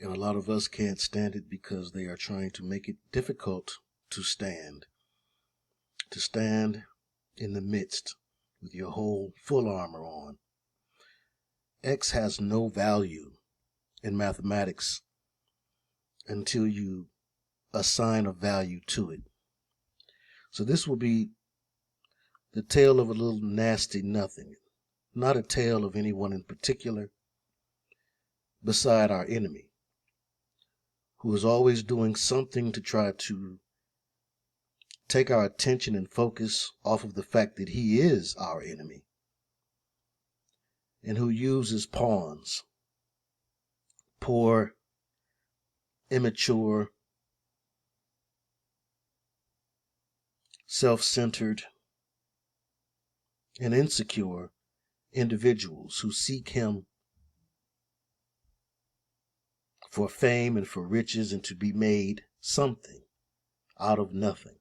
And a lot of us can't stand it because they are trying to make it difficult to stand in the midst with your whole full armor on. X has no value in mathematics until you assign a value to it. So this will be the tale of a little nasty nothing, not a tale of anyone in particular beside our enemy, who is always doing something to try to take our attention and focus off of the fact that he is our enemy, and who uses pawns, poor, immature, self-centered, and insecure individuals who seek him for fame and for riches and to be made something out of nothing.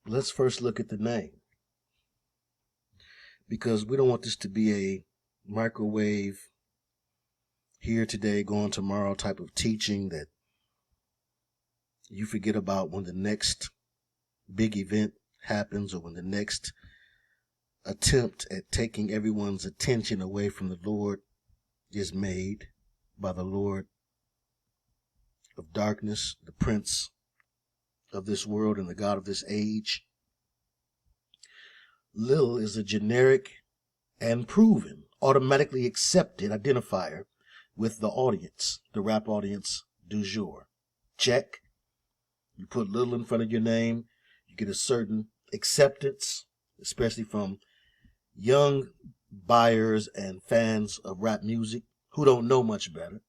Let's first look at the name, because we don't want this to be a microwave, here today, gone tomorrow type of teaching that you forget about when the next big event happens, or when the next attempt at taking everyone's attention away from the Lord is made by the Lord of darkness, the prince of this world and the God of this age. Lil is a generic and proven, automatically accepted identifier with the audience, the rap audience du jour. Check. You put Lil in front of your name, you get a certain acceptance, especially from young buyers and fans of rap music who don't know much better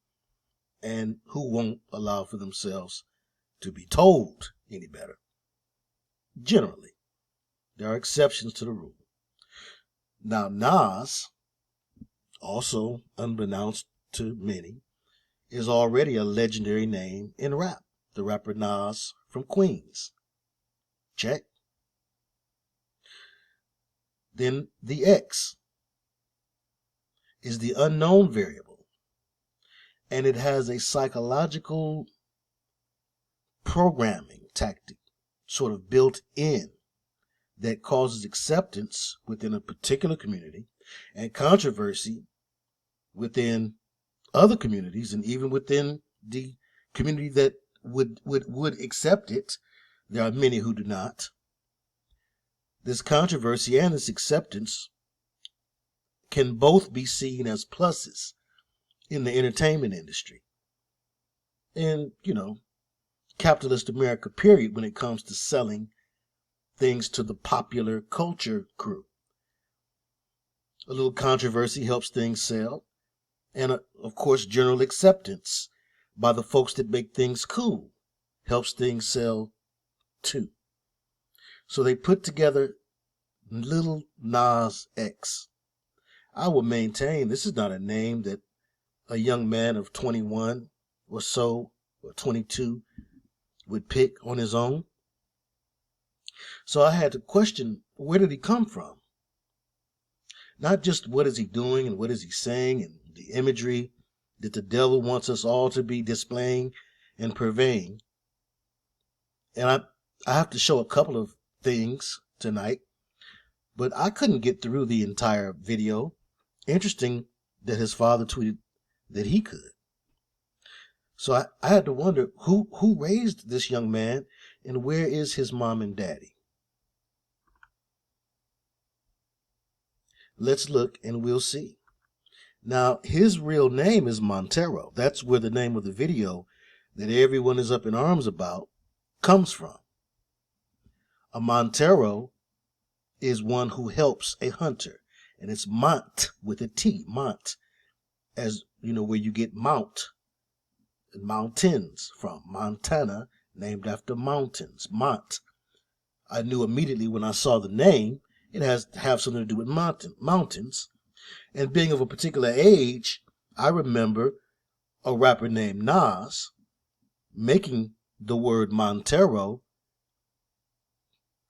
and who won't allow for themselves to be told any better. Generally, there are exceptions to the rule. Now, Nas, also unbeknownst to many, is already a legendary name in rap. The rapper Nas from Queens. Check. Then the X is the unknown variable, and it has a psychological programming tactic sort of built in that causes acceptance within a particular community and controversy within other communities, and even within the community that would accept it. There are many who do not. This controversy and this acceptance can both be seen as pluses in the entertainment industry. And, capitalist America, period, when it comes to selling things to the popular culture crew. A little controversy helps things sell. And, of course, general acceptance by the folks that make things cool helps things sell too. So they put together Lil Nas X. I will maintain this is not a name that a young man of 21 or so, or 22, would pick on his own. So I had to question, where did he come from? Not just what is he doing and what is he saying and the imagery that the devil wants us all to be displaying and purveying. And I have to show a couple of things tonight, but I couldn't get through the entire video. Interesting that his father tweeted that he could. So I had to wonder who raised this young man and where is his mom and daddy? Let's look and we'll see. Now, his real name is Montero. That's where the name of the video that everyone is up in arms about comes from. A Montero is one who helps a hunter. And it's Mont with a T, Mont, as where you get Mount and mountains from. Montana, named after mountains, Mont. I knew immediately when I saw the name, it has to have something to do with mountains. And being of a particular age, I remember a rapper named Nas making the word Montero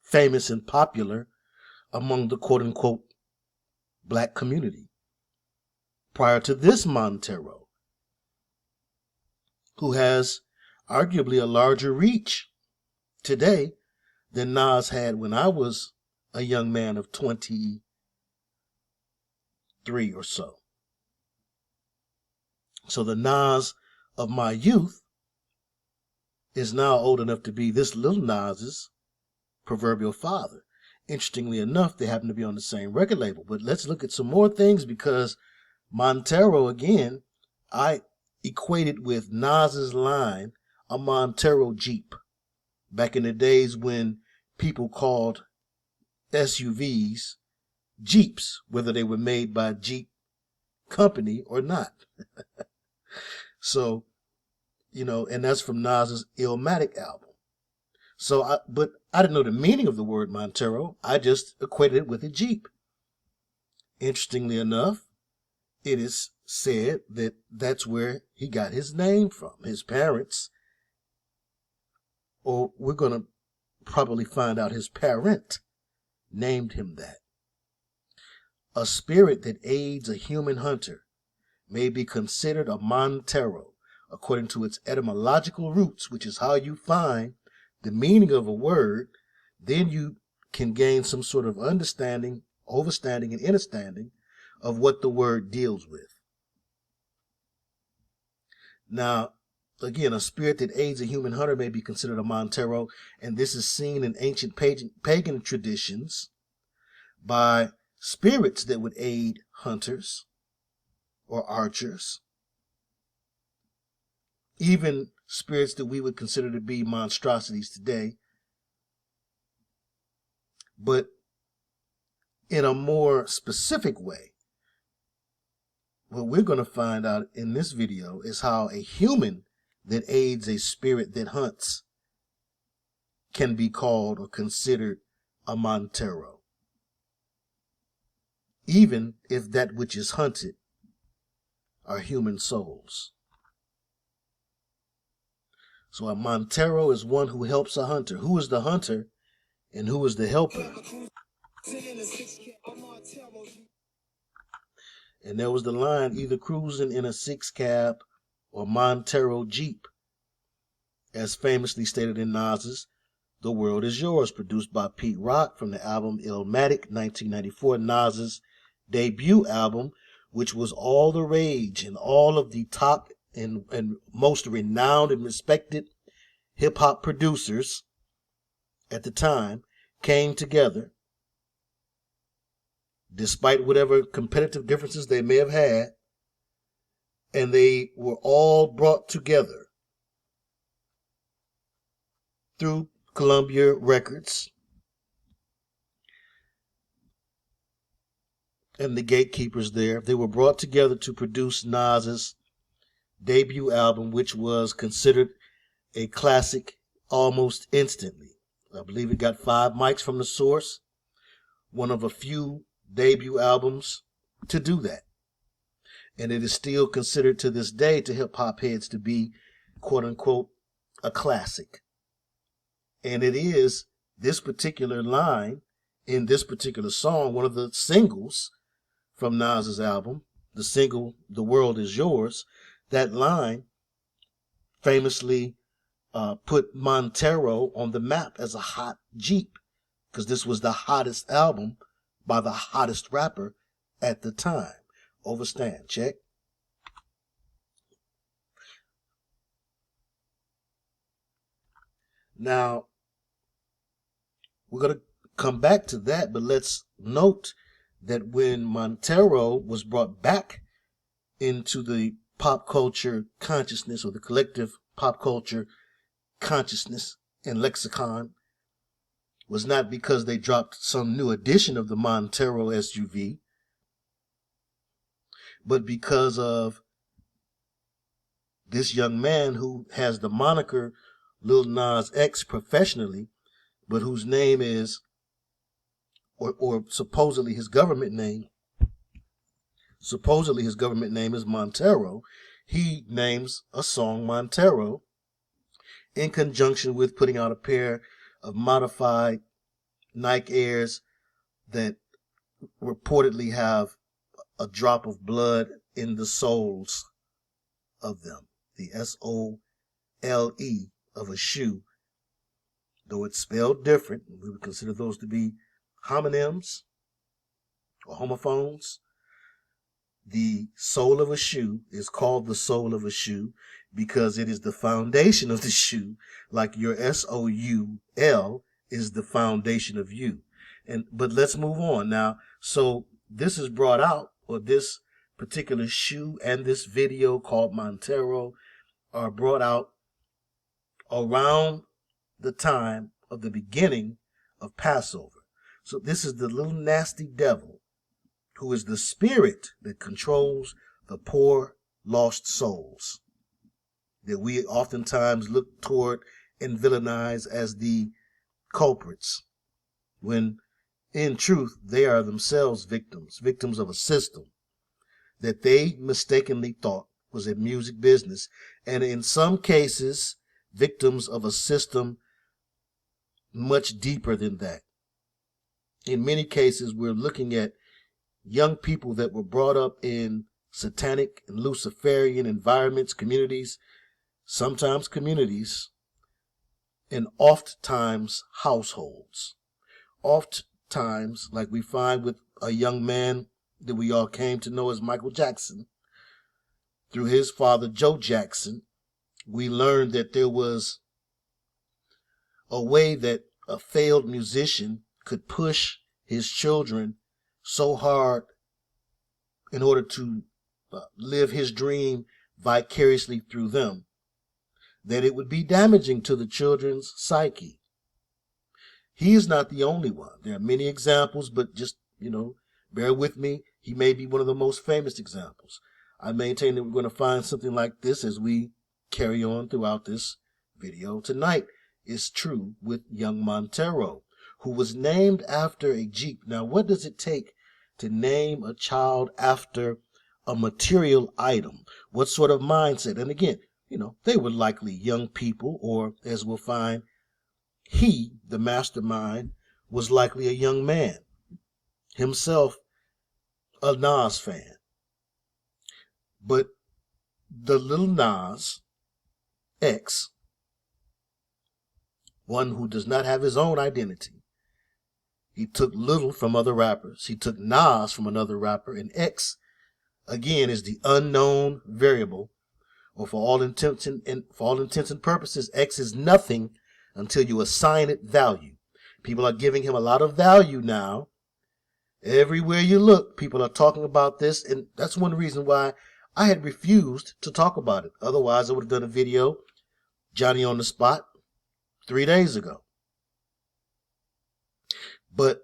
famous and popular among the quote-unquote black community prior to this Montero, who has arguably a larger reach today than Nas had when I was a young man of 23 or so. So the Nas of my youth is now old enough to be this Lil Nas's proverbial father. Interestingly enough, they happen to be on the same record label. But let's look at some more things, because Montero, again, I equated with Nas's line, a Montero Jeep. Back in the days when people called SUVs Jeeps, whether they were made by Jeep Company or not. So, and that's from Nas's Illmatic album. But I didn't know the meaning of the word Montero. I just equated it with a Jeep. Interestingly enough, it is said that that's where he got his name from. His parents, or we're going to probably find out his parent, named him that. A spirit that aids a human hunter may be considered a Montero, according to its etymological roots, which is how you find the meaning of a word. Then you can gain some sort of understanding, overstanding, and understanding of what the word deals with. Now, again, a spirit that aids a human hunter may be considered a Montero, and this is seen in ancient pagan traditions by spirits that would aid hunters or archers, even spirits that we would consider to be monstrosities today. But in a more specific way, what we're going to find out in this video is how a human that aids a spirit that hunts can be called or considered a Montero, even if that which is hunted are human souls. So a Montero is one who helps a hunter. Who is the hunter and who is the helper? And there was the line, either cruising in a six cab or Montero Jeep, as famously stated in Nas's The World Is Yours, produced by Pete Rock from the album Illmatic, 1994, Nas's debut album, which was all the rage, and all of the top and most renowned and respected hip-hop producers at the time came together, despite whatever competitive differences they may have had, and they were all brought together through Columbia Records and the gatekeepers there. They were brought together to produce Nas's debut album, which was considered a classic almost instantly. I believe it got 5 mics from the source, one of a few debut albums to do that. And it is still considered to this day to hip-hop heads to be, quote-unquote, a classic. And it is this particular line in this particular song, one of the singles from Nas's album, the single The World Is Yours. That line famously put Montero on the map as a hot Jeep, because this was the hottest album by the hottest rapper at the time. Overstand, check. Now, we're going to come back to that, but let's note that when Montero was brought back into the pop culture consciousness, or the collective pop culture consciousness and lexicon, was not because they dropped some new edition of the Montero SUV, but because of this young man who has the moniker Lil Nas X professionally, but whose name is, or supposedly his government name is Montero. He names a song Montero in conjunction with putting out a pair of modified Nike Airs that reportedly have a drop of blood in the souls of them. The S-O-L-E of a shoe, though it's spelled different, we would consider those to be homonyms or homophones. The sole of a shoe is called the sole of a shoe because it is the foundation of the shoe, like your S-O-U-L is the foundation of you. But let's move on now. So this is brought out, or this particular shoe and this video called Montero are brought out around the time of the beginning of Passover. So this is the little nasty devil who is the spirit that controls the poor lost souls that we oftentimes look toward and villainize as the culprits, when in truth they are themselves victims of a system that they mistakenly thought was a music business, and in some cases victims of a system much deeper than that. In many cases, we're looking at young people that were brought up in satanic and Luciferian environments, communities, sometimes communities, and oft-times households. Oft-times, like we find with a young man that we all came to know as Michael Jackson, through his father, Joe Jackson, we learned that there was a way that a failed musician could push his children so hard in order to live his dream vicariously through them that it would be damaging to the children's psyche. He is not the only one. There are many examples, but just, bear with me. He may be one of the most famous examples. I maintain that we're going to find something like this as we carry on throughout this video tonight. Is true with young Montero, who was named after a Jeep. Now, what does it take to name a child after a material item? What sort of mindset? And again, they were likely young people, or as we'll find, he, the mastermind, was likely a young man, himself a Nas fan. But the Lil Nas X, one who does not have his own identity, he took little from other rappers. He took Nas from another rapper, and X, again, is the unknown variable, or for all intents and purposes, X is nothing until you assign it value. People are giving him a lot of value now. Everywhere you look, people are talking about this, and that's one reason why I had refused to talk about it. Otherwise, I would have done a video, Johnny on the spot, 3 days ago. But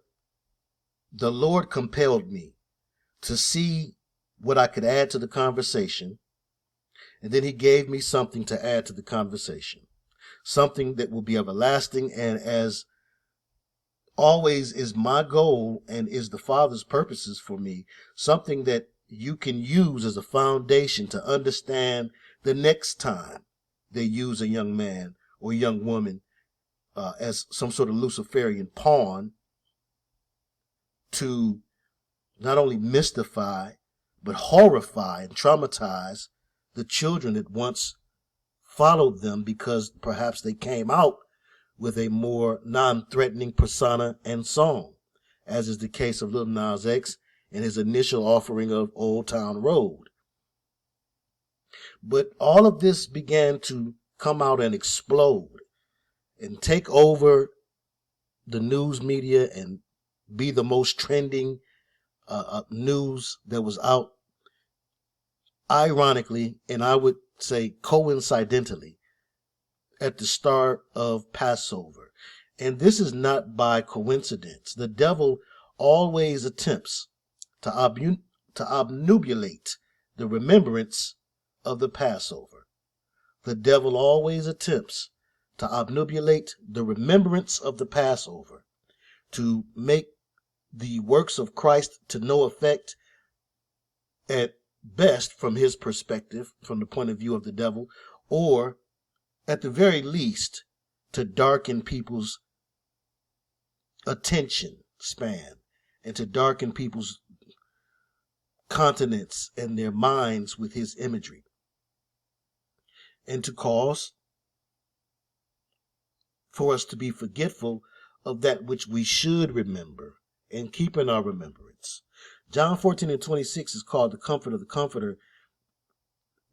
the Lord compelled me to see what I could add to the conversation, and then he gave me something to add to the conversation, something that will be everlasting, and as always is my goal and is the Father's purposes for me, something that you can use as a foundation to understand the next time they use a young man or young woman as some sort of Luciferian pawn to not only mystify, but horrify and traumatize the children that once followed them because perhaps they came out with a more non-threatening persona and song, as is the case of Lil Nas X and his initial offering of Old Town Road. But all of this began to come out and explode and take over the news media and be the most trending news that was out, ironically, and I would say coincidentally, at the start of Passover. And this is not by coincidence. The devil always attempts to obnubilate the remembrance of the Passover. The devil always attempts to obnubilate the remembrance of the Passover, to make the works of Christ to no effect, at best from his perspective, from the point of view of the devil, or at the very least to darken people's attention span and to darken people's continents and their minds with his imagery, and to cause for us to be forgetful of that which we should remember and keep in our remembrance. John 14:26 is called the comfort of the comforter.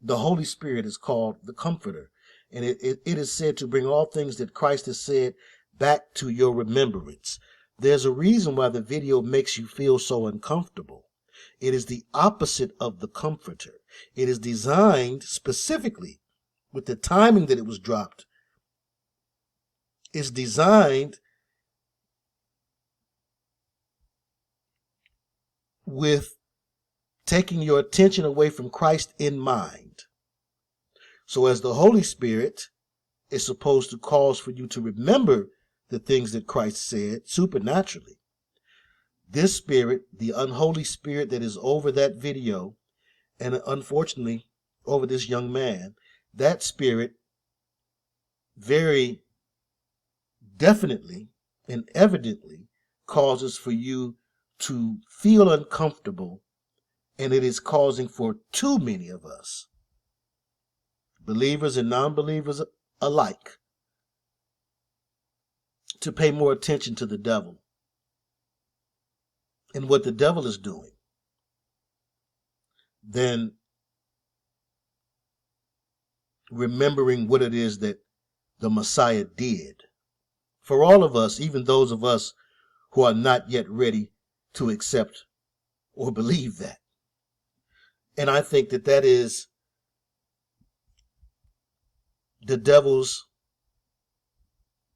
The Holy Spirit is called the comforter. And it is said to bring all things that Christ has said back to your remembrance. There's a reason why the video makes you feel so uncomfortable. It is the opposite of the comforter. It is designed specifically with the timing that it was dropped. It's designed with taking your attention away from Christ in mind. So as the Holy Spirit is supposed to cause for you to remember the things that Christ said supernaturally, this spirit, the unholy spirit that is over that video, and unfortunately over this young man, that spirit very definitely and evidently causes for you to feel uncomfortable, and it is causing for too many of us, believers and non-believers alike, to pay more attention to the devil and what the devil is doing than remembering what it is that the Messiah did. For all of us, even those of us who are not yet ready to accept or believe that. And I think that that is the devil's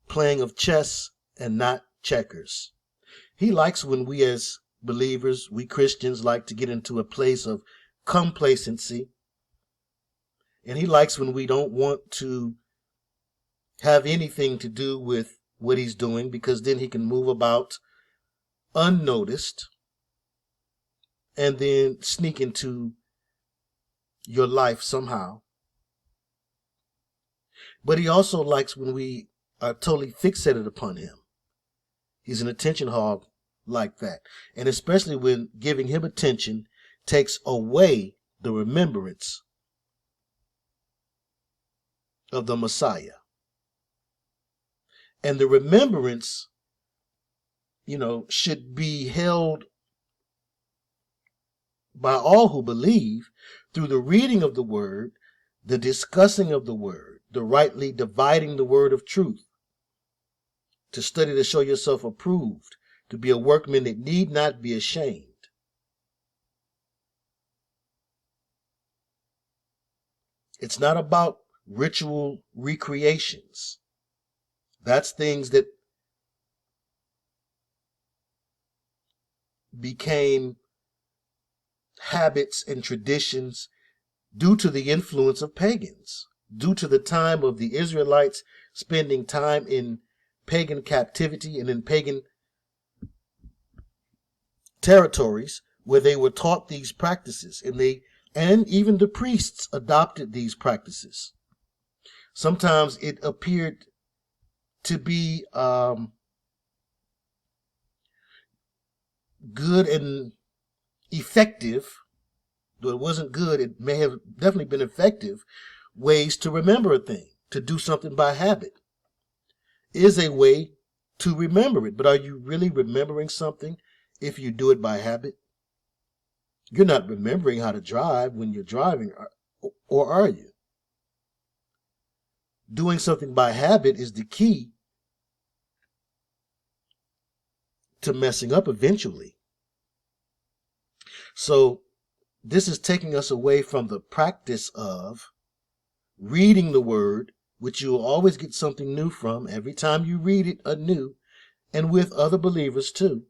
playing of chess and not checkers. He likes when we as believers, we Christians, like to get into a place of complacency. And he likes when we don't want to have anything to do with what he's doing, because then he can move about unnoticed and then sneak into your life somehow. But he also likes when we are totally fixated upon him. He's an attention hog like that. And especially when giving him attention takes away the remembrance of the Messiah. And the remembrance, should be held by all who believe through the reading of the word, the discussing of the word, the rightly dividing the word of truth, to study to show yourself approved, to be a workman that need not be ashamed. It's not about ritual recreations. That's things that became habits and traditions due to the influence of pagans, due to the time of the Israelites spending time in pagan captivity and in pagan territories where they were taught these practices, and even the priests adopted these practices. Sometimes it appeared to be good and effective, though it wasn't good, it may have definitely been effective ways to remember a thing. To do something by habit is a way to remember it. But are you really remembering something if you do it by habit? You're not remembering how to drive when you're driving, or are you? Doing something by habit is the key to messing up eventually. So this is taking us away from the practice of reading the word, which you will always get something new from every time you read it anew, and with other believers too,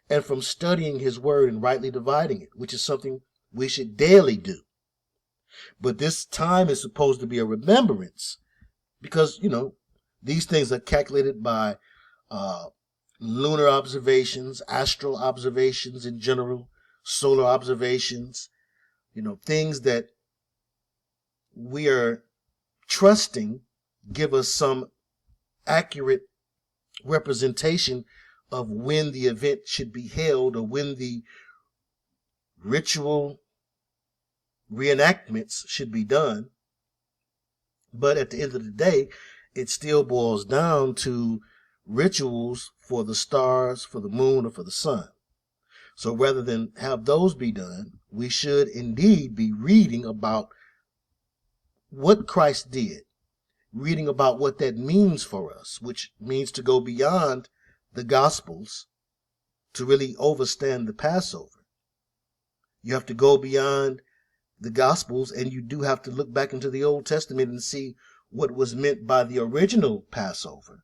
and from studying his word and rightly dividing it, which is something we should daily do. But this time is supposed to be a remembrance, because, these things are calculated by lunar observations, astral observations in general, solar observations, things that we are trusting give us some accurate representation of when the event should be held, or when the ritual reenactments should be done. But at the end of the day, it still boils down to rituals for the stars, for the moon, or for the sun. So rather than have those be done, we should indeed be reading about what Christ did, reading about what that means for us, which means to go beyond the Gospels to really understand the Passover. You have to go beyond the Gospels, and you do have to look back into the Old Testament and see what was meant by the original Passover,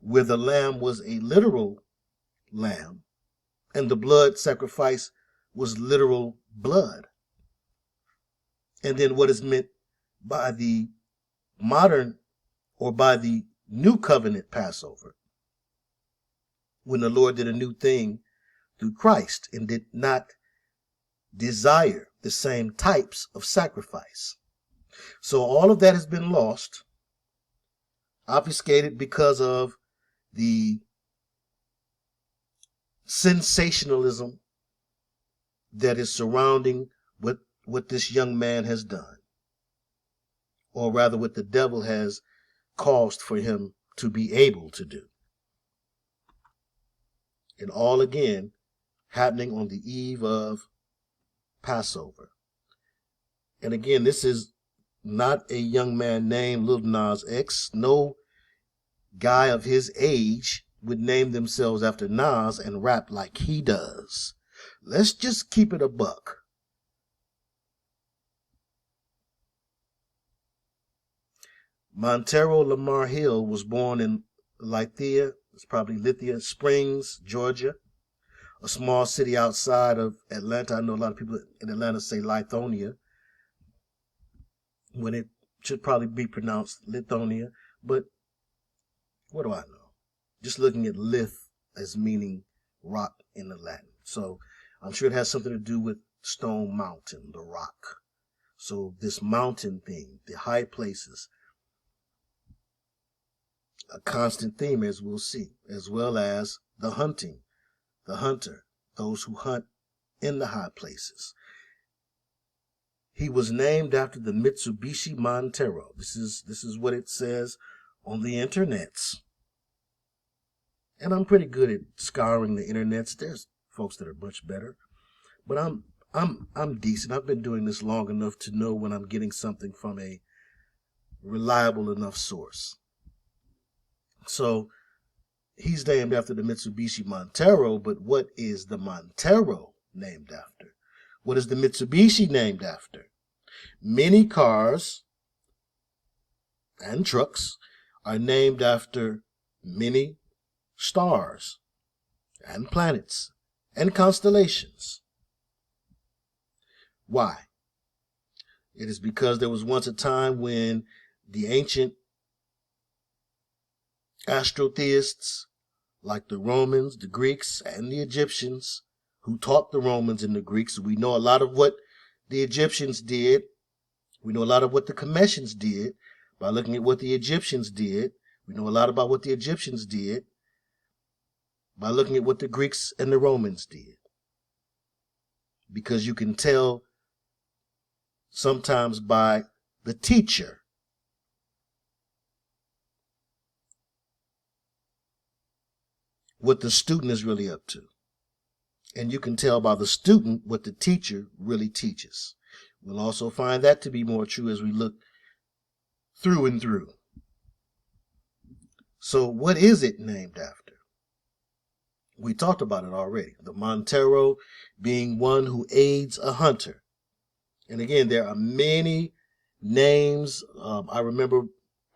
where the lamb was a literal lamb and the blood sacrifice was literal blood. And then what is meant by the modern or by the new covenant Passover, when the Lord did a new thing through Christ and did not desire the same types of sacrifice. So all of that has been lost, obfuscated because of the sensationalism that is surrounding what this young man has done, or rather what the devil has caused for him to be able to do. And all again happening on the eve of Passover. And again, this is not a young man named Lil Nas X. No guy of his age would name themselves after Nas and rap like he does. Let's just keep it a buck. Montero Lamar Hill was born in Lithia, it's probably Lithia Springs, Georgia, a small city outside of Atlanta. I know a lot of people in Atlanta say Lithonia, when it should probably be pronounced Lithonia. But what do I know? Just looking at lith as meaning rock in the Latin. So I'm sure it has something to do with Stone Mountain, the rock. So this mountain thing, the high places, a constant theme, as we'll see, as well as the hunting, the hunter, those who hunt in the high places. He was named after the Mitsubishi Montero. This is what it says on the internets. And I'm pretty good at scouring the internets. There's folks that are much better, but I'm decent. I've been doing this long enough to know when I'm getting something from a reliable enough source. So he's named after the Mitsubishi Montero, but what is the Montero named after? What is the Mitsubishi named after? Many cars and trucks are named after many stars and planets and constellations. Why? It is because there was once a time when the ancient astrotheists, like the Romans, the Greeks, and the Egyptians, who taught the Romans and the Greeks. We know a lot of what the Egyptians did. We know a lot of what the Cometians did by looking at what the Egyptians did. We know a lot about what the Egyptians did by looking at what the Greeks and the Romans did. Because you can tell sometimes by the teacher what the student is really up to. And you can tell by the student what the teacher really teaches. We'll also find that to be more true as we look through and through. So what is it named after? We talked about it already. The Montero being one who aids a hunter. And again, there are many names. I remember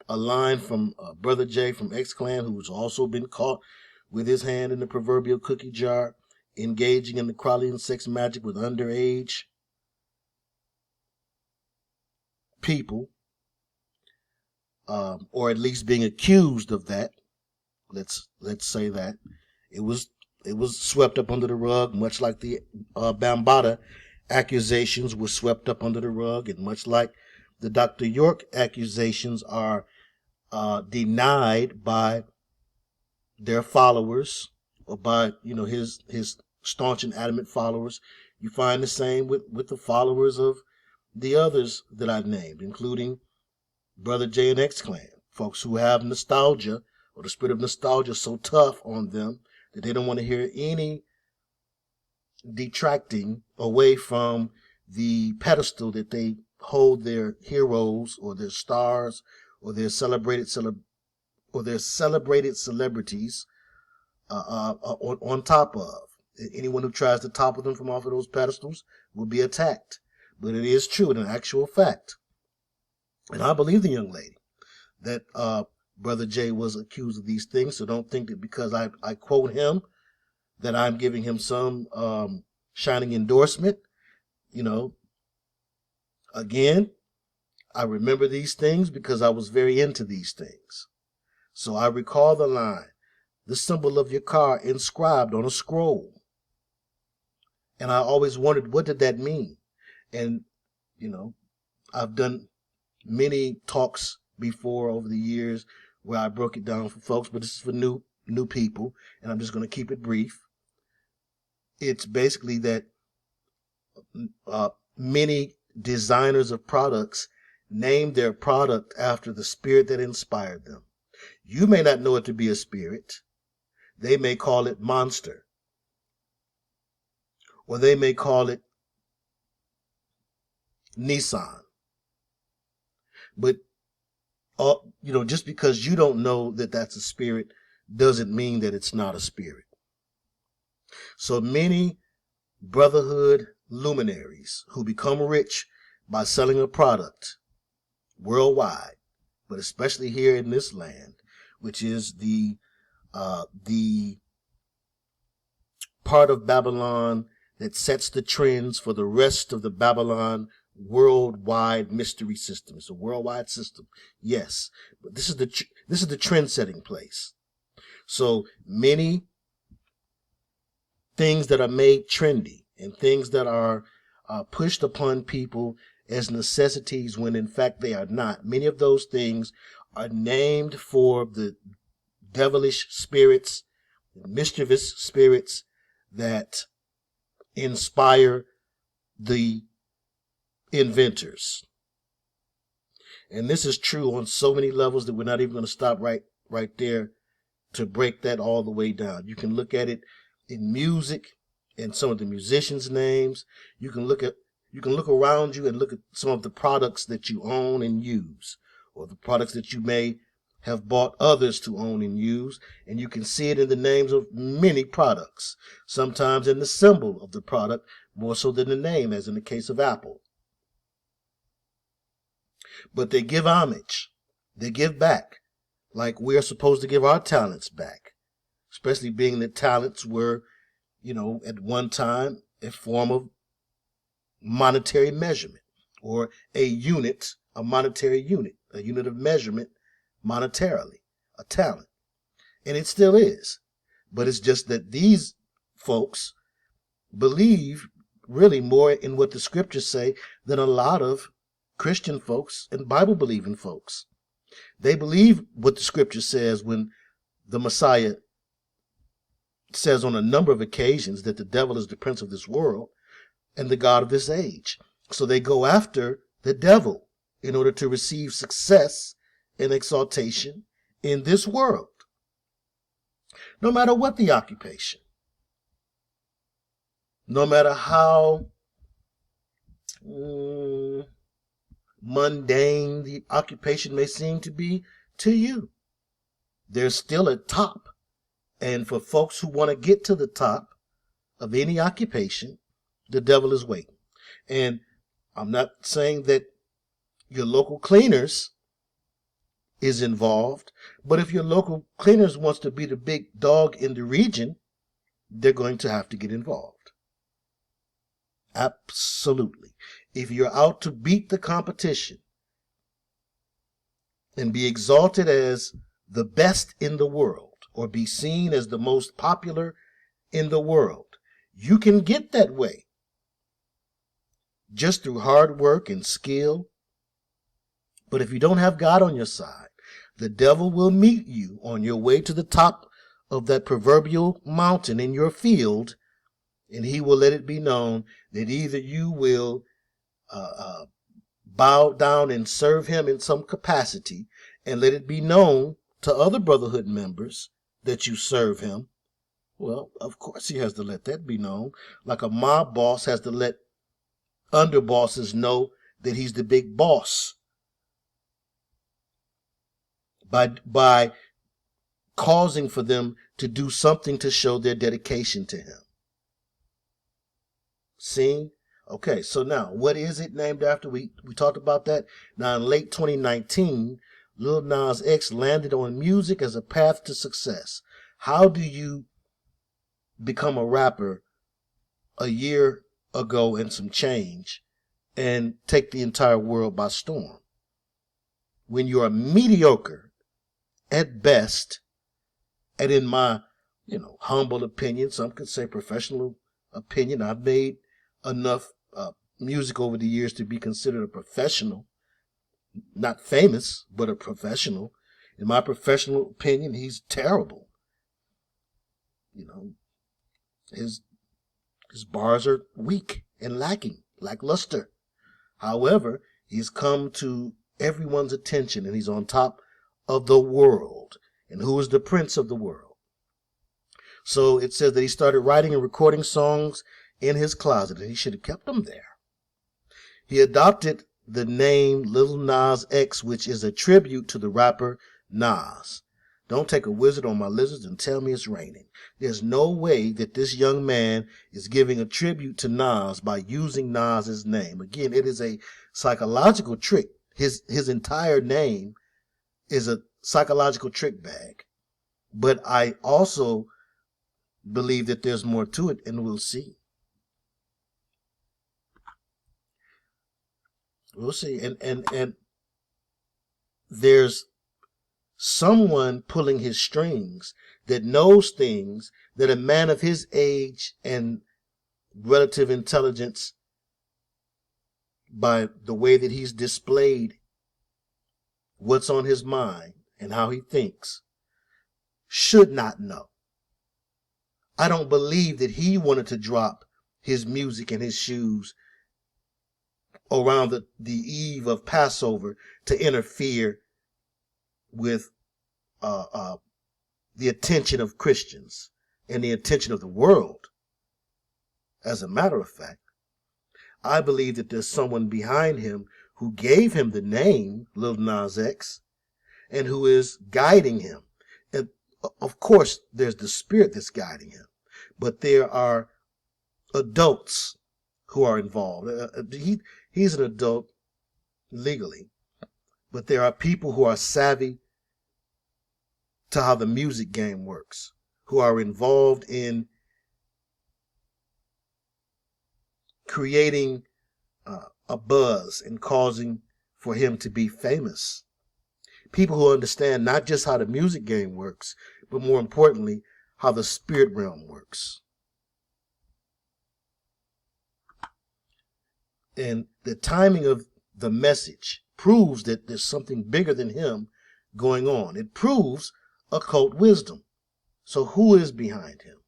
a line from Brother J from X-Clan, who's also been caught with his hand in the proverbial cookie jar, engaging in the Crowleyan sex magic with underage people, or at least being accused of that. Let's say that it was swept up under the rug, much like the Bambaataa accusations were swept up under the rug, and much like the Dr. York accusations are denied by their followers, or by his staunch and adamant followers. You find the same with the followers of the others that I've named, including Brother J and X Clan, folks who have nostalgia, or the spirit of nostalgia so tough on them that they don't want to hear any detracting away from the pedestal that they hold their heroes or their stars or their celebrated celebrities on top of. Anyone who tries to topple them from off of those pedestals will be attacked. But it is true, and an actual fact. And I believe the young lady that Brother J was accused of these things. So don't think that because I quote him that I'm giving him some shining endorsement. You know, again, I remember these things because I was very into these things. So I recall the line, the symbol of your car inscribed on a scroll. And I always wondered, what did that mean? And, you know, I've done many talks before over the years where I broke it down for folks, but this is for new people, and I'm just going to keep it brief. It's basically that many designers of products name their product after the spirit that inspired them. You may not know it to be a spirit. They may call it monster, or they may call it Nissan. But just because you don't know that that's a spirit doesn't mean that it's not a spirit. So many brotherhood luminaries who become rich by selling a product worldwide, but especially here in this land, which is the part of Babylon that sets the trends for the rest of the Babylon worldwide mystery system. It's a worldwide system, yes, but this is the trend-setting place. So many things that are made trendy and things that are pushed upon people as necessities when in fact they are not. Many of those things are named for the devilish spirits, mischievous spirits that inspire the inventors. And this is true on so many levels that we're not even going to stop right there to break that all the way down. You can look at it in music and some of the musicians' names. You can look around you and look at some of the products that you own and use, or the products that you may have bought others to own and use, and you can see it in the names of many products, sometimes in the symbol of the product more so than the name, as in the case of Apple. But they give homage, they give back, like we're supposed to give our talents back, especially being that talents were, at one time a form of monetary measurement, or a monetary unit, a unit of measurement monetarily, a talent. And it still is. But it's just that these folks believe really more in what the scriptures say than a lot of Christian folks and Bible-believing folks. They believe what the scripture says when the Messiah says on a number of occasions that the devil is the prince of this world and the god of this age. So they go after the devil in order to receive success and exaltation in this world, no matter what the occupation, no matter how mundane the occupation may seem to be to you. There's still a top. And for folks who want to get to the top of any occupation, the devil is waiting. And I'm not saying that your local cleaners is involved, but if your local cleaners wants to be the big dog in the region, they're going to have to get involved. Absolutely. If you're out to beat the competition and be exalted as the best in the world, or be seen as the most popular in the world, you can get that way just through hard work and skill. But if you don't have God on your side, the devil will meet you on your way to the top of that proverbial mountain in your field And he will let it be known that either you will bow down and serve him in some capacity, and let it be known to other brotherhood members that you serve him. Well, of course he has to let that be known. Like a mob boss has to let underbosses know that he's the big boss. By causing for them to do something to show their dedication to him. See? Okay, so now, what is it named after? We talked about that. Now, in late 2019, Lil Nas X landed on music as a path to success. How do you become a rapper a year ago and some change and take the entire world by storm? When you are mediocre at best, and in my, humble opinion, some could say professional opinion, I've made enough music over the years to be considered a professional, not famous, but a professional. In my professional opinion, he's terrible. His bars are weak and lacking, lackluster. However, he's come to everyone's attention, and he's on top of the world. And who is the prince of the world? So it says that he started writing and recording songs in his closet, and he should have kept them there. He adopted the name Lil Nas X, which is a tribute to the rapper Nas. Don't take a wizard on my lizards and tell me it's raining. There's no way that this young man is giving a tribute to Nas by using Nas's name. Again, it is a psychological trick. His entire name is a psychological trick bag. But I also believe that there's more to it, and we'll see. We'll see. And there's someone pulling his strings that knows things that a man of his age and relative intelligence, by the way that he's displayed what's on his mind and how he thinks, should not know. I don't believe that he wanted to drop his music and his shoes around the eve of Passover to interfere with the attention of Christians and the attention of the world. As a matter of fact, I believe that there's someone behind him who gave him the name Lil Nas X and who is guiding him. And of course, there's the spirit that's guiding him, but there are adults who are involved. He's an adult legally, but there are people who are savvy to how the music game works, who are involved in creating a buzz and causing for him to be famous. People who understand not just how the music game works, but more importantly, how the spirit realm works. And the timing of the message proves that there's something bigger than him going on. It proves occult wisdom. So who is behind him?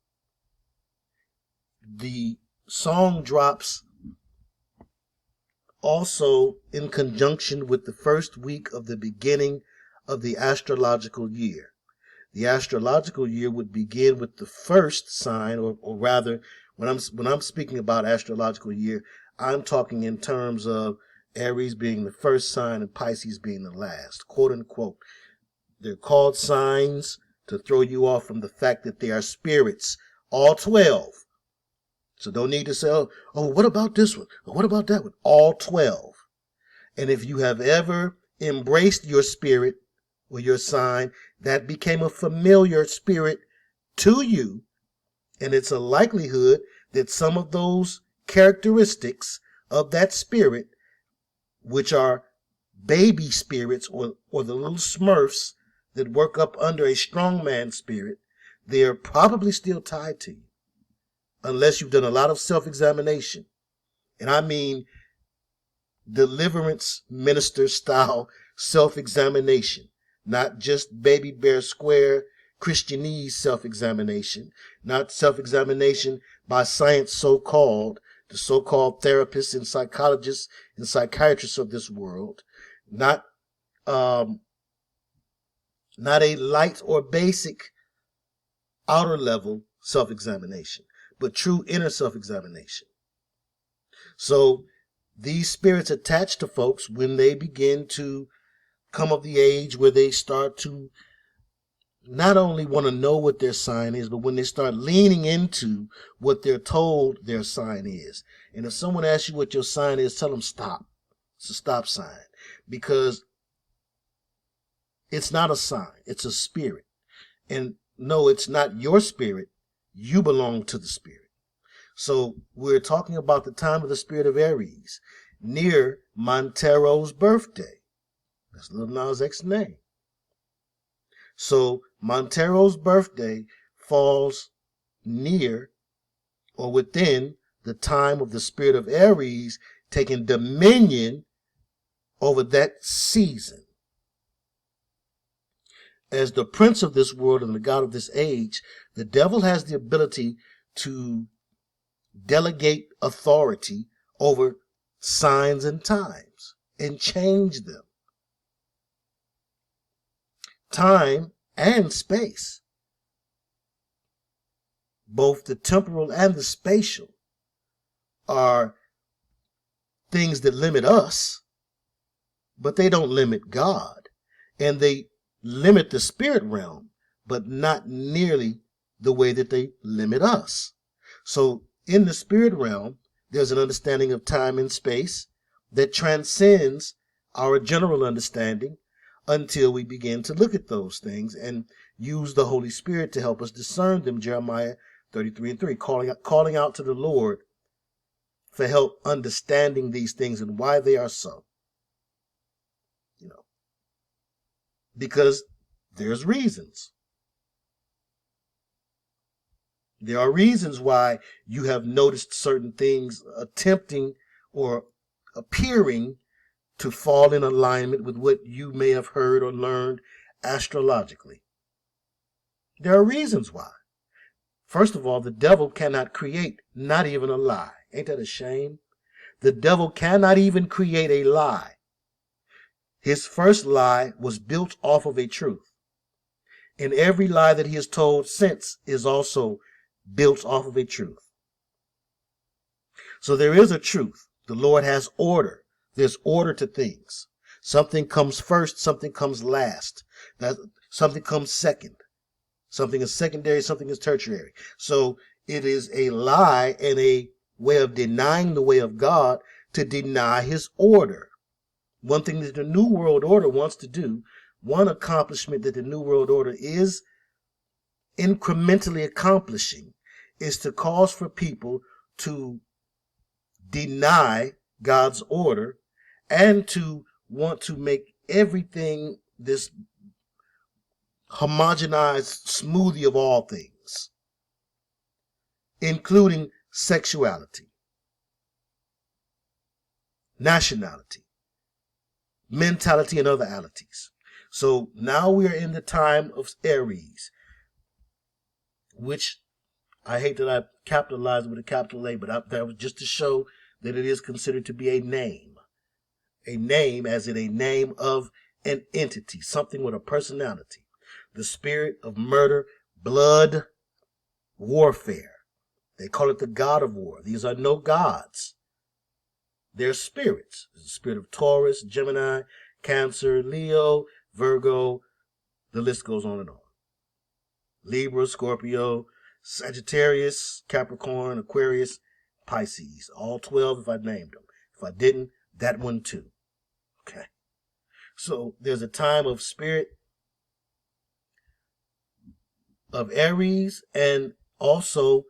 The song drops also in conjunction with the first week of the beginning of the astrological year. The astrological year would begin with the first sign, or rather, when I'm speaking about astrological year, I'm talking in terms of Aries being the first sign and Pisces being the last, quote unquote. They're called signs to throw you off from the fact that they are spirits, all 12. So don't need to say, oh, what about this one? Or what about that one? All 12. And if you have ever embraced your spirit or your sign, that became a familiar spirit to you. And it's a likelihood that some of those characteristics of that spirit, which are baby spirits or the little smurfs that work up under a strong man spirit, they are probably still tied to you. Unless you've done a lot of self-examination. And I mean deliverance minister style self-examination. Not just baby bear square Christianese self-examination. Not self-examination by science so-called, the so-called therapists and psychologists and psychiatrists of this world, not a light or basic outer level self-examination, but true inner self-examination. So these spirits attach to folks when they begin to come of the age where they start to not only want to know what their sign is, but when they start leaning into what they're told their sign is. And if someone asks you what your sign is, tell them stop. It's a stop sign. Because it's not a sign. It's a spirit. And no, it's not your spirit. You belong to the spirit. So we're talking about the time of the spirit of Aries, near Montero's birthday. That's Lil Nas X's name. So Montero's birthday falls near or within the time of the spirit of Aries taking dominion over that season. As the prince of this world and the god of this age, the devil has the ability to delegate authority over signs and times and change them. Time and space, both the temporal and the spatial, are things that limit us, but they don't limit God. And they limit the spirit realm, but not nearly the way that they limit us. So in the spirit realm, there's an understanding of time and space that transcends our general understanding until we begin to look at those things and use the Holy Spirit to help us discern them. Jeremiah 33:3, calling out to the Lord for help understanding these things and why they are so. Because there's reasons. There are reasons why you have noticed certain things attempting or appearing to fall in alignment with what you may have heard or learned astrologically. There are reasons why. First of all, the devil cannot create not even a lie. Ain't that a shame? The devil cannot even create a lie. His first lie was built off of a truth. And every lie that he has told since is also built off of a truth. So there is a truth. The Lord has order. There's order to things. Something comes first, something comes last. Something comes second. Something is secondary, something is tertiary. So it is a lie and a way of denying the way of God to deny his order. One thing that the New World Order wants to do, one accomplishment that the New World Order is incrementally accomplishing, is to cause for people to deny God's order and to want to make everything this homogenized smoothie of all things, including sexuality, nationality, mentality, and other alities. So now we are in the time of Aries, which I hate that I capitalized with a capital A, but that was just to show that it is considered to be a name. A name as in a name of an entity, something with a personality. The spirit of murder, blood, warfare. They call it the god of war. These are no gods. They're spirits. There's the spirit of Taurus, Gemini, Cancer, Leo, Virgo. The list goes on and on. Libra, Scorpio, Sagittarius, Capricorn, Aquarius, Pisces. All 12 if I named them. If I didn't, that one too. Okay. So there's a time of spirit of Aries, and also,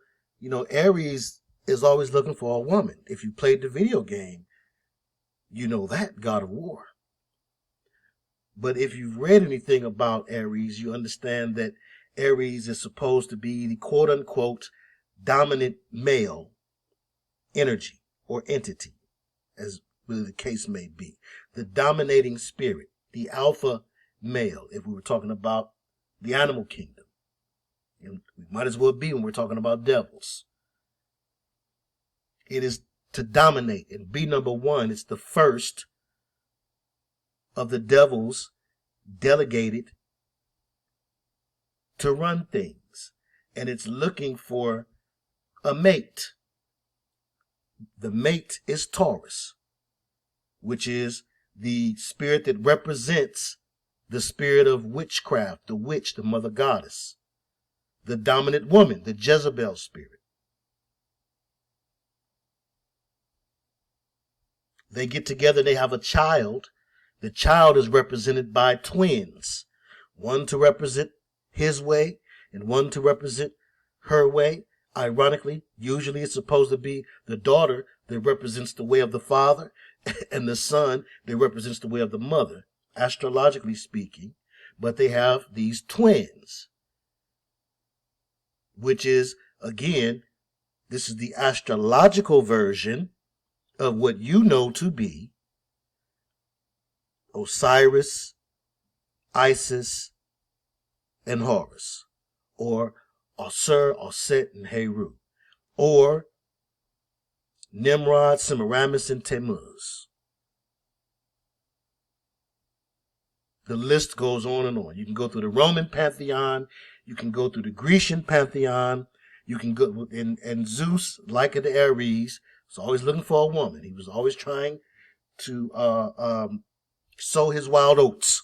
Aries is always looking for a woman. If you played the video game, you know that, God of War. But if you've read anything about Aries, you understand that Aries is supposed to be the quote-unquote dominant male energy or entity, as the case may be. The dominating spirit, the alpha male, if we were talking about the animal kingdom. And we might as well be when we're talking about devils. It is to dominate. And B number 1, it's the first of the devils delegated to run things. And it's looking for a mate. The mate is Taurus, which is the spirit that represents the spirit of witchcraft, the witch, the mother goddess, the dominant woman, the Jezebel spirit. They get together, they have a child. The child is represented by twins, one to represent his way and one to represent her way. Ironically, usually it's supposed to be the daughter that represents the way of the father and the son that represents the way of the mother, astrologically speaking. But they have these twins, which is, again, this is the astrological version of what you know to be Osiris, Isis, and Horus, or Osir, Oset, and Heru, or Nimrod, Semiramis, and Tammuz. The list goes on and on. You can go through the Roman pantheon, you can go through the Grecian pantheon, you can go, and Zeus, like the Ares, was always looking for a woman. He was always trying to sow his wild oats.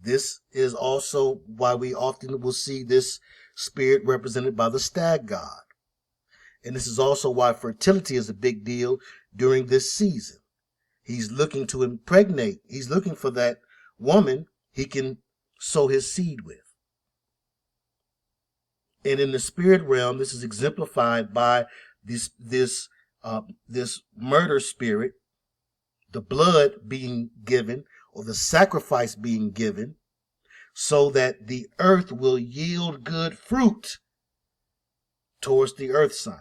This is also why we often will see this spirit represented by the stag god. And this is also why fertility is a big deal during this season. He's looking to impregnate. He's looking for that woman he can sow his seed with. And in the spirit realm, this is exemplified by this murder spirit, the blood being given, or the sacrifice being given, so that the earth will yield good fruit towards the earth sign.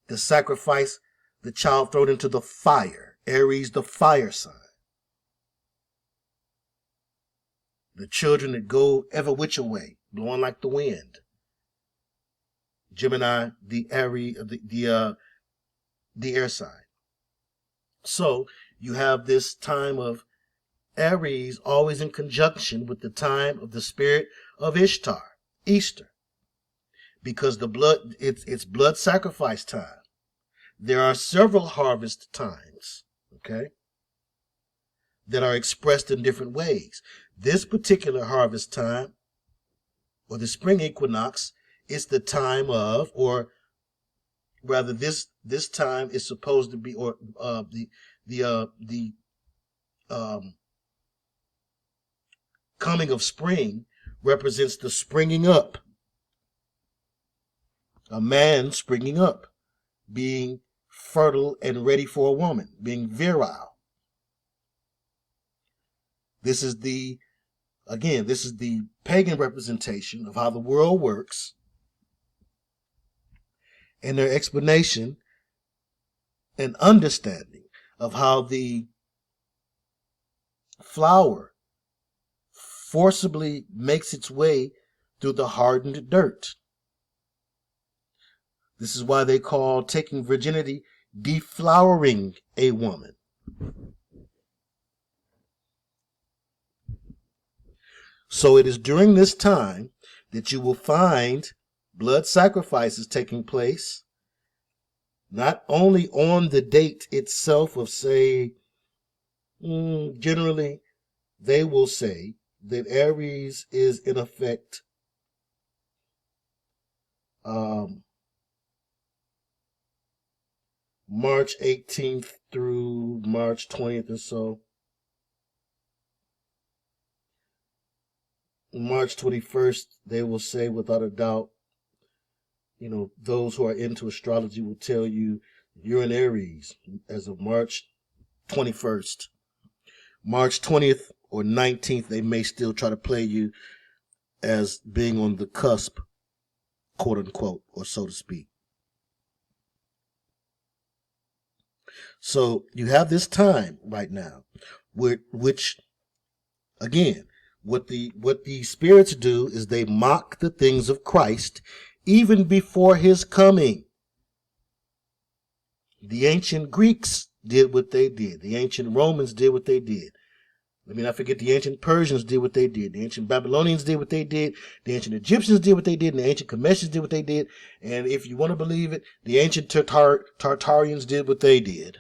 The sacrifice, the child thrown into the fire, Aries, the fire sign. The children that go ever which way, blowing like the wind. Gemini, the air sign. So you have this time of Aries always in conjunction with the time of the spirit of Ishtar, Easter, because the blood, it's blood sacrifice time. There are several harvest times, okay, that are expressed in different ways. This particular harvest time, or the spring equinox, is the time of, or rather, this time is supposed to be, or the coming of spring represents the springing up. A man springing up, being fertile and ready for a woman, being virile. This is the pagan representation of how the world works, and their explanation and understanding of how the flower forcibly makes its way through the hardened dirt. This is why they call taking virginity deflowering a woman. So it is during this time that you will find blood sacrifices taking place, not only on the date itself of, say, generally they will say that Aries is in effect March 18th through March 20th or so. March 21st, they will say without a doubt, those who are into astrology will tell you you're in Aries as of March 21st. March 20th or 19th, they may still try to play you as being on the cusp, quote unquote, or so to speak. So you have this time right now, which, again, what the spirits do is they mock the things of Christ even before his coming. The ancient Greeks did what they did. The ancient Romans did what they did. Let me not forget the ancient Persians did what they did. The ancient Babylonians did what they did. The ancient Egyptians did what they did. And the ancient Cometians did what they did. And if you want to believe it, the ancient Tartarians did what they did.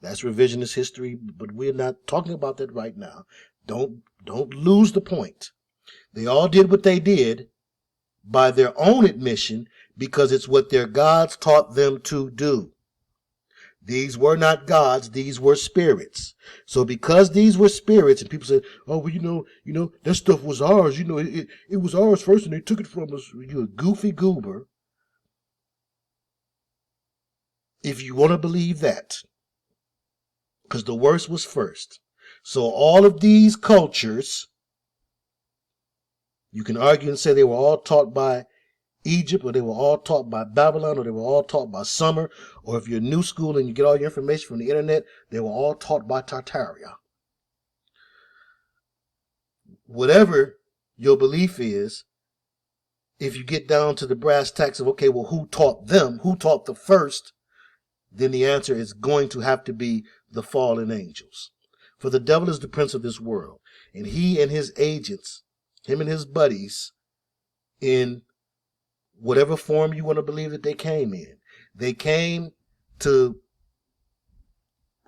That's revisionist history, but we're not talking about that right now. Don't lose the point. They all did what they did by their own admission because it's what their gods taught them to do. These were not gods, these were spirits. So because these were spirits, and people say, oh, well, you know, that stuff was ours. You know, it was ours first and they took it from us. You're a goofy goober. If you want to believe that, because the worst was first. So all of these cultures, you can argue and say they were all taught by Egypt, or they were all taught by Babylon, or they were all taught by Sumer, or if you're new school and you get all your information from the internet, they were all taught by Tartaria. Whatever your belief is, if you get down to the brass tacks of, okay, well, who taught them? Who taught the first? Then the answer is going to have to be the fallen angels. For the devil is the prince of this world, and he and his agents, him and his buddies, in whatever form you want to believe that they came in. They came to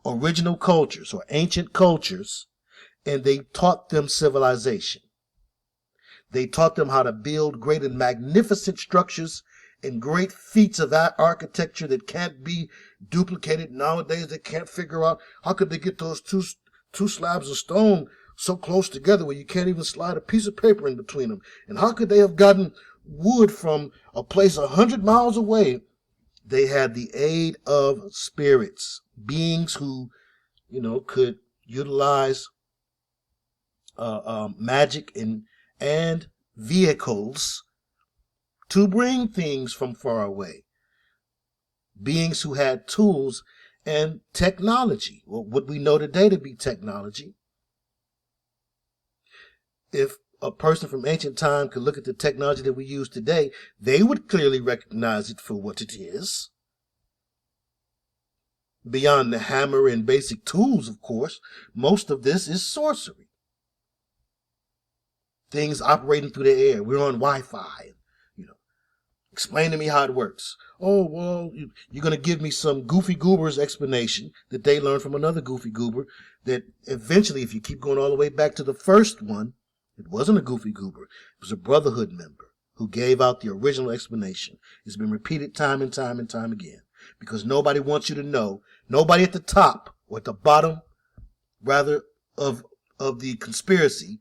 original cultures or ancient cultures, and they taught them civilization. They taught them how to build great and magnificent structures and great feats of that architecture that can't be duplicated nowadays. They can't figure out how could they get those two slabs of stone so close together where you can't even slide a piece of paper in between them. And how could they have gotten wood from a place 100 miles away? They had the aid of spirits, beings who, could utilize magic and vehicles to bring things from far away. Beings who had tools and technology, or what we know today to be technology. If a person from ancient time could look at the technology that we use today, they would clearly recognize it for what it is. Beyond the hammer and basic tools, of course, most of this is sorcery. Things operating through the air. We're on Wi-Fi. Explain to me how it works. Oh, well, you're going to give me some goofy goober's explanation that they learned from another goofy goober that eventually, if you keep going all the way back to the first one, it wasn't a goofy goober. It was a brotherhood member who gave out the original explanation. It's been repeated time and time and time again because nobody wants you to know. Nobody at the top or at the bottom, rather, of the conspiracy,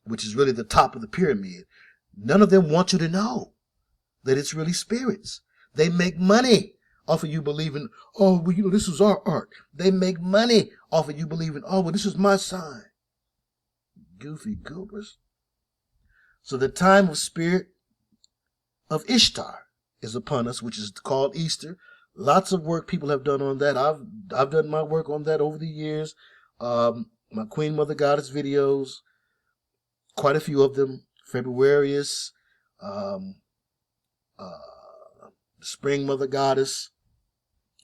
which is really the top of the pyramid, none of them want you to know that it's really spirits. They make money off of you believing, oh, well, this is our art. They make money off of you believing, oh, well, this is my sign. Goofy goobers. So the time of spirit of Ishtar is upon us, which is called Easter. Lots of work people have done on that. I've done my work on that over the years. My Queen Mother Goddess videos, quite a few of them. Februarius, Spring Mother Goddess,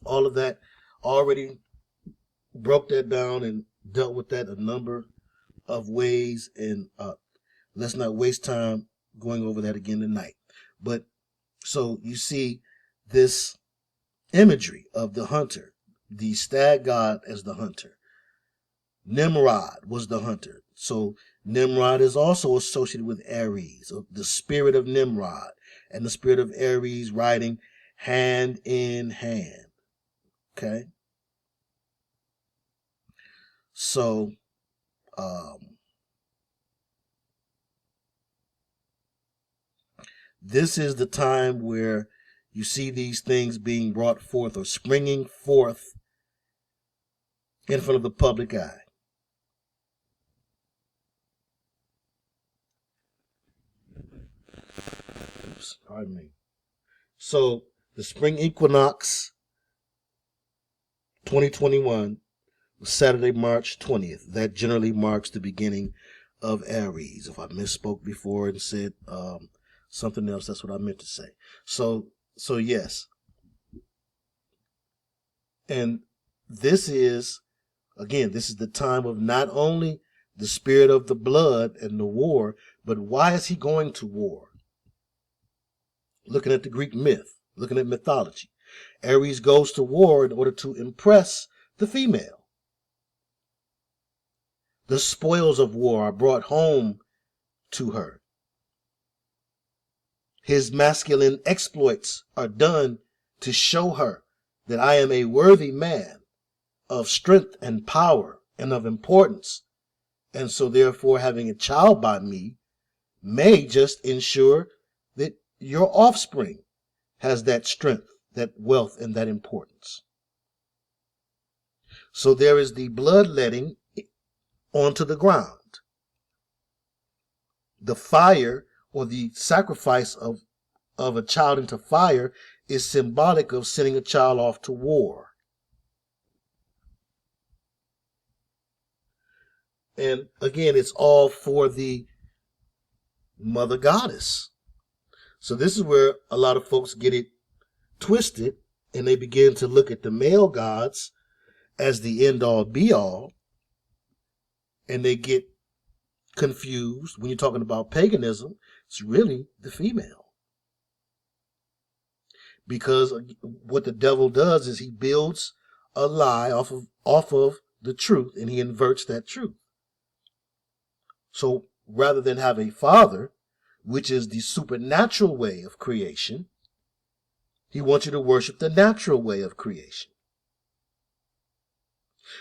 all of that. Already broke that down and dealt with that a number of ways, and let's not waste time going over that again tonight. But so you see this imagery of the hunter, the stag god as the hunter. Nimrod was the hunter. So Nimrod is also associated with Aries, the spirit of Nimrod and the spirit of Aries riding hand in hand. Okay? So, this is the time where you see these things being brought forth or springing forth in front of the public eye. Oops, pardon me. So, the spring equinox 2021 was Saturday, March 20th. That generally marks the beginning of Aries. If I misspoke before and said something else. That's what I meant to say. So yes. And this is, again, this is the time of not only the spirit of the blood and the war, but why is he going to war? Looking at the Greek myth, looking at mythology. Ares goes to war in order to impress the female. The spoils of war are brought home to her. His masculine exploits are done to show her that I am a worthy man of strength and power and of importance. And so therefore having a child by me may just ensure that your offspring has that strength, that wealth, and that importance. So there is the bloodletting onto the ground. The fire or the sacrifice of a child into fire is symbolic of sending a child off to war. And again, it's all for the mother goddess. So this is where a lot of folks get it twisted, and they begin to look at the male gods as the end all be all, and they get confused. When you're talking about paganism, it's really the female. Because what the devil does is he builds a lie off of the truth, and he inverts that truth. So rather than have a father, which is the supernatural way of creation, he wants you to worship the natural way of creation.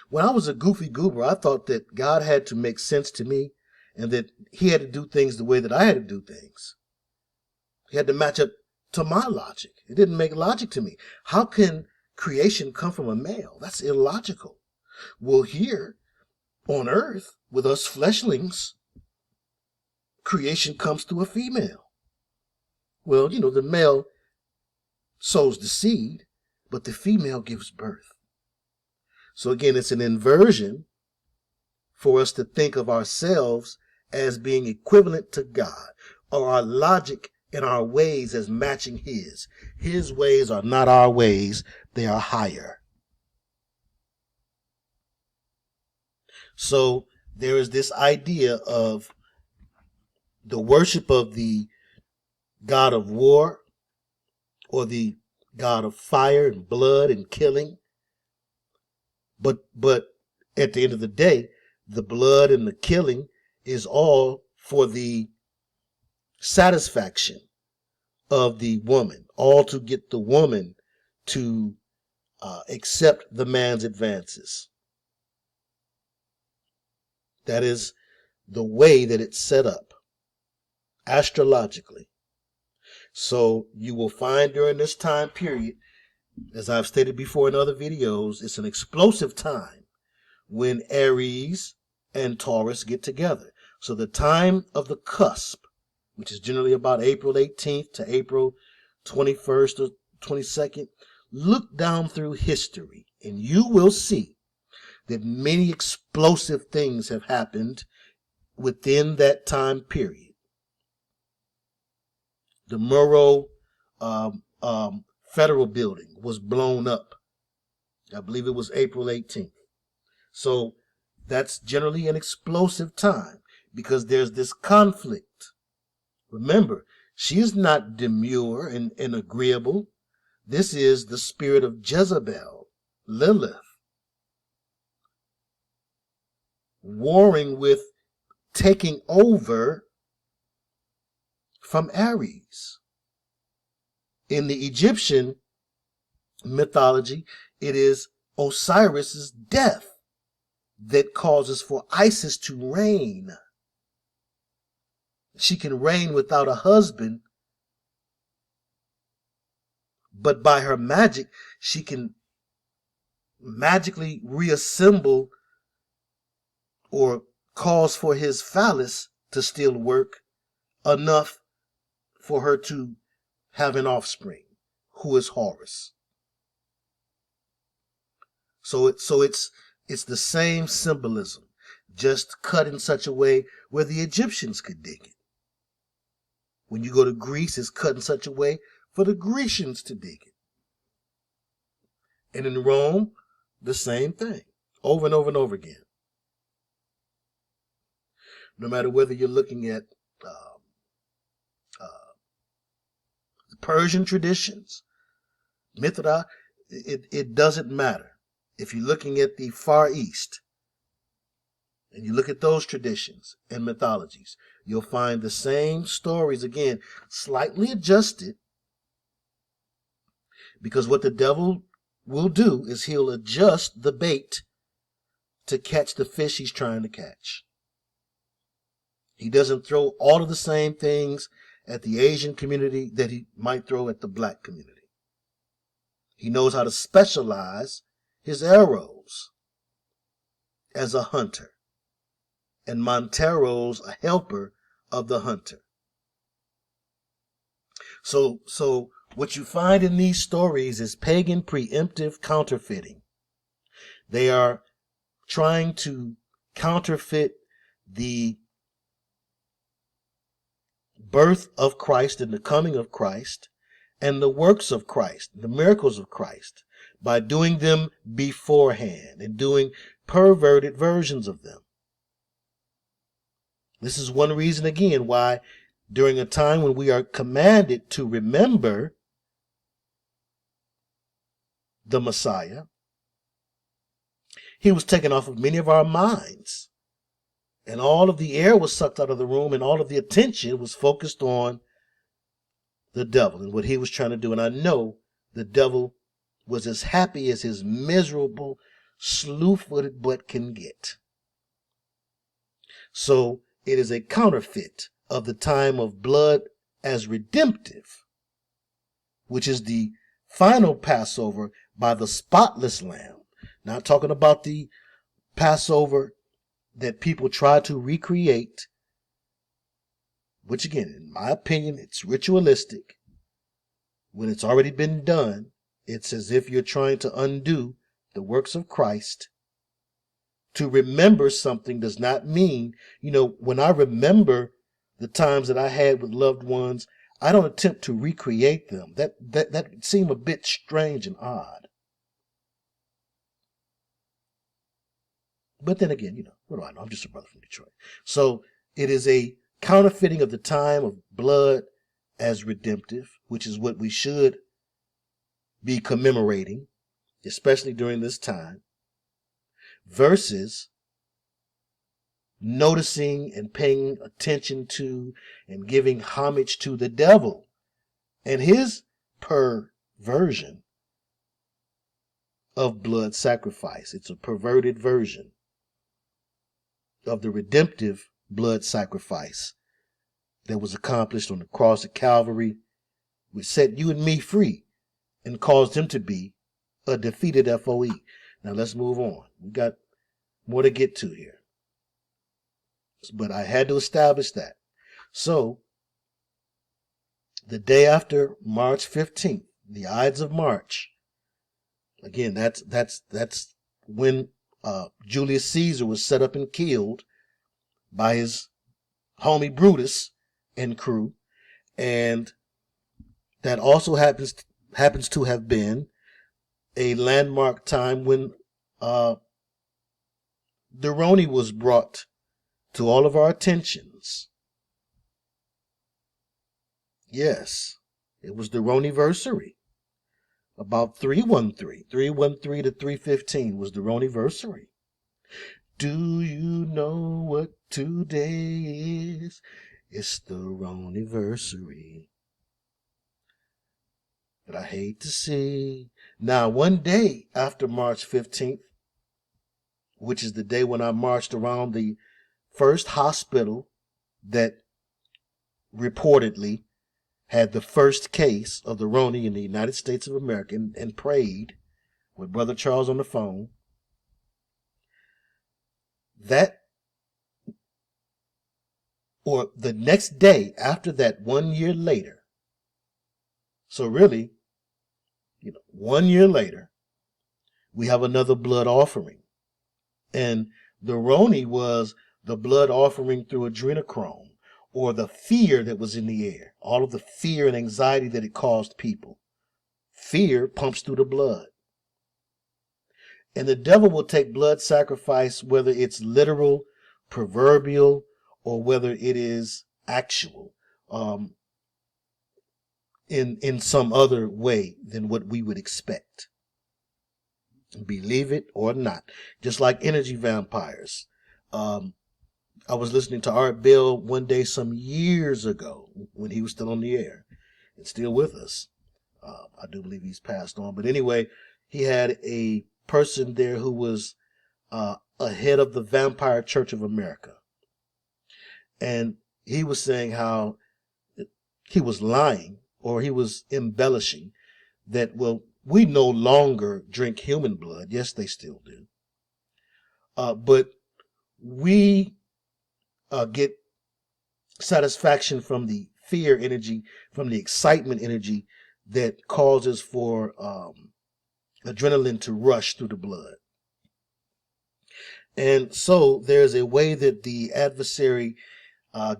When I was a goofy goober, I thought that God had to make sense to me and that he had to do things the way that I had to do things. He had to match up to my logic. It didn't make logic to me. How can creation come from a male? That's illogical. Well, here on earth, with us fleshlings, creation comes through a female. Well, the male sows the seed, but the female gives birth. So again, it's an inversion for us to think of ourselves as being equivalent to God, or our logic and our ways as matching his. His ways are not our ways, they are higher. So there is this idea of the worship of the god of war, or the god of fire and blood and killing. But at the end of the day, the blood and the killing is all for the satisfaction of the woman, all to get the woman to accept the man's advances. That is the way that it's set up astrologically. So you will find during this time period, as I've stated before in other videos, it's an explosive time when Aries and Taurus get together. So the time of the cusp, which is generally about April 18th to April 21st or 22nd, look down through history and you will see that many explosive things have happened within that time period. The Murrow Federal Building was blown up. I believe it was April 18th. So that's generally an explosive time because there's this conflict. Remember, she is not demure and agreeable. This is the spirit of Jezebel, Lilith, warring with, taking over from Aries. In the Egyptian mythology, it is Osiris's death that causes for Isis to reign. She can reign without a husband, but by her magic, she can magically reassemble or cause for his phallus to still work enough for her to have an offspring, who is Horus. So it's the same symbolism, just cut in such a way where the Egyptians could dig it. When you go to Greece, it's cut in such a way for the Grecians to dig it. And in Rome, the same thing, over and over and over again. No matter whether you're looking at Persian traditions, Mithra, it doesn't matter. If you're looking at the Far East, and you look at those traditions and mythologies, you'll find the same stories, again, slightly adjusted, because what the devil will do is he'll adjust the bait to catch the fish he's trying to catch. He doesn't throw all of the same things at the Asian community that he might throw at the black community. He knows how to specialize his arrows as a hunter, and Montero's a helper of the hunter. So what you find in these stories is pagan preemptive counterfeiting. They are trying to counterfeit the birth of Christ and the coming of Christ and the works of Christ, the miracles of Christ, by doing them beforehand and doing perverted versions of them. This is one reason, again, why during a time when we are commanded to remember the Messiah, he was taken off of many of our minds. And all of the air was sucked out of the room, and all of the attention was focused on the devil and what he was trying to do. And I know the devil was as happy as his miserable, slew-footed butt can get. So it is a counterfeit of the time of blood as redemptive, which is the final Passover by the spotless lamb. Not talking about the Passover that people try to recreate, which again, in my opinion, it's ritualistic. When it's already been done, it's as if you're trying to undo the works of Christ. To remember something does not mean, when I remember the times that I had with loved ones, I don't attempt to recreate them. That would seem a bit strange and odd. But then again, what do I know? I'm just a brother from Detroit. So it is a counterfeiting of the time of blood as redemptive, which is what we should be commemorating, especially during this time, versus noticing and paying attention to and giving homage to the devil and his perversion of blood sacrifice. It's a perverted version of the redemptive blood sacrifice that was accomplished on the cross of Calvary, which set you and me free and caused him to be a defeated FOE. Now let's move on. We got more to get to here, but I had to establish that. So the day after March 15th, the Ides of March, again, that's when Julius Caesar was set up and killed by his homie Brutus and crew. And that also happens to have been a landmark time when the Roni was brought to all of our attentions. Yes, it was the Roniversary. About 313 to 315 was the Roniversary. Do you know what today is? It's the Roniversary. But I hate to see. Now, one day after March 15th, which is the day when I marched around the first hospital that reportedly had the first case of the Roni in the United States of America, and prayed with Brother Charles on the phone, or the next day after that, 1 year later. So really, 1 year later, we have another blood offering. And the Roni was the blood offering through adrenochrome, or the fear that was in the air, all of the fear and anxiety that it caused people. Fear pumps through the blood. And the devil will take blood sacrifice, whether it's literal, proverbial, or whether it is actual, in some other way than what we would expect. Believe it or not. Just like energy vampires. I was listening to Art Bell one day some years ago when he was still on the air and still with us. I do believe he's passed on. But anyway, he had a person there who was a head of the Vampire Church of America. And he was saying how he was lying, or he was embellishing, that, well, we no longer drink human blood. Yes, they still do. But we get satisfaction from the fear energy, from the excitement energy that causes for adrenaline to rush through the blood. And so there's a way that the adversary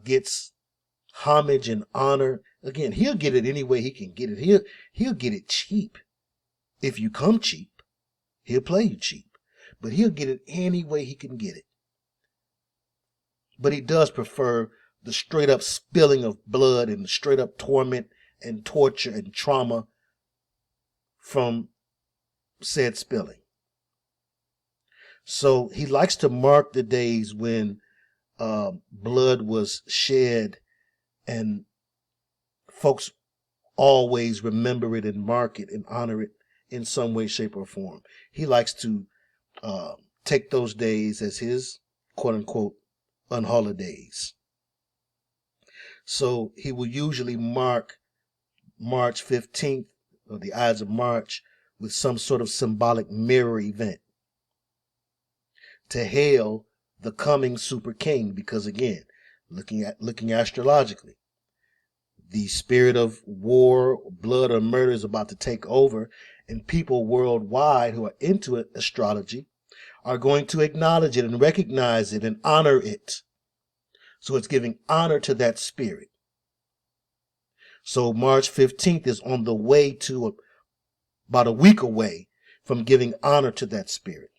gets homage and honor. Again, he'll get it any way he can get it. He'll get it cheap. If you come cheap, he'll play you cheap. But he'll get it any way he can get it. But he does prefer the straight up spilling of blood and the straight up torment and torture and trauma from said spilling. So he likes to mark the days when blood was shed, and folks always remember it and mark it and honor it in some way, shape, or form. He likes to take those days as his quote unquote unholidays. So he will usually mark March 15th, or the Ides of March, with some sort of symbolic mirror event to hail the coming super king. Because again, looking astrologically, the spirit of war, blood, or murder is about to take over, and people worldwide who are into astrology are going to acknowledge it and recognize it and honor it. So it's giving honor to that spirit. So March 15th is on the way to about a week away from giving honor to that spirit.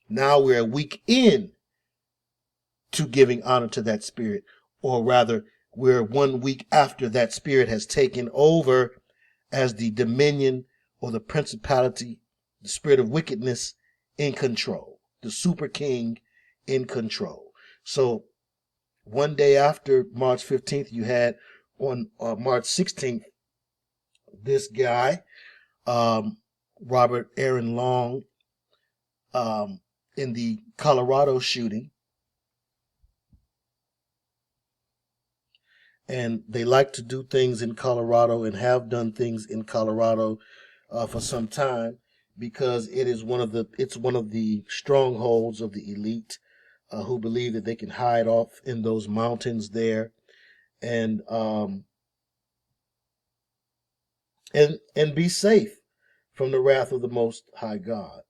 Now we're a week in to giving honor to that spirit, or rather, we're 1 week after that spirit has taken over as the dominion or the principality, the spirit of wickedness in control, the super king in control. So one day after March 15th, you had on March 16th, this guy, Robert Aaron Long, in the Colorado shooting. And they like to do things in Colorado and have done things in Colorado for some time, because it's one of the strongholds of the elite who believe that they can hide off in those mountains there and be safe from the wrath of the Most High God.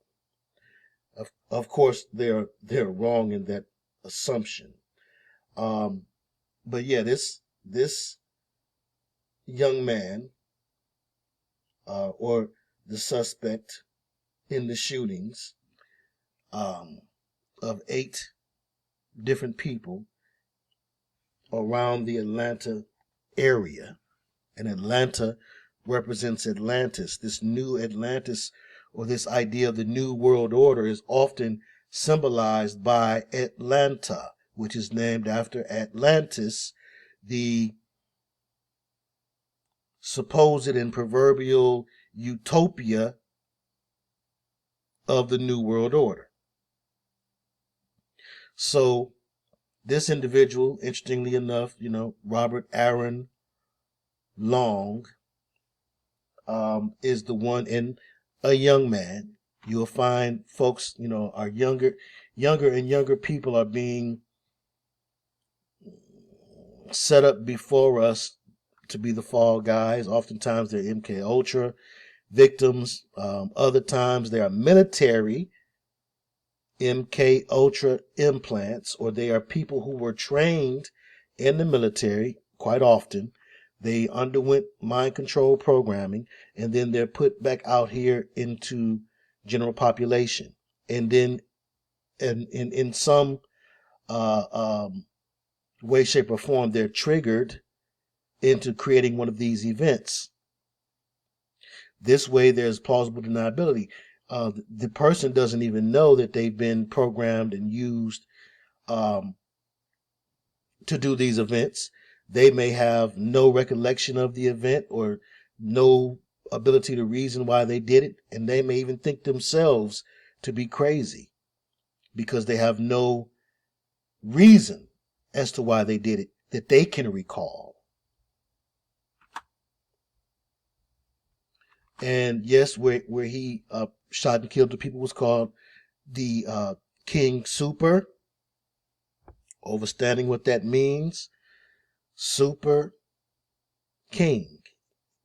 Of course, they're wrong in that assumption. But yeah, this young man, or the suspect in the shootings of 8 different people around the Atlanta area, and Atlanta represents Atlantis. This new Atlantis, or this idea of the new world order, is often symbolized by Atlanta, which is named after Atlantis, the supposed and proverbial utopia of the new world order. So this individual, interestingly enough, Robert Aaron Long, is the one, in a young man. You'll find folks, are younger and younger people are being set up before us to be the fall guys. Oftentimes they're MK Ultra victims. Other times they are military MK Ultra implants, or they are people who were trained in the military quite often. They underwent mind control programming, and then they're put back out here into general population. And then in some uh, um, way, shape, or form, they're triggered into creating one of these events. This way, there's plausible deniability. The person doesn't even know that they've been programmed and used um, to do these events. They may have no recollection of the event or no ability to reason why they did it, and they may even think themselves to be crazy because they have no reason as to why they did it that they can recall. And yes, where he shot and killed the people was called the King Super. Understanding what that means, Super King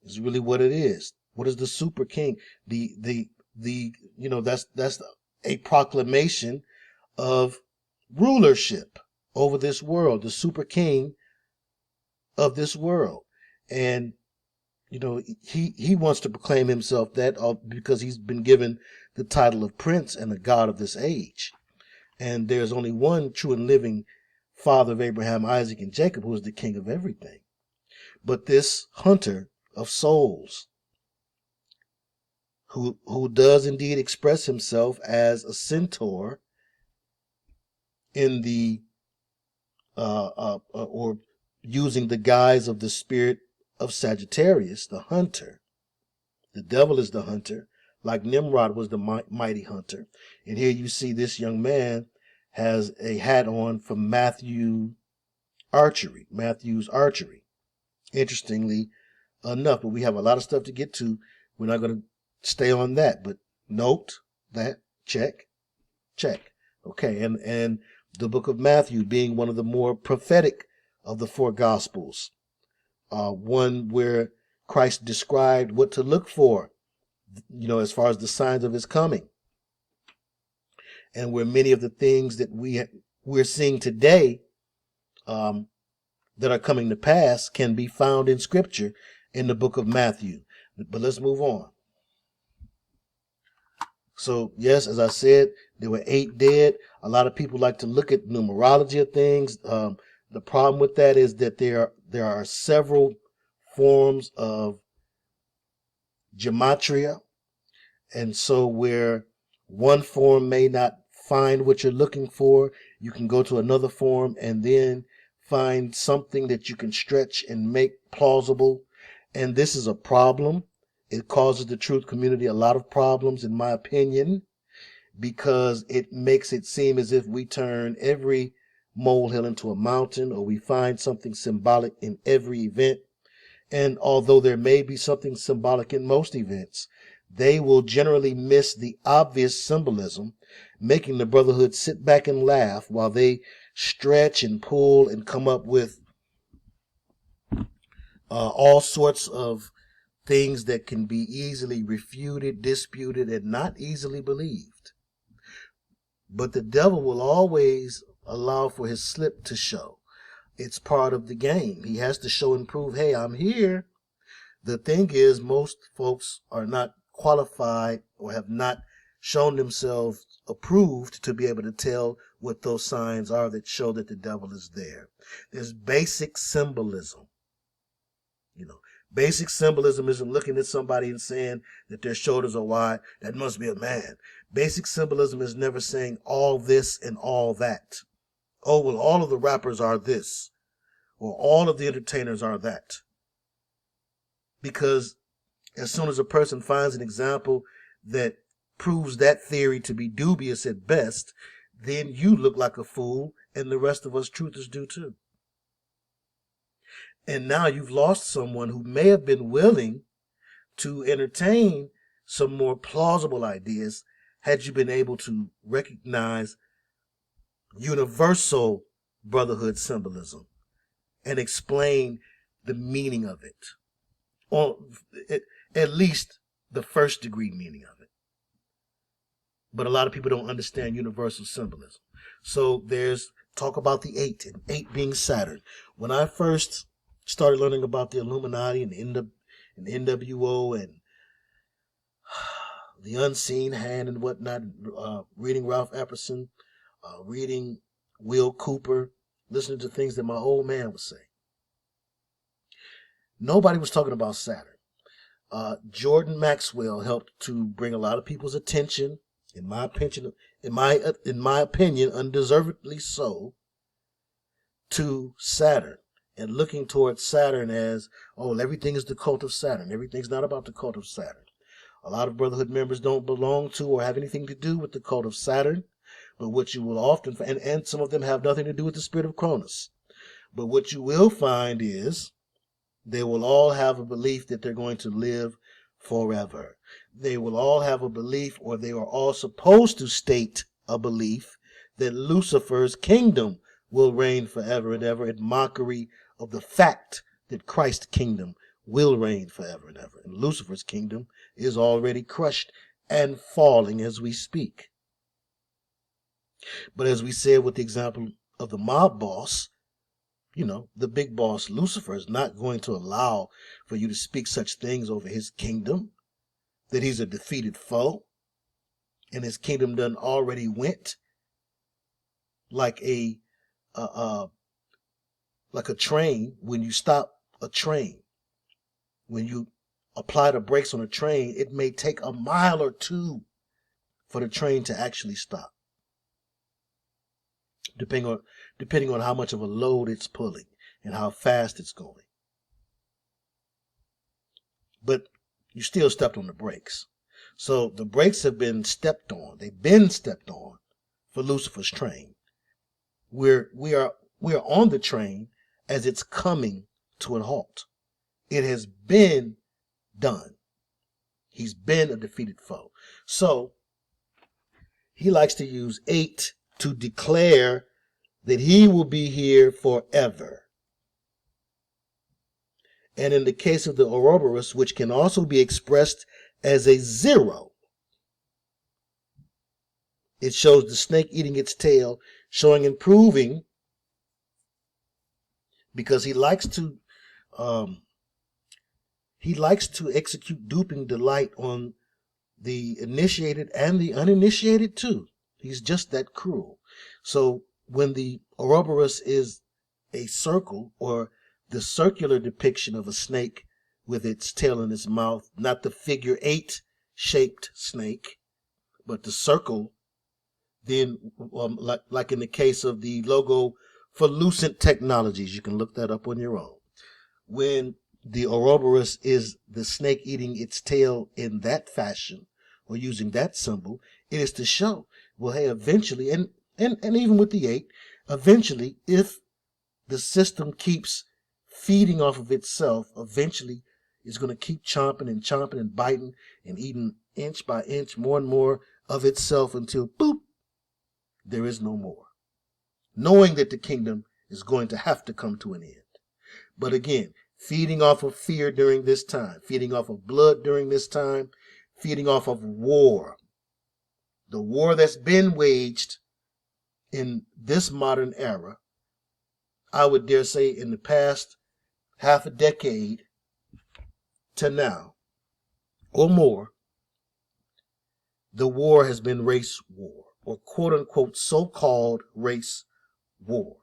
is really what it is. What is the Super King? The that's a proclamation of rulership over this world, the Super King of this world. And he wants to proclaim himself that because he's been given the title of prince and the god of this age. And there's only one true and living father of Abraham, Isaac, and Jacob, who is the king of everything. But this hunter of souls, who does indeed express himself as a centaur in the or using the guise of the spirit of Sagittarius, the hunter. The devil is the hunter, like Nimrod was the mighty hunter. And here you see this young man has a hat on from Matthew's archery. Interestingly enough, but we have a lot of stuff to get to. We're not going to stay on that, but note that, check. Okay, and the book of Matthew being one of the more prophetic of the four gospels, one where Christ described what to look for, as far as the signs of his coming, and where many of the things that we're seeing today that are coming to pass can be found in Scripture in the book of Matthew. But let's move on. So, yes, as I said, there were 8 dead. A lot of people like to look at numerology of things. The problem with that is that there are several forms of gematria. And so where one form may not find what you're looking for, you can go to another form and then find something that you can stretch and make plausible. And this is a problem. It causes the truth community a lot of problems, in my opinion, because it makes it seem as if we turn every molehill into a mountain, or we find something symbolic in every event. And although there may be something symbolic in most events, they will generally miss the obvious symbolism, making the brotherhood sit back and laugh while they stretch and pull and come up with all sorts of things that can be easily refuted, disputed, and not easily believed. But the devil will always allow for his slip to show. It's part of the game. He has to show and prove, hey, I'm here. The thing is, most folks are not qualified or have not shown themselves approved to be able to tell what those signs are that show that the devil is there. There's basic symbolism. Basic symbolism isn't looking at somebody and saying that their shoulders are wide. That must be a man. Basic symbolism is never saying all this and all that. Oh, well, all of the rappers are this, or all of the entertainers are that. Because as soon as a person finds an example that proves that theory to be dubious at best, then you look like a fool, and the rest of us truthers do too. And now you've lost someone who may have been willing to entertain some more plausible ideas had you been able to recognize universal brotherhood symbolism and explain the meaning of it, or at least the first degree meaning of it. But a lot of people don't understand universal symbolism. So there's talk about the 8, and 8 being Saturn. When I first started learning about the Illuminati and NWO and the unseen hand and whatnot, reading Ralph Epperson, reading Will Cooper, listening to things that my old man would say, nobody was talking about Saturn. Jordan Maxwell helped to bring a lot of people's attention, in my opinion, undeservedly so, to Saturn, and looking towards Saturn as, oh, everything is the cult of Saturn. Everything's not about the cult of Saturn. A lot of Brotherhood members don't belong to or have anything to do with the cult of Saturn, but what you will often find, and some of them have nothing to do with the spirit of Cronus, but what you will find is they will all have a belief that they're going to live forever. They will all have a belief, or they are all supposed to state a belief, that Lucifer's kingdom will reign forever and ever, in mockery of the fact that Christ's kingdom will reign forever and ever. And Lucifer's kingdom is already crushed and falling as we speak. But as we said with the example of the mob boss, the big boss Lucifer is not going to allow for you to speak such things over his kingdom, that he's a defeated foe, and his kingdom done already went like a train. When you stop a train, when you apply the brakes on a train, it may take a mile or two for the train to actually stop, depending on how much of a load it's pulling and how fast it's going. But you still stepped on the brakes. So the brakes have been stepped on. They've been stepped on for Lucifer's train. We are on the train as it's coming to a halt. It has been done. He's been a defeated foe. So he likes to use 8 to declare that he will be here forever. And in the case of the Ouroboros, which can also be expressed as a 0, it shows the snake eating its tail, showing and proving, because he likes to execute duping delight on the initiated and the uninitiated too. He's just that cruel. So when the Ouroboros is a circle, or the circular depiction of a snake with its tail in its mouth, not the figure 8 shaped snake, but the circle, then like in the case of the logo for Lucent Technologies, you can look that up on your own. When the Ouroboros is the snake eating its tail in that fashion, or using that symbol, it is to show, well, hey, eventually, and even with the 8, eventually, if the system keeps feeding off of itself, eventually it's going to keep chomping and biting and eating inch by inch more and more of itself until, boop, there is no more. Knowing that the kingdom is going to have to come to an end. But again, feeding off of fear during this time, feeding off of blood during this time, feeding off of war. The war that's been waged in this modern era, I would dare say in the past half a decade to now, or more, the war has been race war, or quote-unquote so-called race war.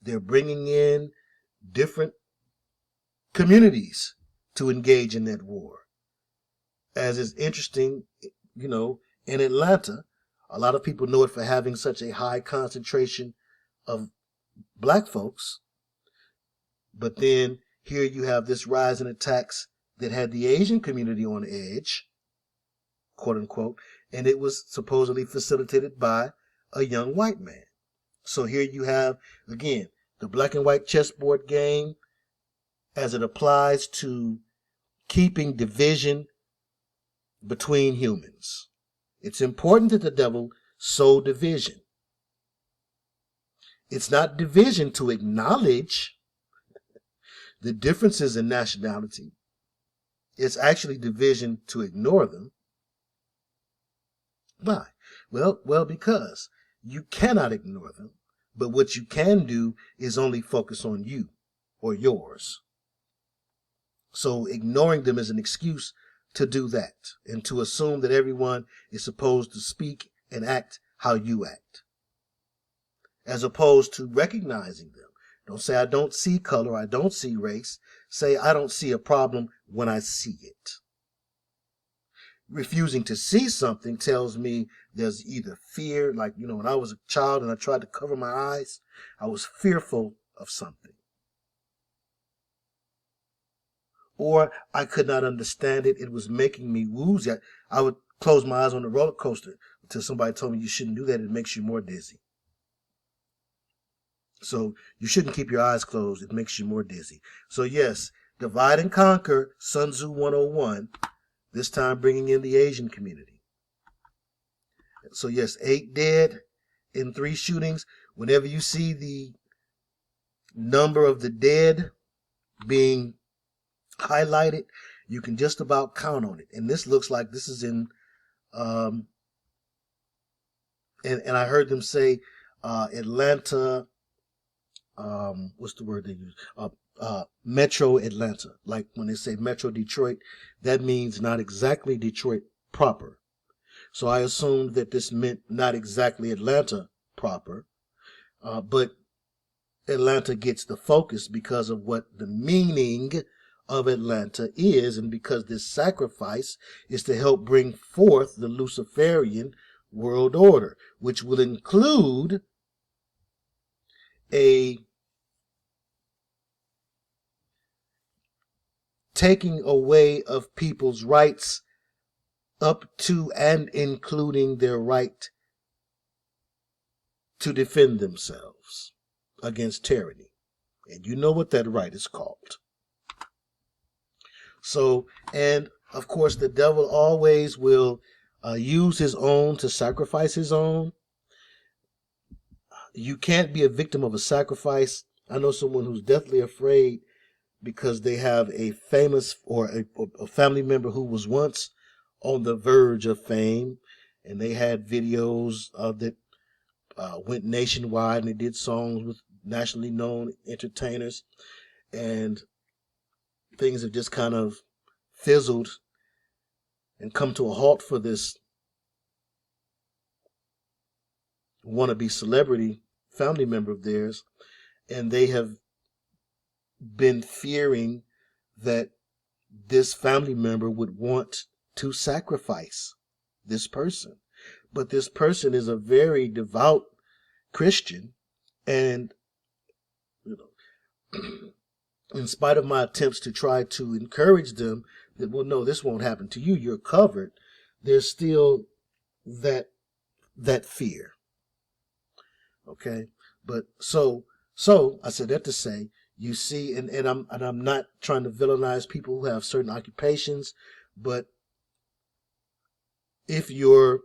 They're bringing in different communities to engage in that war. As is interesting, in Atlanta, a lot of people know it for having such a high concentration of black folks. But then here you have this rise in attacks that had the Asian community on edge, quote unquote, and it was supposedly facilitated by a young white man. So here you have, again, the black and white chessboard game as it applies to keeping division between humans. It's important that the devil sow division. It's not division to acknowledge the differences in nationality. It's actually division to ignore them. Why? Well, because You cannot ignore them, but what you can do is only focus on you or yours. So ignoring them is an excuse to do that and to assume that everyone is supposed to speak and act how you act, as opposed to recognizing them. Don't say, I don't see color, I don't see race. Say, I don't see a problem when I see it. Refusing to see something tells me there's either fear, like, when I was a child and I tried to cover my eyes, I was fearful of something. Or I could not understand it. It was making me woozy. I would close my eyes on the roller coaster until somebody told me you shouldn't do that. It makes you more dizzy. So you shouldn't keep your eyes closed. It makes you more dizzy. So yes, divide and conquer, Sun Tzu 101, this time bringing in the Asian community. So yes, 8 dead in 3 shootings. Whenever you see the number of the dead being highlighted, you can just about count on it. And this looks like this is in, and I heard them say Atlanta, what's the word they use? Metro Atlanta. Like when they say Metro Detroit, that means not exactly Detroit proper. So I assumed that this meant not exactly Atlanta proper, but Atlanta gets the focus because of what the meaning of Atlanta is, and because this sacrifice is to help bring forth the Luciferian world order, which will include a taking away of people's rights up to and including their right to defend themselves against tyranny. And you know what that right is called. So, and of course, the devil always will use his own to sacrifice his own. You can't be a victim of a sacrifice. I know someone who's deathly afraid because they have a famous or a family member who was once on the verge of fame, and they had videos that went nationwide, and they did songs with nationally known entertainers, and things have just kind of fizzled and come to a halt for this wannabe celebrity family member of theirs, and they have been fearing that this family member would want to sacrifice this person. But this person is a very devout Christian, and in spite of my attempts to try to encourage them that, well, no, this won't happen to you, you're covered, there's still that fear. Okay? But so I said that to say, you see, and I'm not trying to villainize people who have certain occupations, but if you're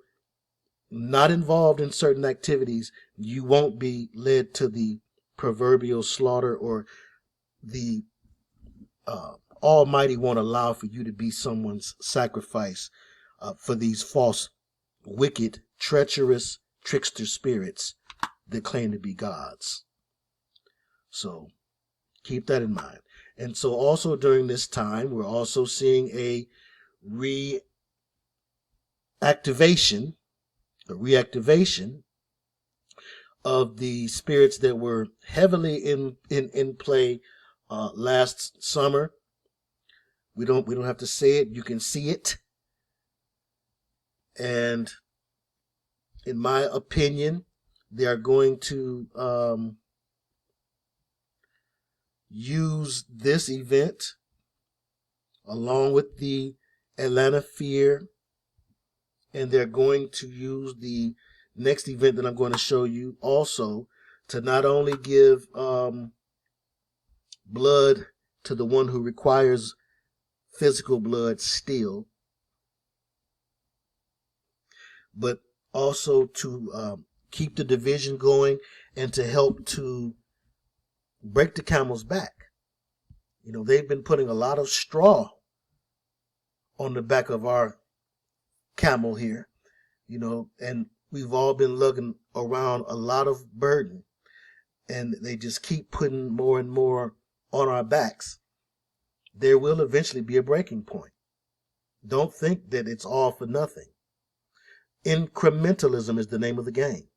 not involved in certain activities, you won't be led to the proverbial slaughter, or the Almighty won't allow for you to be someone's sacrifice for these false, wicked, treacherous, trickster spirits that claim to be gods. So keep that in mind. And so also during this time, we're also seeing a reactivation of the spirits that were heavily in play last summer. We don't have to say it. You can see it. And in my opinion, they are going to use this event along with the Atlanta Fear, and they're going to use the next event that I'm going to show you also to not only give blood to the one who requires physical blood still, but also to keep the division going and to help to break the camel's back. They've been putting a lot of straw on the back of our camel here, and we've all been lugging around a lot of burden, and they just keep putting more and more on our backs. There will eventually be a breaking point. Don't think that it's all for nothing. Incrementalism is the name of the game.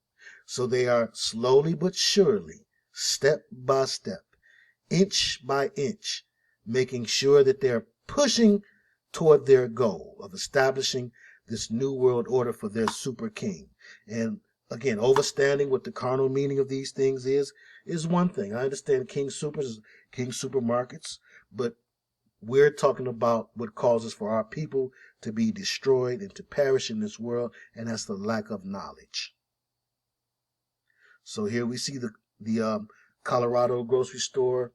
So they are slowly but surely, step by step, inch by inch, making sure that they're pushing toward their goal of establishing this new world order for their super king. And again, overstanding what the carnal meaning of these things is one thing. I understand King Supers, King Supermarkets, but we're talking about what causes for our people to be destroyed and to perish in this world, and that's the lack of knowledge. So here we see the Colorado grocery store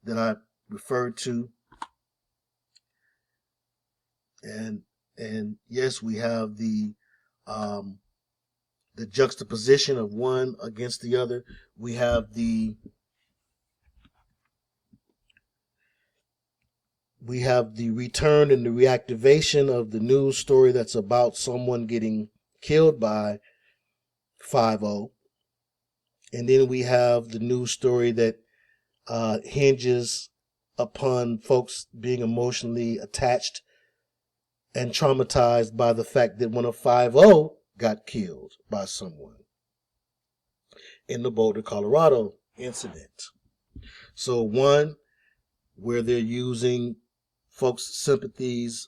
that I referred to, and yes, we have the juxtaposition of one against the other. We have the return and the reactivation of the news story that's about someone getting killed by 5-0. And then we have the news story that hinges upon folks being emotionally attached and traumatized by the fact that one of 5-0 got killed by someone in the Boulder, Colorado incident. So one, where they're using folks' sympathies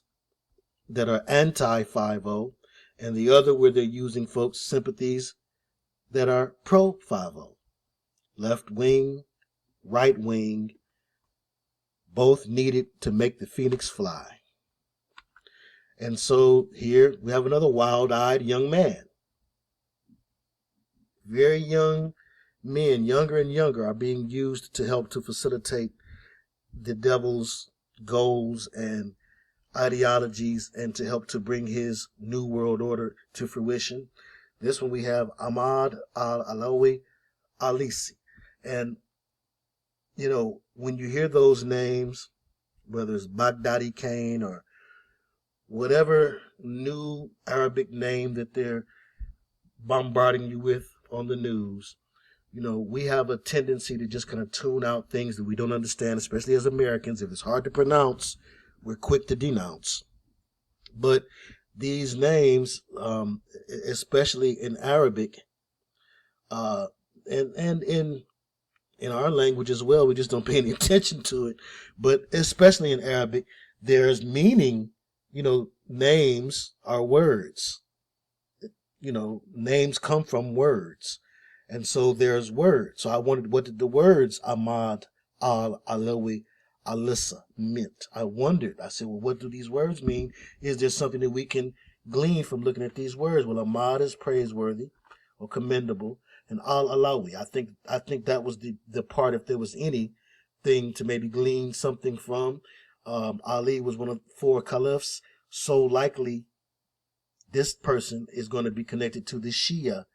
that are anti-5-0, and the other where they're using folks' sympathies that are pro-5-0. Left wing, right wing, both needed to make the phoenix fly. And so here we have another wild-eyed young man. Very young men, younger and younger, are being used to help to facilitate the devil's goals and ideologies and to help to bring his new world order to fruition. This one we have Ahmad al-Alawi Alisi. And, you know, when you hear those names, whether it's Baghdadi Kane or whatever new Arabic name that they're bombarding you with on the news, you know, we have a tendency to just kind of tune out things that we don't understand, especially as Americans. If it's hard to pronounce, we're quick to denounce. But these names, especially in Arabic, and in our language as well, we just don't pay any attention to it. But especially in Arabic, there's meaning. You know, names are words. You know, names come from words. And so there's words. So I wondered, what did the words Ahmad al-Alawi Alissa meant? I wondered. I said, well, what do these words mean? Is there something that we can glean from looking at these words? Well, Ahmad is praiseworthy or commendable, and al-Alawi, I think that was the part, if there was anything to maybe glean something from. Ali was one of 4 caliphs, so likely this person is going to be connected to the Shia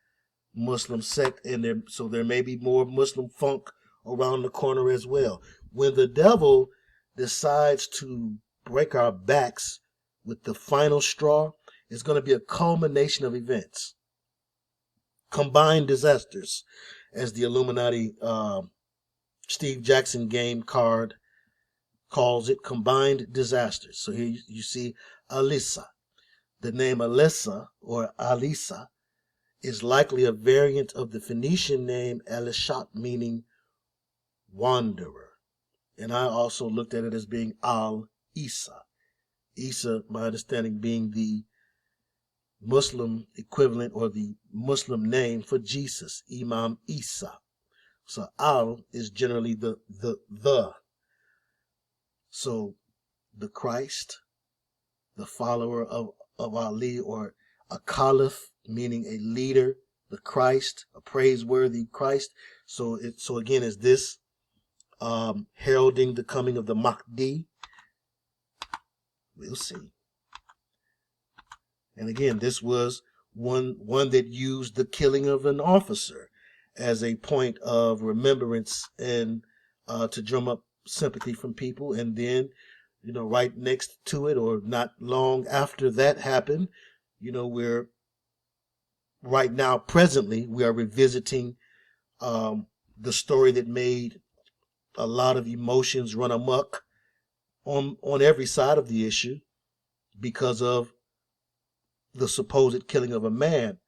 Muslim sect, and so there may be more Muslim funk around the corner as well. When the devil decides to break our backs with the final straw, it's going to be a culmination of events. Combined disasters, as the Illuminati Steve Jackson game card calls it, combined disasters. So here you see Alissa. The name Alissa or Alisa is likely a variant of the Phoenician name Elishat, meaning wanderer. And I also looked at it as being Al-Isa. Isa, my understanding, being the Muslim equivalent or the Muslim name for Jesus, Imam Isa. So Al is generally the. So the Christ, the follower of Ali, or a caliph, meaning a leader, the Christ, a praiseworthy Christ. So again, is this heralding the coming of the Mahdi? We'll see. And again, this was one that used the killing of an officer as a point of remembrance and to drum up sympathy from people. And then, you know, right next to it, or not long after that happened, you know, we're right now, presently, we are revisiting the story that made a lot of emotions run amok on every side of the issue because of the supposed killing of a man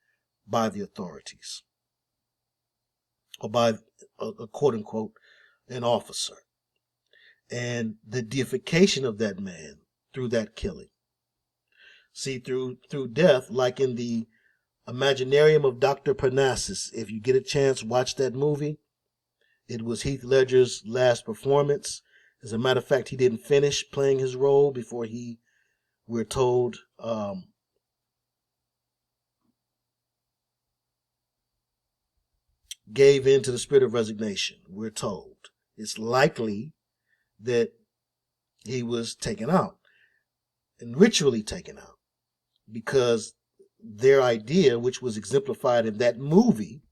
by the authorities, or by a quote unquote an officer, and the deification of that man through that killing. See, through death, like in the Imaginarium of Dr. Parnassus. If you get a chance, watch that movie. It was Heath Ledger's last performance. As a matter of fact, he didn't finish playing his role before we're told, gave in to the spirit of resignation. We're told it's likely that he was taken out and ritually taken out, because their idea, which was exemplified in that movie,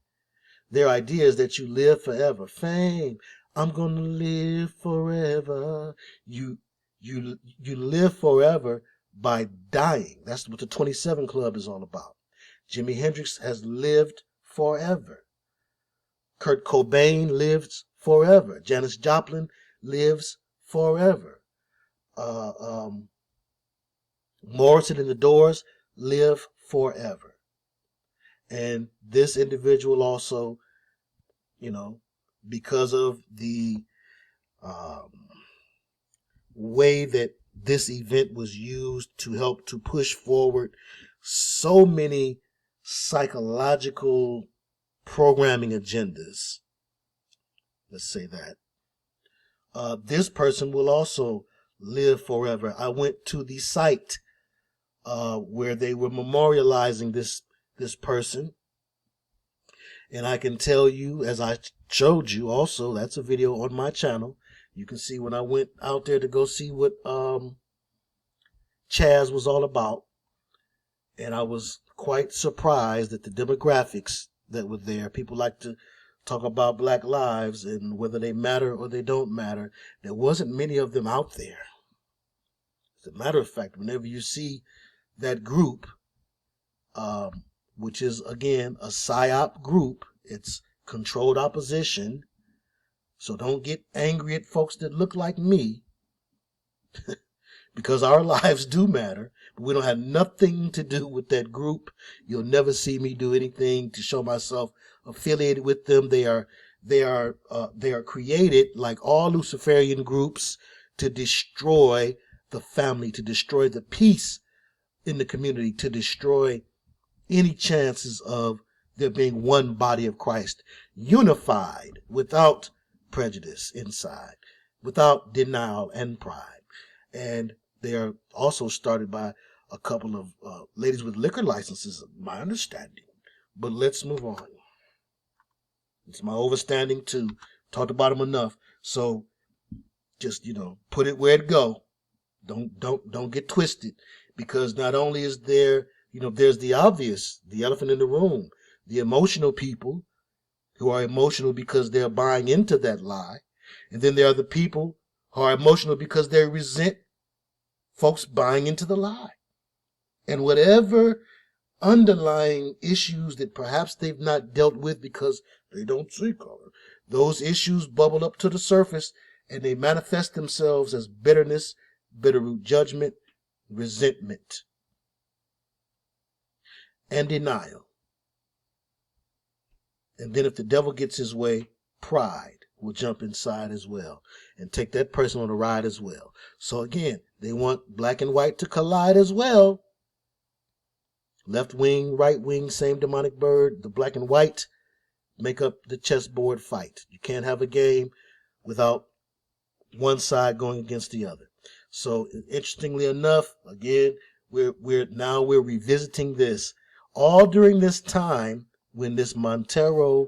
their idea is that you live forever. Fame, I'm gonna live forever. You live forever by dying. That's what the 27 Club is all about. Jimi Hendrix has lived forever. Kurt Cobain lives forever. Janis Joplin lives forever. Morrison and the Doors live forever. And this individual also, because of the way that this event was used to help to push forward so many psychological programming agendas, let's say that, this person will also live forever. I went to the site where they were memorializing this person, and I can tell you, as I showed you also, that's a video on my channel. You can see when I went out there to go see what Chaz was all about, and I was quite surprised at the demographics that were there. People like to talk about Black lives and whether they matter or they don't matter. There wasn't many of them out there. As a matter of fact, whenever you see that group, which is, again, a PSYOP group, it's controlled opposition, so don't get angry at folks that look like me, because our lives do matter, but we don't have nothing to do with that group. You'll never see me do anything to show myself affiliated with them. They are created, like all Luciferian groups, to destroy the family, to destroy the peace in the community, to destroy any chances of there being one body of Christ, unified, without prejudice inside, without denial and pride. And they are also started by a couple of ladies with liquor licenses, my understanding. But let's move on. It's my overstanding too. Talked about them enough. So just, put it where it go. Don't get twisted, because not only is there, there's the obvious, the elephant in the room, the emotional people who are emotional because they're buying into that lie. And then there are the people who are emotional because they resent folks buying into the lie. And whatever underlying issues that perhaps they've not dealt with because they don't see color, those issues bubble up to the surface and they manifest themselves as bitterness, bitterroot judgment, resentment, and denial. And then if the devil gets his way, pride will jump inside as well and take that person on a ride as well. So again, they want black and white to collide as well. Left wing, right wing, same demonic bird. The black and white make up the chessboard fight. You can't have a game without one side going against the other. So interestingly enough, again, we're revisiting this all during this time when this Montero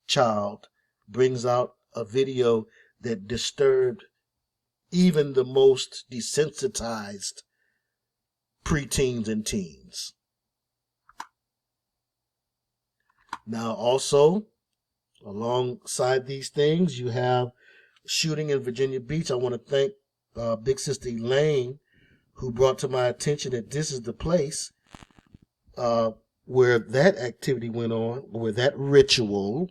child brings out a video that disturbed even the most desensitized preteens and teens. Now also, alongside these things, you have shooting in Virginia Beach. I want to thank Big Sister Elaine, who brought to my attention that this is the place. where that activity went on, where that ritual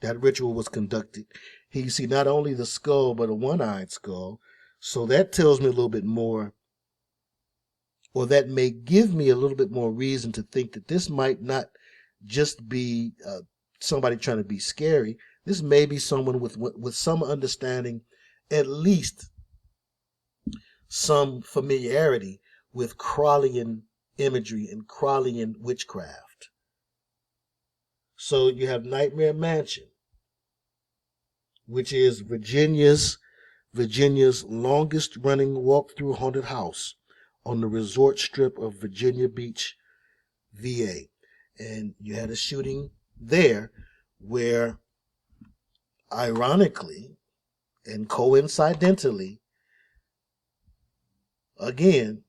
was conducted, you see not only the skull, but a one-eyed skull. So that tells me a little bit more, or that may give me a little bit more reason to think that this might not just be somebody trying to be scary. This may be someone with some understanding, at least some familiarity with Crowleyan imagery and Crowleyan witchcraft. So you have Nightmare Mansion, which is Virginia's longest running walk-through haunted house on the resort strip of Virginia Beach, VA. And you had a shooting there where, ironically and coincidentally, again,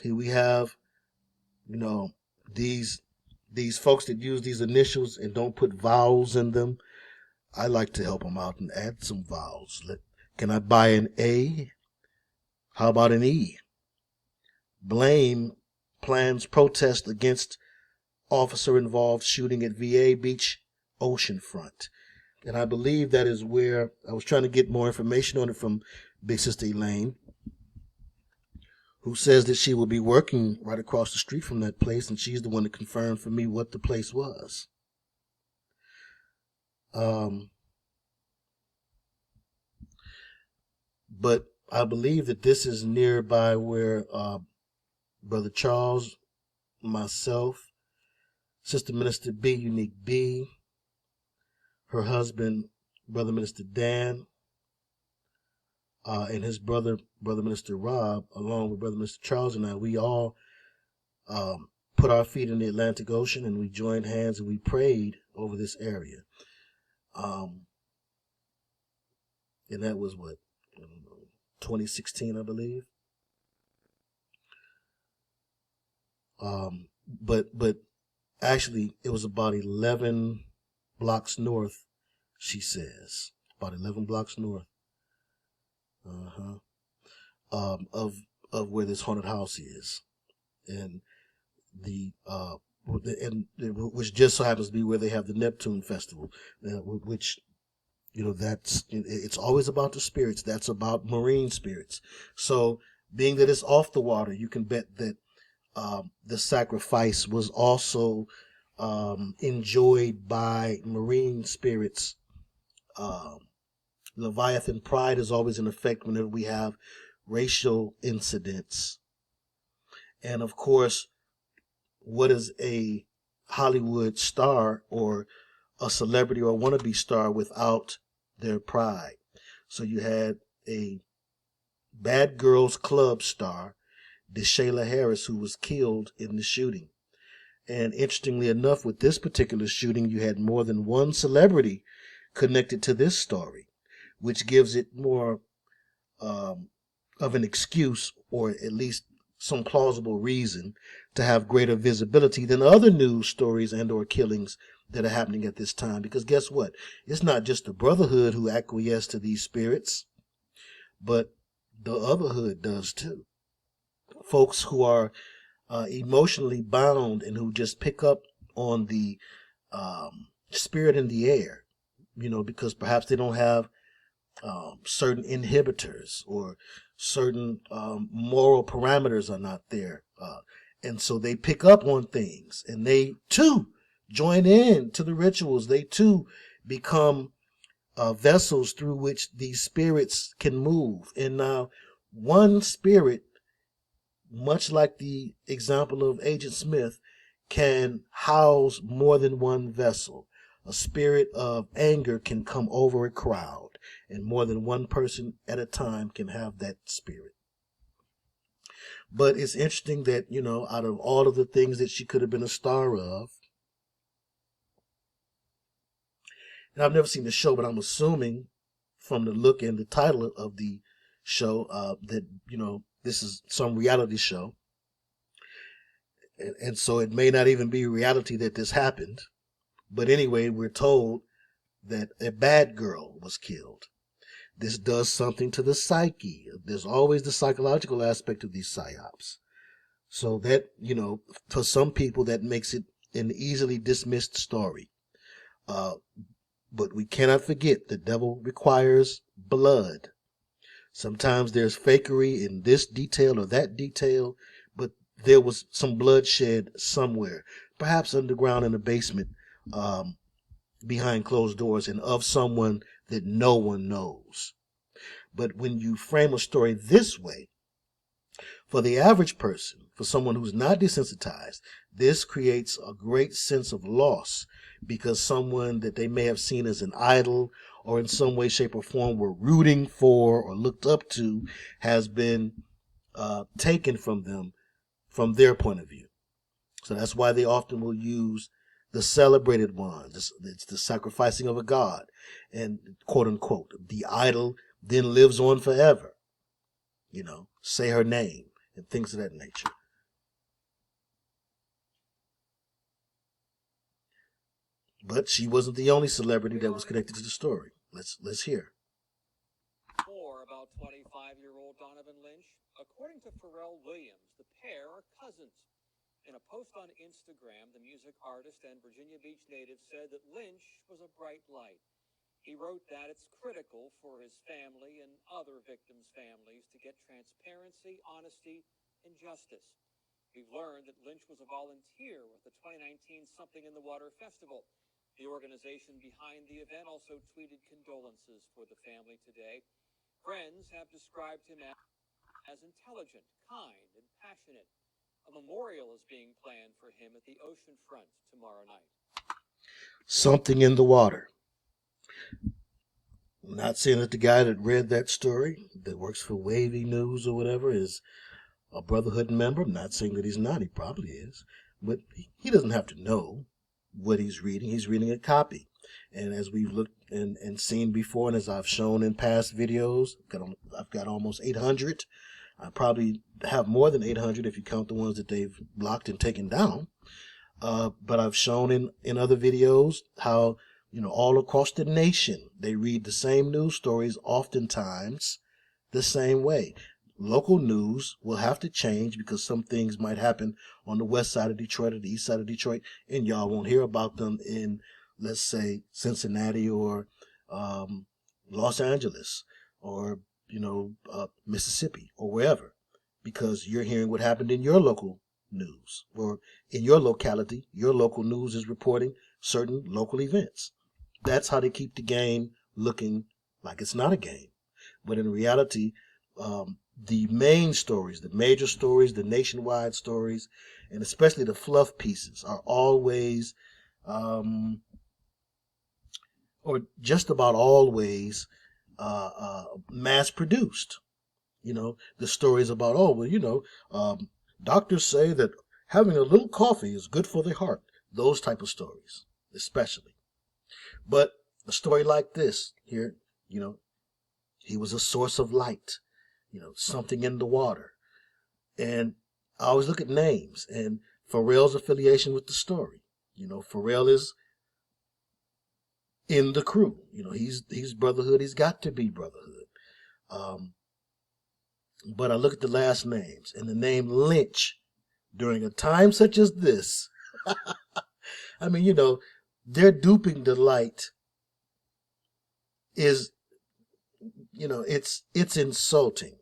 here we have, these folks that use these initials and don't put vowels in them. I like to help them out and add some vowels. Can I buy an A? How about an E? Blame plans protest against officer-involved shooting at VA Beach oceanfront. And I believe that is where I was trying to get more information on it from Big Sister Elaine, who says that she will be working right across the street from that place, and she's the one that confirmed for me what the place was. But I believe that this is nearby where Brother Charles, myself, Sister Minister B, Unique B, her husband, Brother Minister Dan, and his brother Minister Rob, along with Brother Minister Charles and I, we all put our feet in the Atlantic Ocean, and we joined hands and we prayed over this area. And that was what, 2016, I believe. But actually, it was about 11 blocks north, she says. About 11 blocks north. Of where this haunted house is. And which just so happens to be where they have the Neptune Festival, which, it's always about the spirits. That's about marine spirits. So being that it's off the water, you can bet that the sacrifice was also enjoyed by marine spirits. Leviathan pride is always in effect whenever we have racial incidents. And of course, what is a Hollywood star or a celebrity or a wannabe star without their pride? So you had a Bad Girls Club star, DeShayla Harris, who was killed in the shooting. And interestingly enough, with this particular shooting, you had more than one celebrity connected to this story, which gives it more of an excuse, or at least some plausible reason, to have greater visibility than other news stories and or killings that are happening at this time. Because guess what? It's not just the brotherhood who acquiesce to these spirits, but the other hood does too. Folks who are emotionally bound and who just pick up on the spirit in the air, because perhaps they don't have certain inhibitors, or certain moral parameters are not there. And so they pick up on things, and they too join in to the rituals. They too become vessels through which these spirits can move. And now one spirit, much like the example of Agent Smith, can house more than one vessel. A spirit of anger can come over a crowd, and more than one person at a time can have that spirit. But it's interesting that, out of all of the things that she could have been a star of, and I've never seen the show, but I'm assuming from the look and the title of the show that, this is some reality show. And so it may not even be reality that this happened. But anyway, we're told that a bad girl was killed. This does something to the psyche. There's always the psychological aspect of these psyops. So that, for some people, that makes it an easily dismissed story. But we cannot forget the devil requires blood. Sometimes there's fakery in this detail or that detail, but there was some bloodshed somewhere, perhaps underground in the basement, behind closed doors, and of someone that no one knows. But when you frame a story this way, for the average person, for someone who's not desensitized, this creates a great sense of loss because someone that they may have seen as an idol or in some way, shape, or form were rooting for or looked up to has been taken from them from their point of view. So that's why they often will use the celebrated ones. It's the sacrificing of a god, and quote unquote, the idol then lives on forever. Say her name and things of that nature. But she wasn't the only celebrity that was connected to the story. Let's hear. More about 25-year-old Donovan Lynch. According to Pharrell Williams, the pair are cousins. In a post on Instagram, the music artist and Virginia Beach native said that Lynch was a bright light. He wrote that it's critical for his family and other victims' families to get transparency, honesty, and justice. We've learned that Lynch was a volunteer with the 2019 Something in the Water Festival. The organization behind the event also tweeted condolences for the family today. Friends have described him as intelligent, kind, and passionate. A memorial is being planned for him at the ocean front tomorrow night. Something in the water. I'm not saying that the guy that read that story, that works for Wavy News or whatever, is a Brotherhood member. I'm not saying that he's not. He probably is. But he doesn't have to know what he's reading. He's reading a copy. And as we've looked and seen before, and as I've shown in past videos, I've got almost 800. I probably have more than 800 if you count the ones that they've blocked and taken down. But I've shown in other videos how, all across the nation, they read the same news stories, oftentimes the same way. Local news will have to change because some things might happen on the west side of Detroit or the east side of Detroit, and y'all won't hear about them in, let's say, Cincinnati or Los Angeles or, Mississippi or wherever, because you're hearing what happened in your local news, or in your locality, your local news is reporting certain local events. That's how they keep the game looking like it's not a game. But in reality, the main stories, the major stories, the nationwide stories, and especially the fluff pieces are always, or just about always, mass produced. The stories about, doctors say that having a little coffee is good for the heart. Those type of stories, especially. But a story like this here, he was a source of light, something in the water. And I always look at names and Pharrell's affiliation with the story. Pharrell is in the crew. He's Brotherhood. He's got to be Brotherhood. But I look at the last names, and the name Lynch during a time such as this, I mean, they're duping the light is, it's insulting.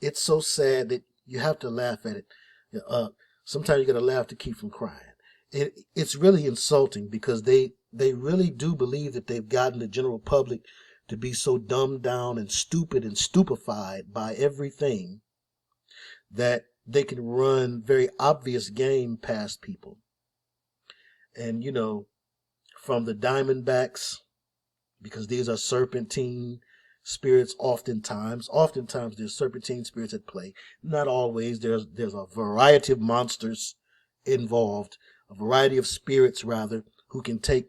It's so sad that you have to laugh at it. Sometimes you got to laugh to keep from crying. It's really insulting because they really do believe that they've gotten the general public to be so dumbed down and stupid and stupefied by everything that they can run very obvious game past people. And, from the Diamondbacks, because these are serpentine spirits oftentimes there's serpentine spirits at play. Not always. There's a variety of monsters involved, a variety of spirits rather, who can take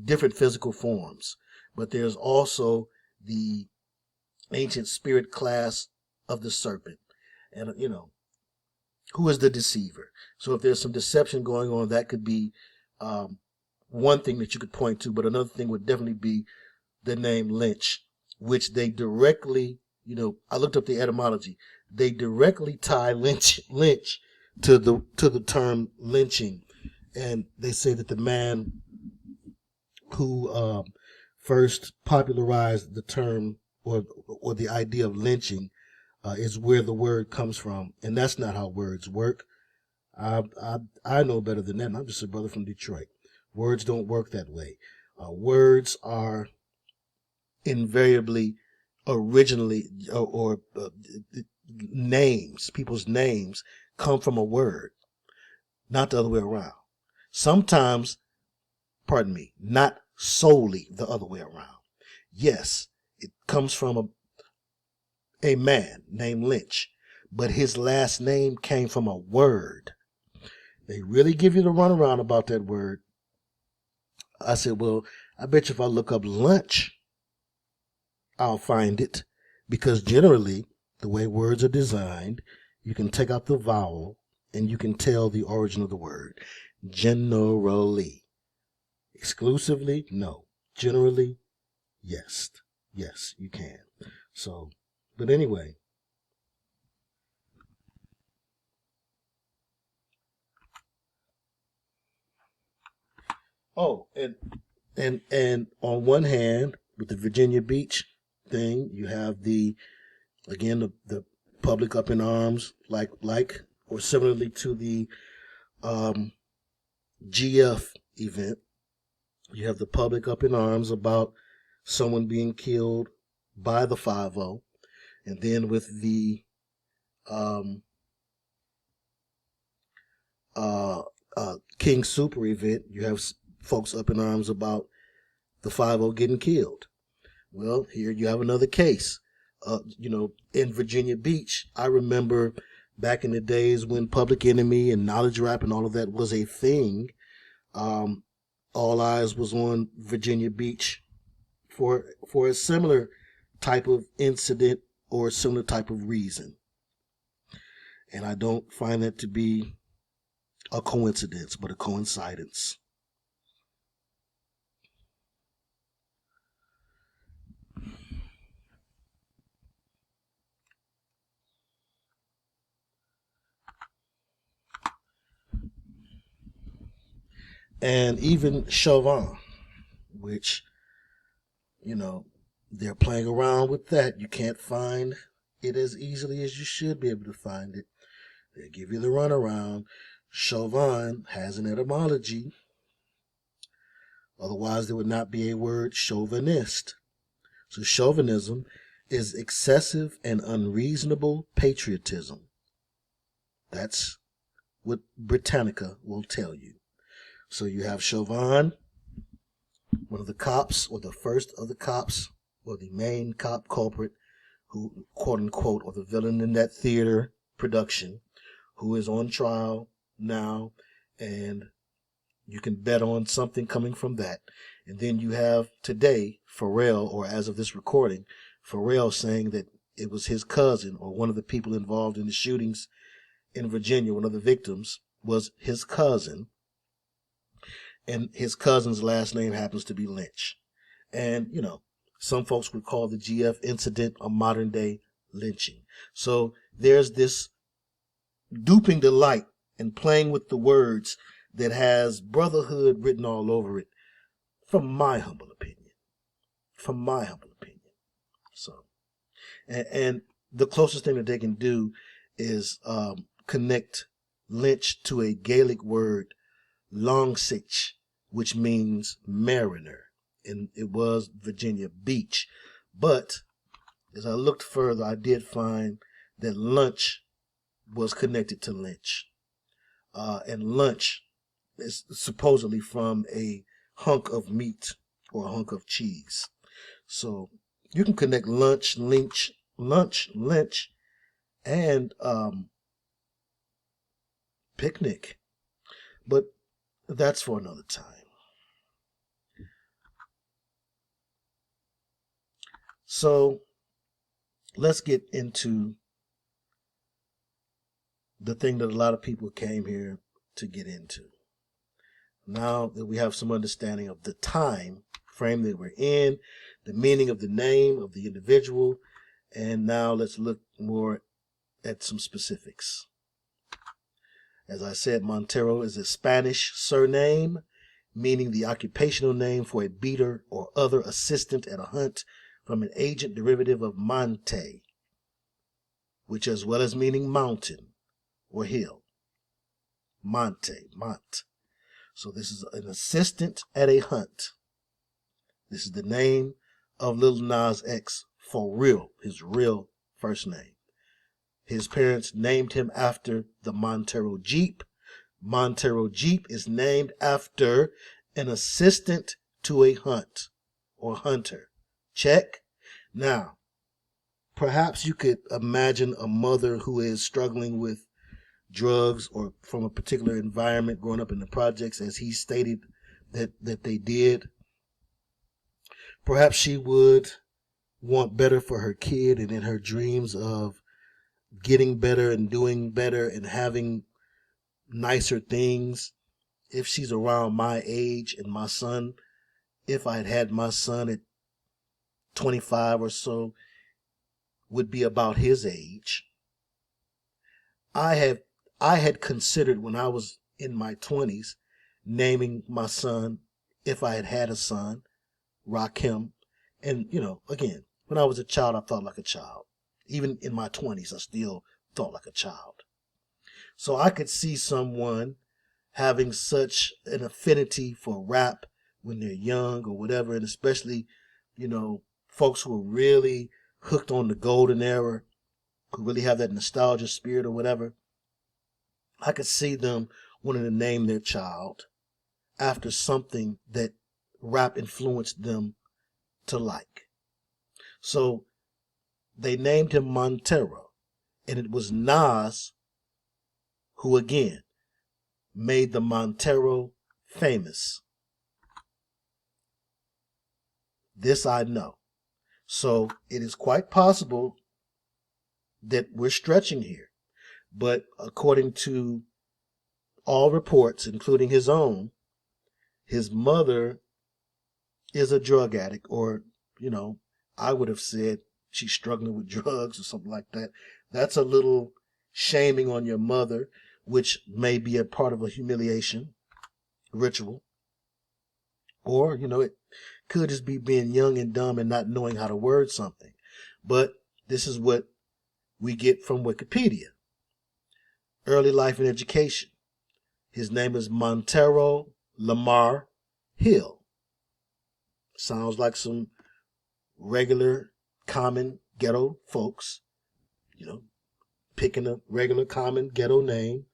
different physical forms. But there's also the ancient spirit class of the serpent. And, who is the deceiver? So if there's some deception going on, that could be one thing that you could point to. But another thing would definitely be the name Lynch, which they directly, I looked up the etymology. They directly tie Lynch to the term lynching. And they say that the man who first popularized the term or the idea of lynching is where the word comes from, and that's not how words work. I know better than that, and I'm just a brother from Detroit. Words don't work that way. Words are invariably, originally, or names, people's names come from a word, not the other way around. Sometimes, pardon me, not solely the other way around. Yes, it comes from a man named Lynch, but his last name came from a word. They really give you the runaround about that word. I said, well, I bet you if I look up lunch, I'll find it. Because generally, the way words are designed, you can take out the vowel and you can tell the origin of the word. Generally. Exclusively, no. Generally, yes. Yes, you can. So, but anyway. Oh, and on one hand, with the Virginia Beach thing, you have the public up in arms, like or similarly to the GF event. You have the public up in arms about someone being killed by the 5-0, and then with the King Super event, you have folks up in arms about the 5-0 getting killed. Well, here you have another case. In Virginia Beach, I remember back in the days when Public Enemy and Knowledge Rap and all of that was a thing. All eyes was on Virginia Beach for a similar type of incident or similar type of reason. And I don't find that to be a coincidence, but a coincidence. And even Chauvin, which, they're playing around with that. You can't find it as easily as you should be able to find it. They give you the runaround. Chauvin has an etymology. Otherwise, there would not be a word chauvinist. So chauvinism is excessive and unreasonable patriotism. That's what Britannica will tell you. So you have Chauvin, one of the cops, or the first of the cops, or the main cop culprit, who, quote unquote, or the villain in that theater production, who is on trial now, and you can bet on something coming from that. And then you have today Pharrell, or as of this recording, Pharrell saying that it was his cousin or one of the people involved in the shootings in Virginia, one of the victims, was his cousin. And his cousin's last name happens to be Lynch. And, some folks would call the GF incident a modern day lynching. So there's this duping delight and playing with the words that has brotherhood written all over it, from my humble opinion. So, and the closest thing that they can do is connect lynch to a Gaelic word, longsich, which means mariner, and it was Virginia Beach. But as I looked further, I did find that lunch was connected to lynch, and lunch is supposedly from a hunk of meat or a hunk of cheese. So you can connect lunch, lynch, and picnic, but that's for another time. So let's get into the thing that a lot of people came here to get into. Now that we have some understanding of the time frame that we're in, the meaning of the name of the individual, and now let's look more at some specifics. As I said, Montero is a Spanish surname, meaning the occupational name for a beater or other assistant at a hunt from an ancient derivative of monte, which as well as meaning mountain or hill. Monte, mont. So this is an assistant at a hunt. This is the name of Lil Nas X for real, his real first name. His parents named him after the Montero Jeep. Montero Jeep is named after an assistant to a hunt or hunter. Check. Now, perhaps you could imagine a mother who is struggling with drugs or from a particular environment growing up in the projects, as he stated that they did. Perhaps she would want better for her kid, and in her dreams of getting better and doing better and having nicer things, if she's around my age and my son, if I had had my son at 25 or so, would be about his age. I had considered when I was in my 20s naming my son, if I had had a son, Rakim. And, again, when I was a child, I thought like a child. Even in my 20s, I still thought like a child. So I could see someone having such an affinity for rap when they're young or whatever, and especially, folks who are really hooked on the golden era, who really have that nostalgia spirit or whatever. I could see them wanting to name their child after something that rap influenced them to like. So they named him Montero, and it was Nas who again made the Montero famous. This I know. So it is quite possible that we're stretching here. But according to all reports, including his own, his mother is a drug addict, or, I would have said she's struggling with drugs or something like that. That's a little shaming on your mother, which may be a part of a humiliation ritual. Or, it could just be being young and dumb and not knowing how to word something. But this is what we get from Wikipedia. Early life and education. His name is Montero Lamar Hill. Sounds like some regular, common ghetto folks, picking a regular, common ghetto name,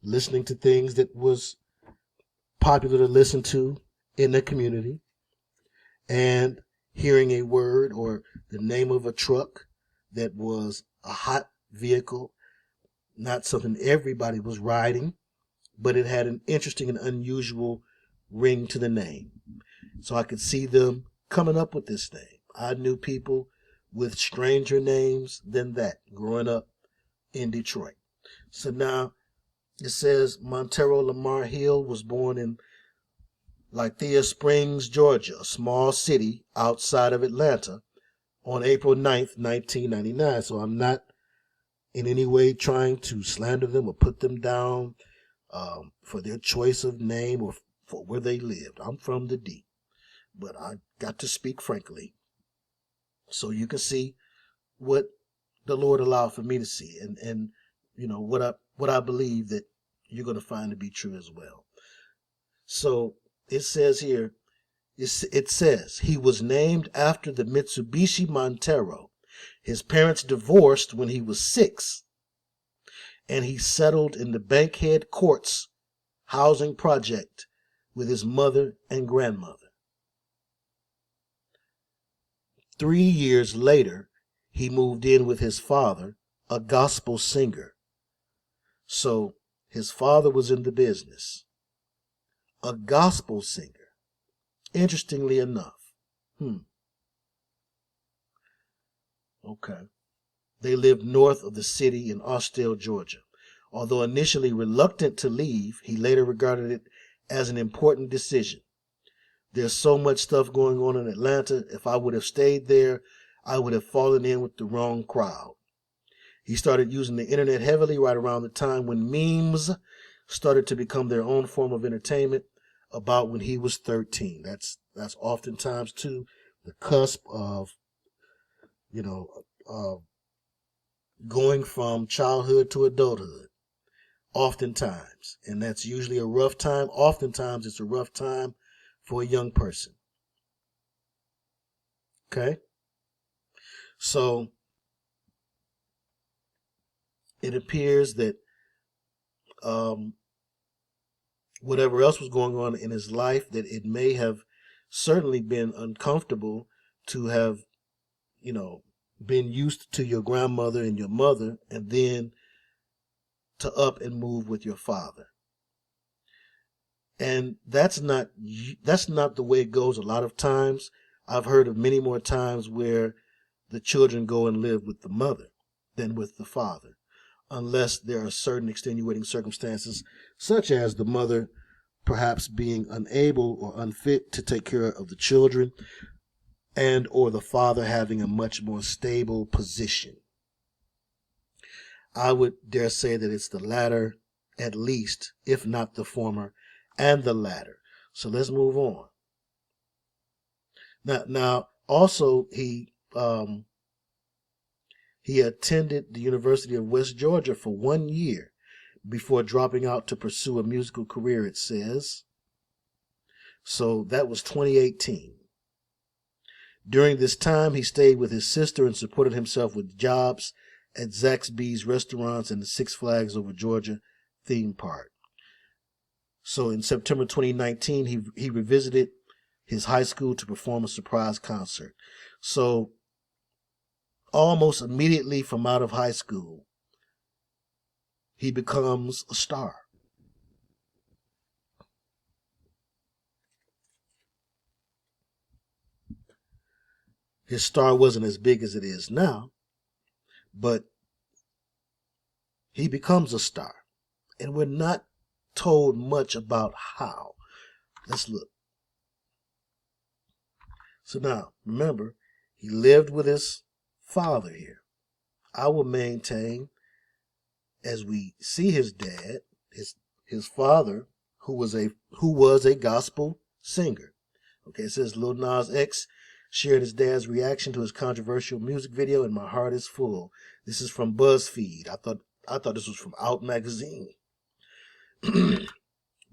listening to things that was popular to listen to in the community, and hearing a word or the name of a truck that was a hot vehicle, not something everybody was riding, but it had an interesting and unusual ring to the name. So I could see them coming up with this name. I knew people with stranger names than that growing up in Detroit. So now it says Montero Lamar Hill was born in Lithia Springs, Georgia, a small city outside of Atlanta, on April 9th, 1999. So I'm not in any way trying to slander them or put them down for their choice of name or for where they lived. I'm from the D, but I got to speak frankly so you can see what the Lord allowed for me to see, and what I believe that you're going to find to be true as well. So it says here, it says he was named after the Mitsubishi Montero. His parents divorced when he was 6, and he settled in the Bankhead Courts housing project with his mother and grandmother. 3 years later, he moved in with his father, a gospel singer. So his father was in the business. A gospel singer. Interestingly enough. Okay. They lived north of the city in Austell, Georgia. Although initially reluctant to leave, he later regarded it as an important decision. There's so much stuff going on in Atlanta. If I would have stayed there, I would have fallen in with the wrong crowd. He started using the internet heavily right around the time when memes started to become their own form of entertainment, about when he was 13. That's oftentimes too the cusp of, going from childhood to adulthood. Oftentimes, and that's usually a rough time. Oftentimes, it's a rough time for a young person. Okay, so it appears that whatever else was going on in his life, that it may have certainly been uncomfortable to have, been used to your grandmother and your mother, and then to up and move with your father. And that's not the way it goes a lot of times. I've heard of many more times where the children go and live with the mother than with the father, unless there are certain extenuating circumstances, such as the mother perhaps being unable or unfit to take care of the children, and or the father having a much more stable position. I would dare say that it's the latter, at least, if not the former, and the latter. So let's move on. Now also he attended the University of West Georgia for 1 year before dropping out to pursue a musical career, it says. So that was 2018. During this time, he stayed with his sister and supported himself with jobs at Zaxby's restaurants and the Six Flags Over Georgia theme park. So in September 2019, he revisited his high school to perform a surprise concert. So almost immediately from out of high school, he becomes a star. His star wasn't as big as it is now, but he becomes a star. And we're not told much about how. Let's look. So now, remember, he lived with his father here. I will maintain, as we see his dad, his father, who was a gospel singer. Okay, it says Lil Nas X shared his dad's reaction to his controversial music video, and my heart is full. This is from BuzzFeed. I thought this was from Out Magazine.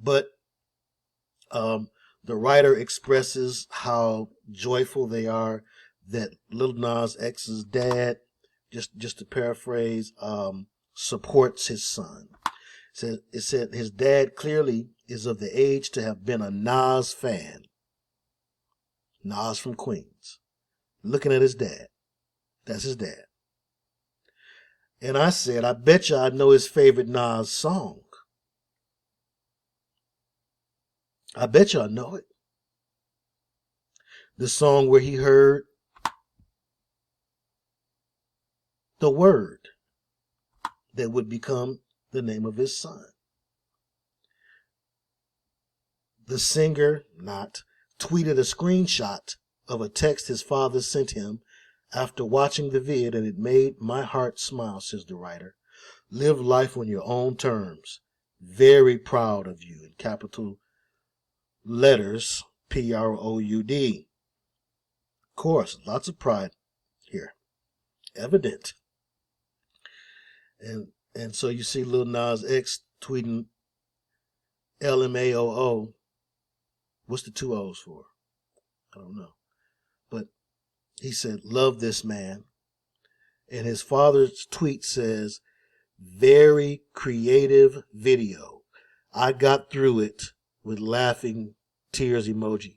But the writer expresses how joyful they are that Lil Nas X's dad, just to paraphrase, supports his son. It said his dad clearly is of the age to have been a Nas fan. Nas from Queens. Looking at his dad. That's his dad. And I said, I bet you I know his favorite Nas song. I bet you I know it. The song where he heard the word that would become the name of his son. The singer tweeted a screenshot of a text his father sent him after watching the vid, and it made my heart smile, says the writer. Live life on your own terms. Very proud of you, in capital letters, PROUD. Of course, lots of pride here. Evident. And so you see Lil Nas X tweeting LMAOO. What's the 2 O's for? I don't know. But he said, love this man. And his father's tweet says, very creative video. I got through it with laughing tears emoji.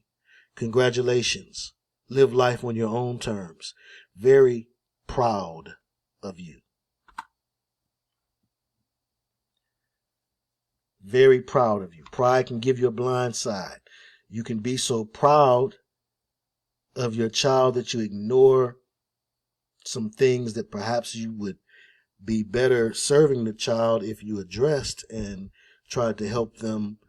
Congratulations. Live life on your own terms. Very proud of you. Very proud of you. Pride can give you a blind side. You can be so proud of your child that you ignore some things that perhaps you would be better serving the child if you addressed and tried to help them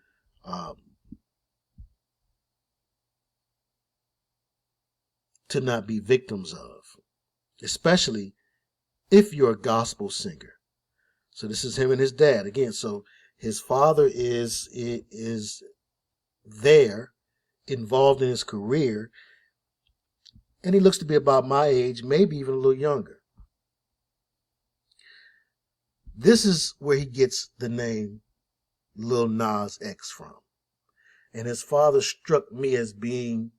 to not be victims of, especially if you're a gospel singer. So this is him and his dad again. So his father is there, involved in his career, and he looks to be about my age, maybe even a little younger. This is where he gets the name Lil Nas X from. And his father struck me as being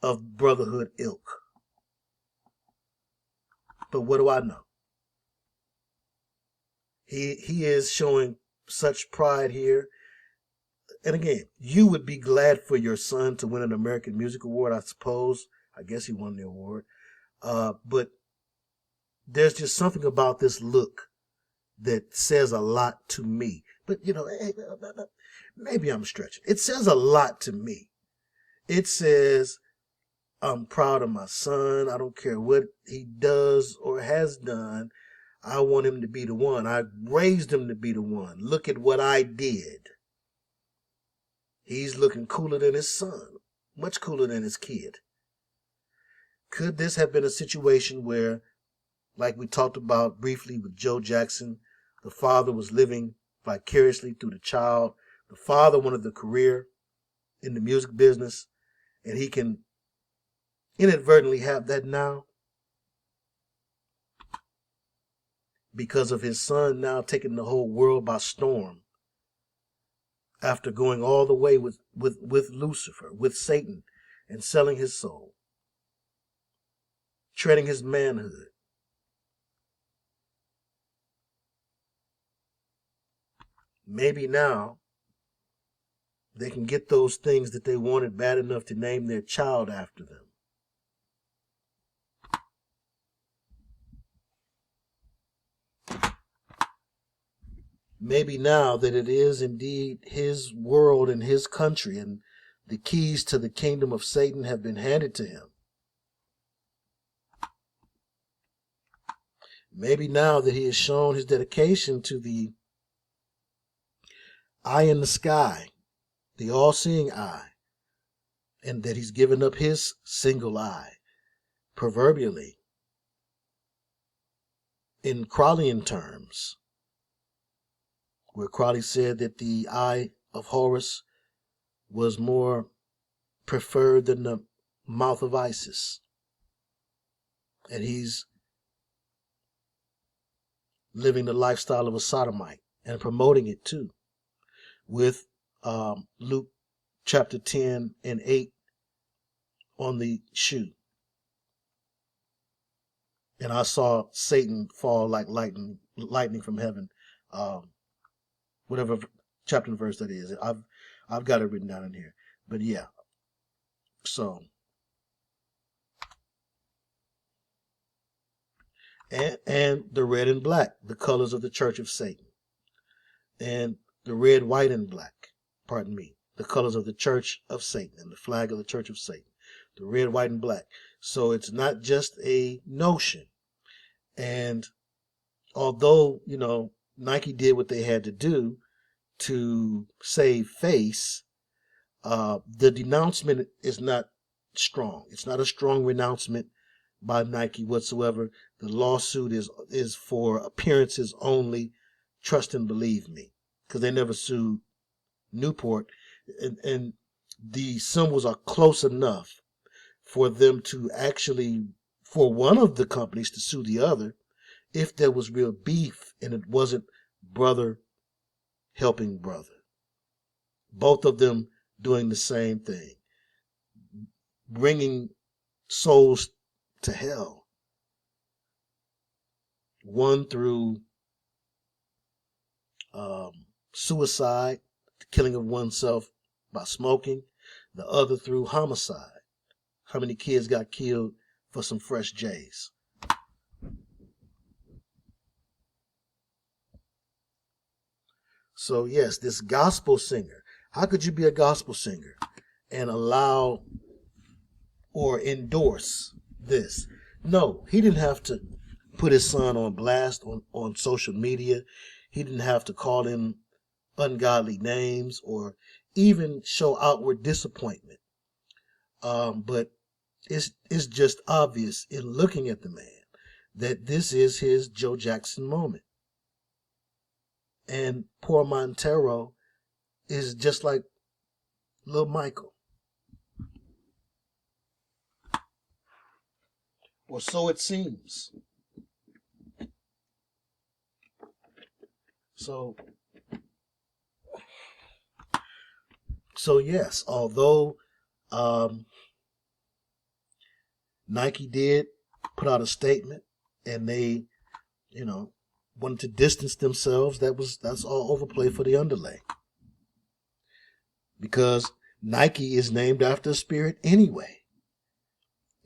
of brotherhood ilk. But what do I know? He is showing such pride here. And again, you would be glad for your son to win an American Music Award, I suppose. I guess he won the award. But there's just something about this look that says a lot to me. But, you know, maybe I'm stretching. It says a lot to me. It says, I'm proud of my son. I don't care what he does or has done. I want him to be the one. I raised him to be the one. Look at what I did. He's looking cooler than his son. Much cooler than his kid. Could this have been a situation where, like we talked about briefly with Joe Jackson, the father was living vicariously through the child. The father wanted the career in the music business, and he can inadvertently have that now because of his son now taking the whole world by storm after going all the way with Lucifer, with Satan, and selling his soul, treading his manhood. Maybe now they can get those things that they wanted bad enough to name their child after them. Maybe now that it is indeed his world and his country, and the keys to the kingdom of Satan have been handed to him. Maybe now that he has shown his dedication to the eye in the sky, the all-seeing eye, and that he's given up his single eye, proverbially, in Crowleyan terms, where Crowley said that the eye of Horus was more preferred than the mouth of Isis. And he's living the lifestyle of a sodomite and promoting it too, with Luke chapter 10 and 8 on the shoe. And I saw Satan fall like lightning from heaven. Whatever chapter and verse that is. I've got it written down in here. But yeah. So. And the red and black, the colors of the Church of Satan. And the red, white, and black, the colors of the Church of Satan and the flag of the Church of Satan. The red, white, and black. So it's not just a notion. And although, you know, Nike did what they had to do to save face, the denouncement is not strong. It's not a strong renouncement by Nike whatsoever. The lawsuit is for appearances only. Trust and believe me, because they never sued Newport, and the symbols are close enough for them to actually, for one of the companies to sue the other, if there was real beef and it wasn't brother helping brother. Both of them doing the same thing, bringing souls to hell. One through suicide, the killing of oneself by smoking. The other through homicide. How many kids got killed for some fresh J's? So yes, this gospel singer. How could you be a gospel singer and allow or endorse this? No, he didn't have to put his son on blast on social media. He didn't have to call him ungodly names or even show outward disappointment. But it's just obvious in looking at the man that this is his Joe Jackson moment. And poor Montero is just like little Michael. Or so it seems. So yes, although Nike did put out a statement and they, wanted to distance themselves, that's all overplay for the underlay. Because Nike is named after a spirit anyway.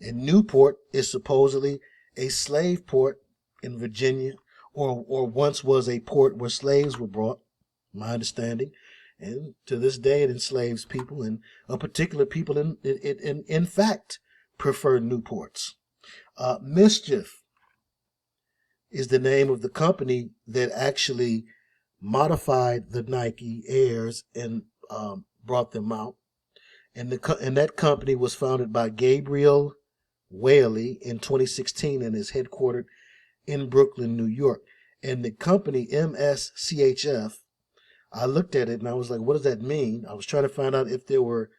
And Newport is supposedly a slave port in Virginia, or once was a port where slaves were brought, my understanding. And to this day, it enslaves people, and a particular people, in fact, prefer Newports. Mischief is the name of the company that actually modified the Nike Airs and brought them out. And that company was founded by Gabriel Whaley in 2016 and is headquartered in Brooklyn, New York. And the company MSCHF, I looked at it and I was like, what does that mean? I was trying to find out if there were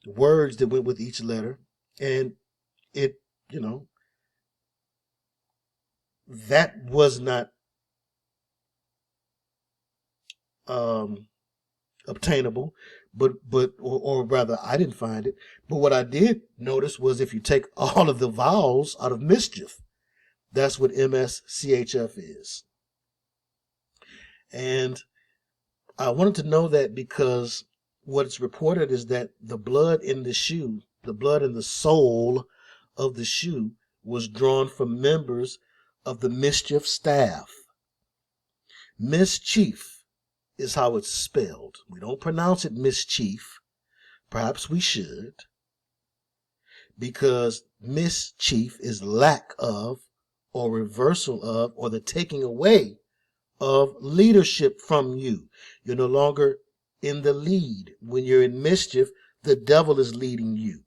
words that went with each letter. And it, that was not obtainable, or rather I didn't find it. But what I did notice was if you take all of the vowels out of mischief, that's what MSCHF is. And I wanted to know that because what's reported is that the blood in the shoe, the blood in the sole of the shoe, was drawn from members of the mischief staff. Mischief is how it's spelled. We don't pronounce it mischief. Perhaps we should. Because mischief is lack of, or reversal of, or the taking away of leadership from you. You're no longer in the lead. When you're in mischief, the devil is leading you.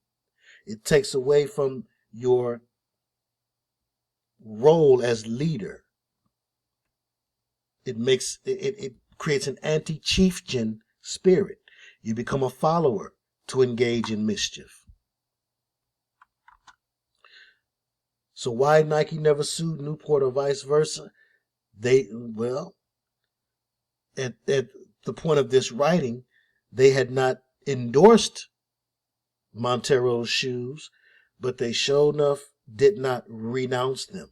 It takes away from your role as leader. It creates an anti-chieftain spirit. You become a follower to engage in mischief. So why Nike never sued Newport or vice versa? At the point of this writing, they had not endorsed Montero's shoes, but they sure enough did not renounce them.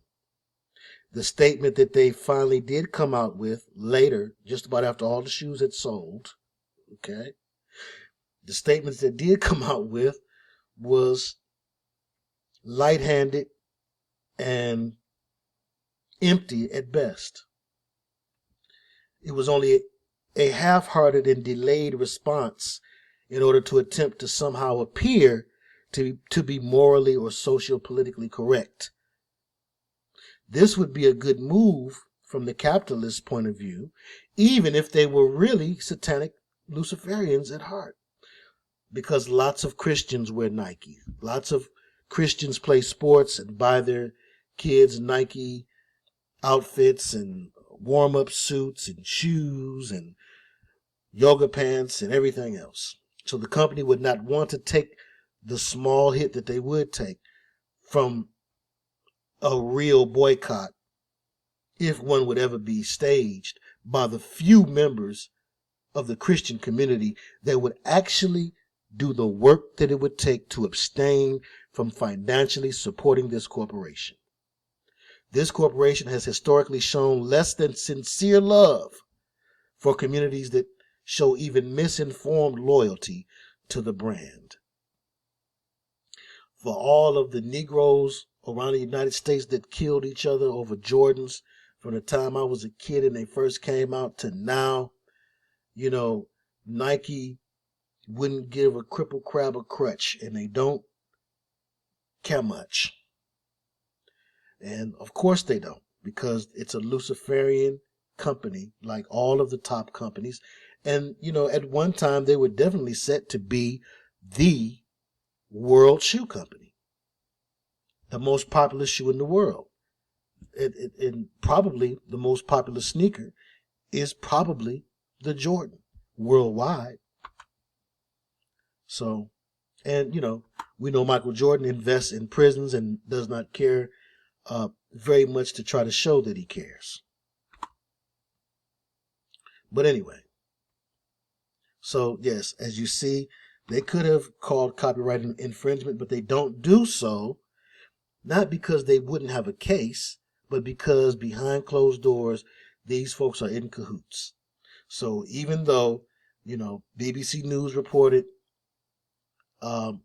The statement that they finally did come out with later, just about after all the shoes had sold, okay, the statements that did come out with was light-handed and empty at best. It was only a half-hearted and delayed response in order to attempt to somehow appear to be morally or socio-politically correct. This would be a good move from the capitalist point of view, even if they were really satanic Luciferians at heart. Because lots of Christians wear Nike. Lots of Christians play sports and buy their kids Nike outfits and warm-up suits and shoes and yoga pants and everything else. So the company would not want to take the small hit that they would take from a real boycott, if one would ever be staged, by the few members of the Christian community that would actually do the work that it would take to abstain from financially supporting this corporation. This corporation has historically shown less than sincere love for communities that show even misinformed loyalty to the brand. For all of the Negroes around the United States that killed each other over Jordans from the time I was a kid and they first came out to now, Nike wouldn't give a crippled crab a crutch, and they don't care much. And of course they don't, because it's a Luciferian company like all of the top companies. And, at one time they were definitely set to be the world shoe company, the most popular shoe in the world. And probably the most popular sneaker is probably the Jordan worldwide. So, and we know Michael Jordan invests in prisons and does not care very much to try to show that he cares. But anyway, so yes, as you see, they could have called copyright infringement, but they don't do so, not because they wouldn't have a case, but because behind closed doors, these folks are in cahoots. So even though, BBC News reported as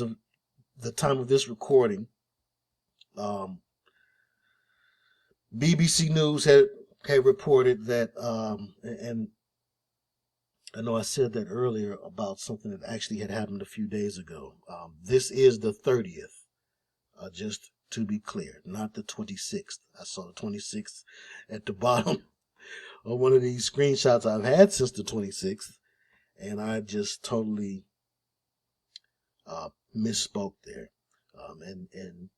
of the time of this recording, BBC News had reported that, and I know I said that earlier about something that actually had happened a few days ago. This is the 30th, just to be clear, not the 26th. I saw the 26th at the bottom of one of these screenshots I've had since the 26th, and I just totally misspoke there. And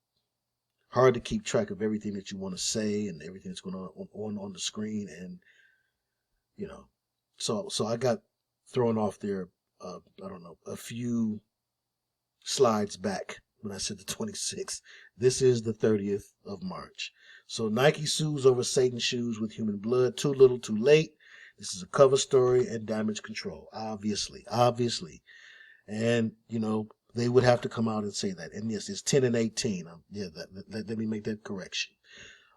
hard to keep track of everything that you want to say and everything that's going on the screen, and so I got thrown off there. I don't know, a few slides back when I said the 26th. This is the 30th of March. So Nike sues over Satan shoes with human blood. Too little, too late. This is a cover story and damage control. Obviously, and they would have to come out and say that. And yes, it's 10 and 18. Let me make that correction.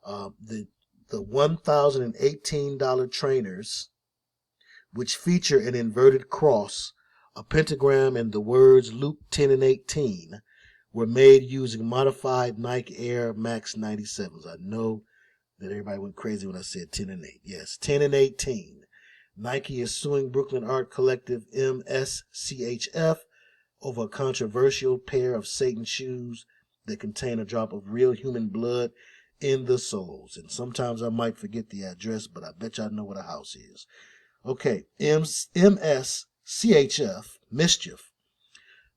The $1,018 trainers, which feature an inverted cross, a pentagram, and the words Luke 10 and 18, were made using modified Nike Air Max 97s. I know that everybody went crazy when I said 10 and 8. Yes, 10 and 18. Nike is suing Brooklyn art collective MSCHF over a controversial pair of Satan shoes that contain a drop of real human blood in the soles. And sometimes I might forget the address, but I bet y'all know what a house is. Okay, MSCHF, Mischief,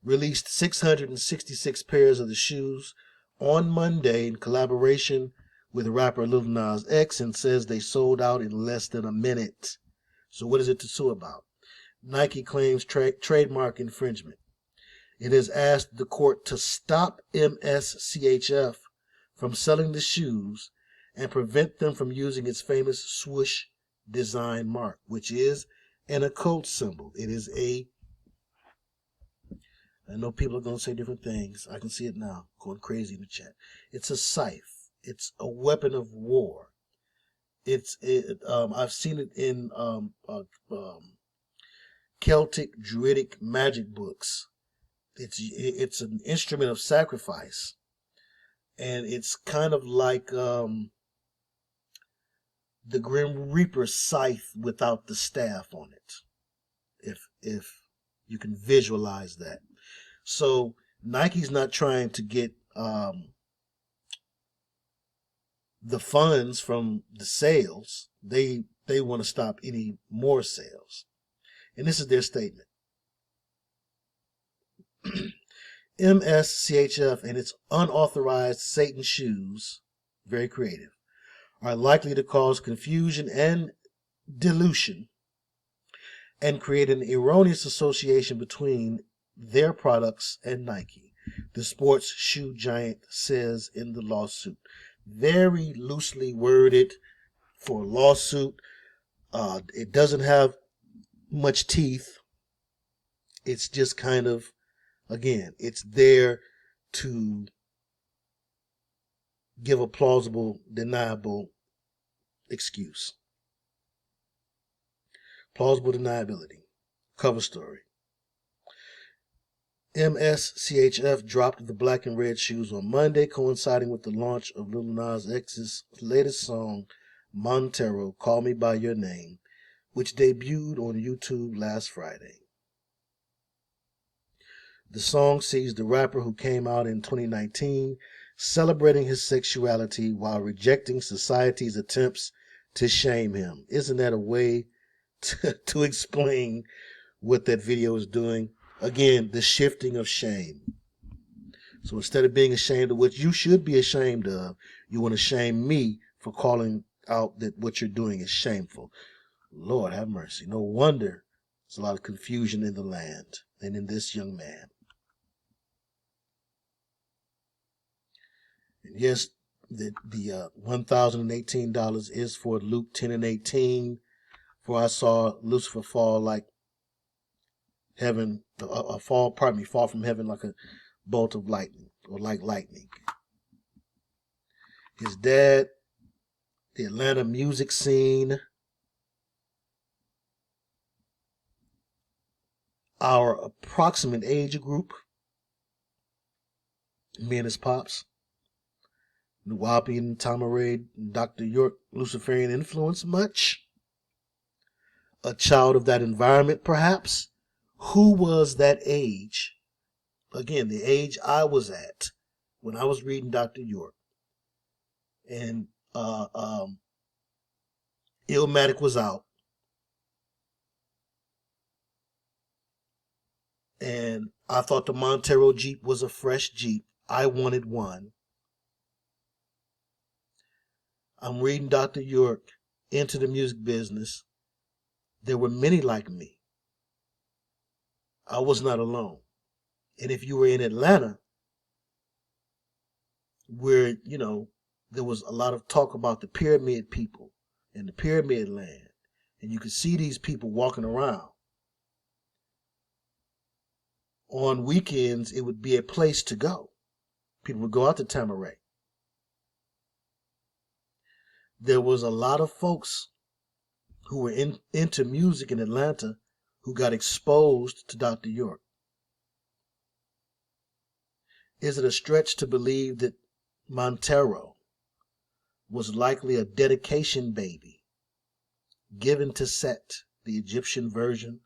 released 666 pairs of the shoes on Monday in collaboration with rapper Lil Nas X, and says they sold out in less than a minute. So what is it to sue about? Nike claims trademark infringement. It has asked the court to stop MSCHF from selling the shoes and prevent them from using its famous swoosh design mark, which is an occult symbol. It is I know people are going to say different things. I can see it now, going crazy in the chat. It's a scythe. It's a weapon of war. I've seen it in Celtic Druidic magic books. It's an instrument of sacrifice, and it's kind of like the Grim Reaper scythe without the staff on it, if you can visualize that. So Nike's not trying to get the funds from the sales. They want to stop any more sales, and this is their statement. MSCHF and its unauthorized Satan shoes, very creative, are likely to cause confusion and dilution and create an erroneous association between their products and Nike, the sports shoe giant says in the lawsuit. Very loosely worded for a lawsuit. It doesn't have much teeth. It's just kind of, again, it's there to give a plausible, deniable excuse. Plausible deniability. Cover story. MSCHF dropped the black and red shoes on Monday, coinciding with the launch of Lil Nas X's latest song, Montero, Call Me By Your Name, which debuted on YouTube last Friday. The song sees the rapper, who came out in 2019, celebrating his sexuality while rejecting society's attempts to shame him. Isn't that a way to explain what that video is doing? Again, the shifting of shame. So instead of being ashamed of what you should be ashamed of, you want to shame me for calling out that what you're doing is shameful. Lord have mercy. No wonder there's a lot of confusion in the land and in this young man. And yes, the $1,018 is for Luke 10:18. For I saw Lucifer fall like heaven, fall from heaven like a bolt of lightning, or like lightning. His dad, the Atlanta music scene, our approximate age group, me and his pops, Nuwapian, Tamaray, Dr. York, Luciferian influence much? A child of that environment, perhaps? Who was that age? Again, the age I was at when I was reading Dr. York. And Illmatic was out. And I thought the Montero Jeep was a fresh Jeep. I wanted one. I'm reading Dr. York, into the music business. There were many like me. I was not alone. And if you were in Atlanta, where, there was a lot of talk about the pyramid people and the pyramid land, and you could see these people walking around. On weekends, it would be a place to go. People would go out to Tamaray. There was a lot of folks who were into music in Atlanta who got exposed to Dr. York. Is it a stretch to believe that Montero was likely a dedication baby given to Set, the Egyptian version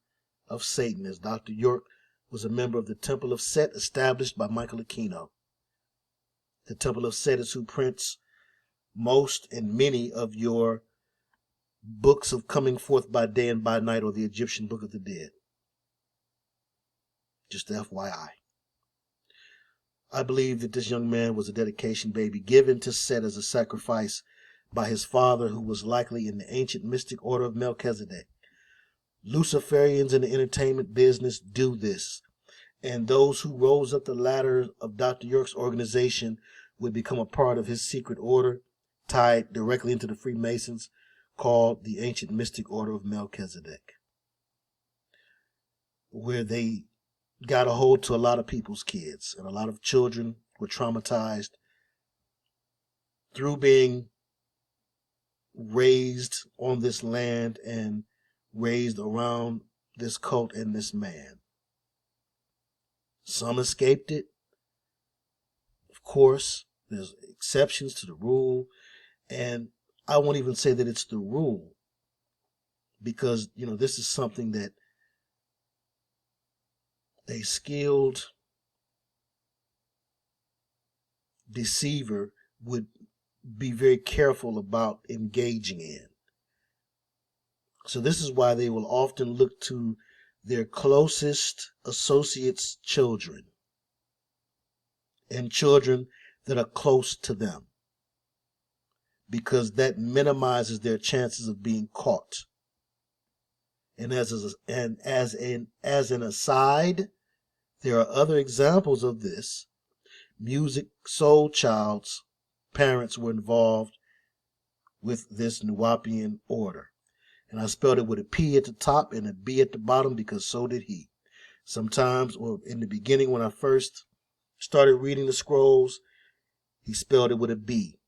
of Satan, as Dr. York was a member of the Temple of Set established by Michael Aquino? The Temple of Set is who prints most and many of your books of Coming Forth by Day and by Night, or the Egyptian Book of the Dead. Just FYI. I believe that this young man was a dedication baby given to Set as a sacrifice by his father, who was likely in the ancient mystic order of Melchizedek. Luciferians in the entertainment business do this, and those who rose up the ladder of Dr. York's organization would become a part of his secret order, tied directly into the Freemasons, called the ancient mystic order of Melchizedek, where they got a hold to a lot of people's kids, and a lot of children were traumatized through being raised on this land and raised around this cult and this man. Some escaped it. Of course, there's exceptions to the rule, and I won't even say that it's the rule, because, this is something that a skilled deceiver would be very careful about engaging in. So this is why they will often look to their closest associates' children and children that are close to them, because that minimizes their chances of being caught. And as an aside, there are other examples of this. Music Soul Child's parents were involved with this Nuwapian order. And I spelled it with a P at the top and a B at the bottom because so did he. Sometimes, or in the beginning when I first started reading the scrolls, he spelled it with a B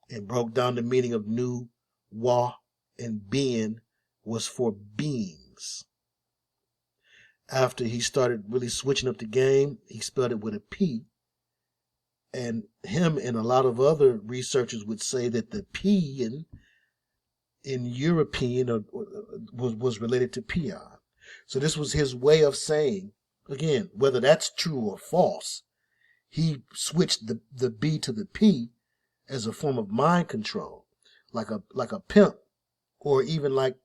and broke down the meaning of Nu, Wa, and Being was for beings. After he started really switching up the game, he spelled it with a P. And him and a lot of other researchers would say that the P in European was related to peon. So this was his way of saying, again, whether that's true or false, he switched the B to the P as a form of mind control, like a pimp, or even like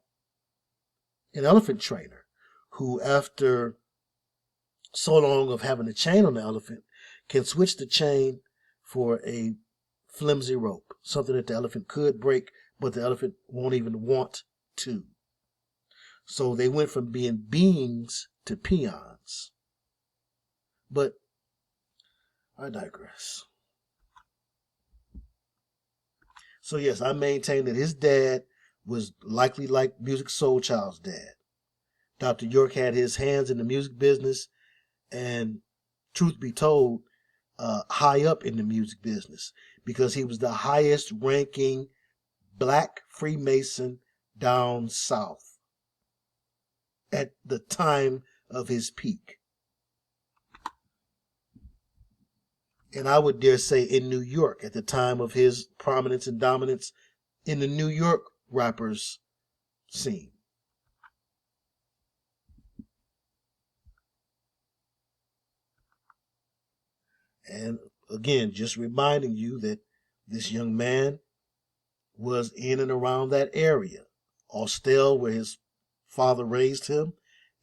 an elephant trainer who, after so long of having a chain on the elephant, can switch the chain for a flimsy rope, something that the elephant could break, but the elephant won't even want to. So they went from being beings to peons. But I digress. So yes, I maintain that his dad was likely like Musiq Soulchild's dad. Dr. York had his hands in the music business, and truth be told, high up in the music business, because he was the highest ranking black Freemason down south at the time of his peak. And I would dare say in New York at the time of his prominence and dominance in the New York rappers scene. And again, just reminding you that this young man was in and around that area. Austell, where his father raised him,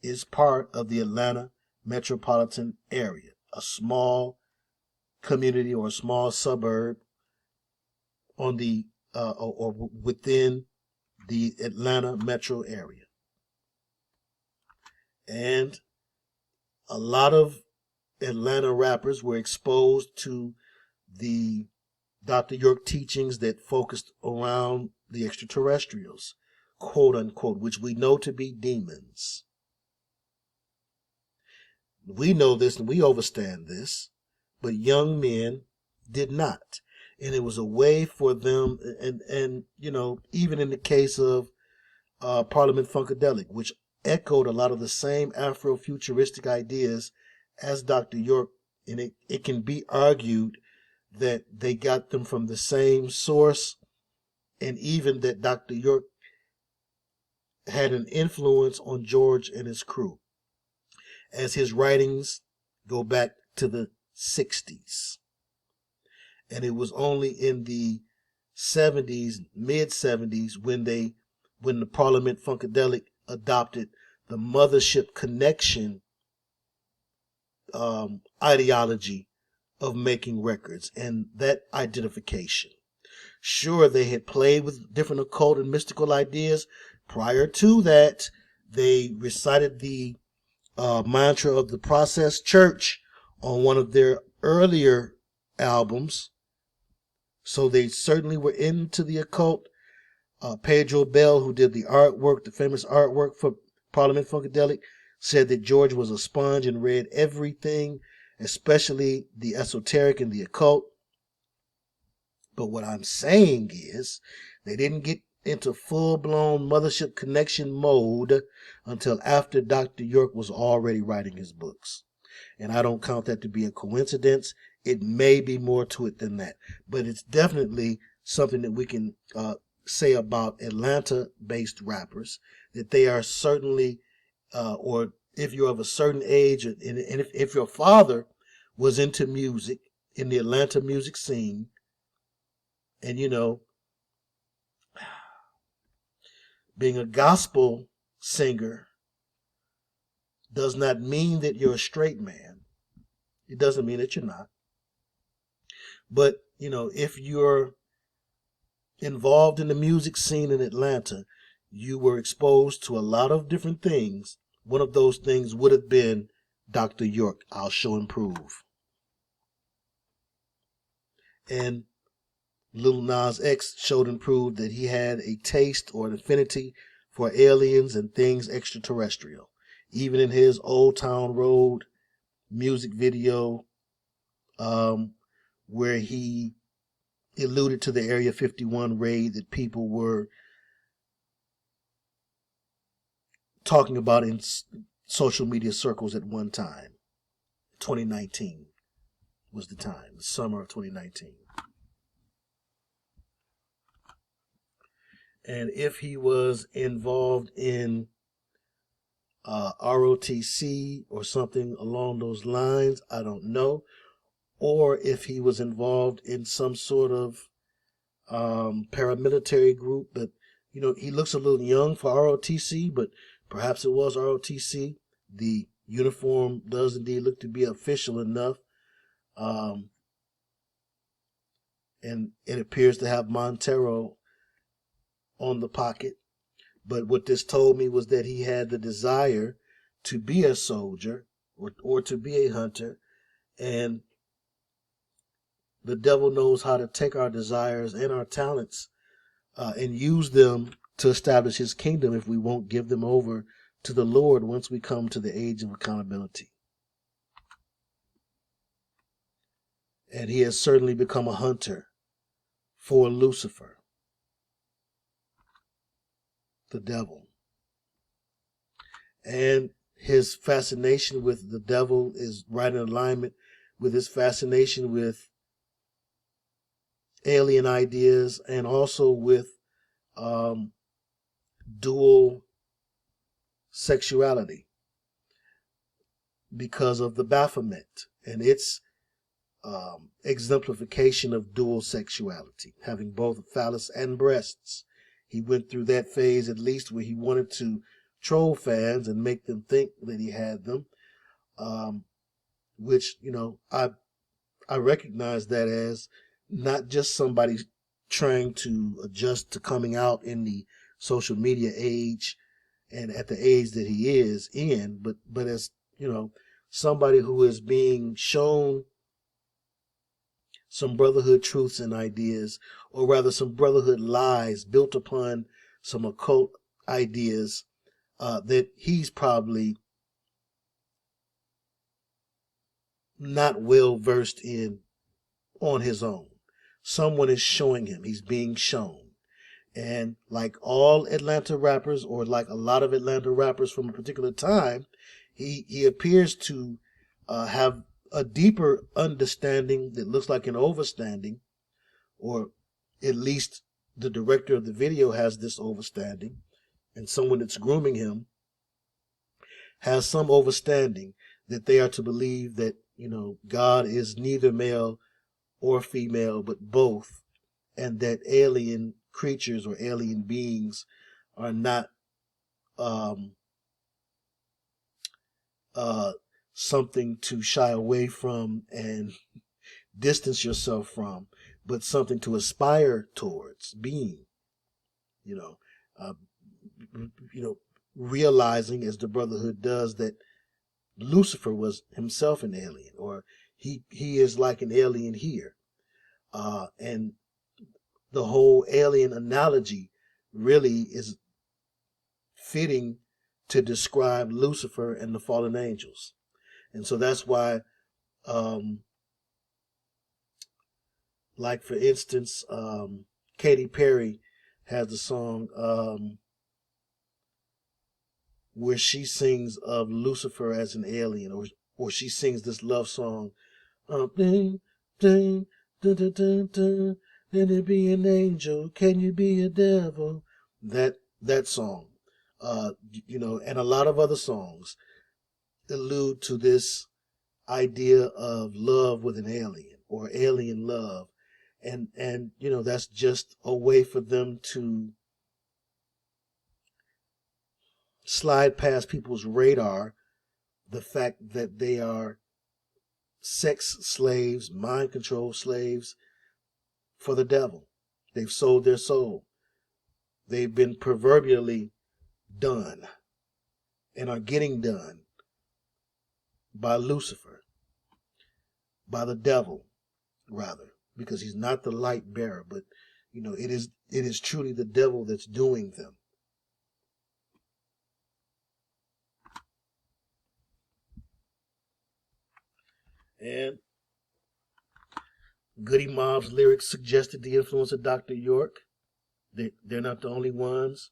is part of the Atlanta metropolitan area, a small community or a small suburb on the or within the Atlanta metro area. And a lot of Atlanta rappers were exposed to the Dr. York teachings that focused around the extraterrestrials, quote unquote, which we know to be demons. We know this and we understand this, but young men did not. And it was a way for them, and you know, even in the case of Parliament Funkadelic, which echoed a lot of the same Afrofuturistic ideas as Dr. York, and it can be argued that they got them from the same source, and even that Dr. York had an influence on George and his crew, as his writings go back to the 60s. And it was only in the 70s, mid-70s, when the Parliament Funkadelic adopted the mothership connection ideology of making records and that identification. Sure, they had played with different occult and mystical ideas. Prior to that, they recited the mantra of the Process Church on one of their earlier albums. So they certainly were into the occult. Pedro Bell, who did the artwork, the famous artwork for Parliament Funkadelic, said that George was a sponge and read everything, especially the esoteric and the occult. But what I'm saying is they didn't get into full-blown mothership connection mode until after Dr. York was already writing his books. And I don't count that to be a coincidence. It may be more to it than that. But it's definitely something that we can say about Atlanta-based rappers, that they are certainly, or if you're of a certain age, and if your father was into music in the Atlanta music scene, and you know, being a gospel singer does not mean that you're a straight man. It doesn't mean that you're not. But, you know, if you're involved in the music scene in Atlanta, you were exposed to a lot of different things. One of those things would have been Dr. York, I'll show and prove. And Lil Nas X showed and proved that he had a taste or an affinity for aliens and things extraterrestrial. Even in his Old Town Road music video, where he alluded to the Area 51 raid that people were talking about in social media circles at one time. 2019 was the time, the summer of 2019. And if he was involved in ROTC or something along those lines, I don't know. Or if he was involved in some sort of paramilitary group. But, you know, he looks a little young for ROTC, but perhaps it was ROTC. The uniform does indeed look to be official enough. Um, and it appears to have Montero on the pocket. But what this told me was that he had the desire to be a soldier or to be a hunter. And the devil knows how to take our desires and our talents and use them to establish his kingdom if we won't give them over to the Lord once we come to the age of accountability. And he has certainly become a hunter for Lucifer, the devil. And his fascination with the devil is right in alignment with his fascination with alien ideas and also with dual sexuality because of the Baphomet and its exemplification of dual sexuality, having both phallus and breasts. He went through that phase at least where he wanted to troll fans and make them think that he had them, which, I recognize that as not just somebody trying to adjust to coming out in the social media age and at the age that he is in, but as, somebody who is being shown some brotherhood truths and ideas, or rather some brotherhood lies built upon some occult ideas that he's probably not well versed in on his own. Someone is showing him. He's being shown. And like all Atlanta rappers, or like a lot of Atlanta rappers from a particular time, he appears to have a deeper understanding that looks like an overstanding, or at least the director of the video has this overstanding, and someone that's grooming him has some overstanding that they are to believe that, God is neither male or female, but both, and that alien creatures or alien beings are not something to shy away from and distance yourself from, but something to aspire towards being. Uh, realizing, as the Brotherhood does, that Lucifer was himself an alien, or he is like an alien here, and the whole alien analogy really is fitting to describe Lucifer and the fallen angels. And so that's why, like for instance, Katy Perry has a song where she sings of Lucifer as an alien, or she sings this love song, ding, ding, dun, dun, dun, dun, can you be an angel? Can you be a devil? That song, and a lot of other songs allude to this idea of love with an alien, or alien love. And that's just a way for them to slide past people's radar the fact that they are sex slaves, mind control slaves for the devil. They've sold their soul. They've been proverbially done and are getting done by Lucifer, by the devil, rather, because he's not the light bearer, but it is truly the devil that's doing them. And Goody Mob's lyrics suggested the influence of Dr. York. They're not the only ones.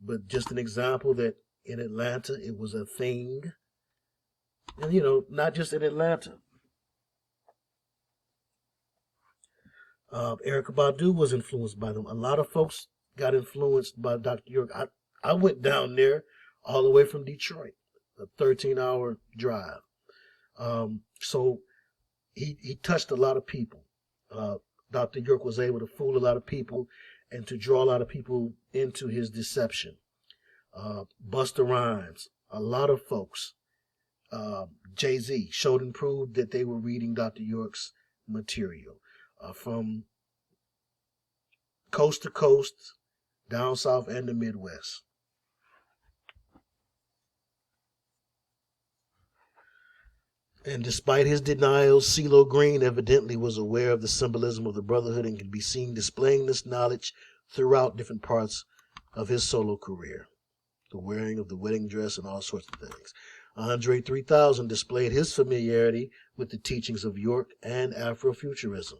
But just an example that in Atlanta, it was a thing. And, not just in Atlanta. Erykah Badu was influenced by them. A lot of folks got influenced by Dr. York. I went down there all the way from Detroit, a 13-hour drive. So he touched a lot of people. Dr. York was able to fool a lot of people and to draw a lot of people into his deception. Busta Rhymes, a lot of folks Jay-Z showed and proved that they were reading Dr. York's material from coast to coast, down south and the Midwest. And despite his denials, CeeLo Green evidently was aware of the symbolism of the Brotherhood and can be seen displaying this knowledge throughout different parts of his solo career. The wearing of the wedding dress and all sorts of things. Andre 3000 displayed his familiarity with the teachings of York and Afrofuturism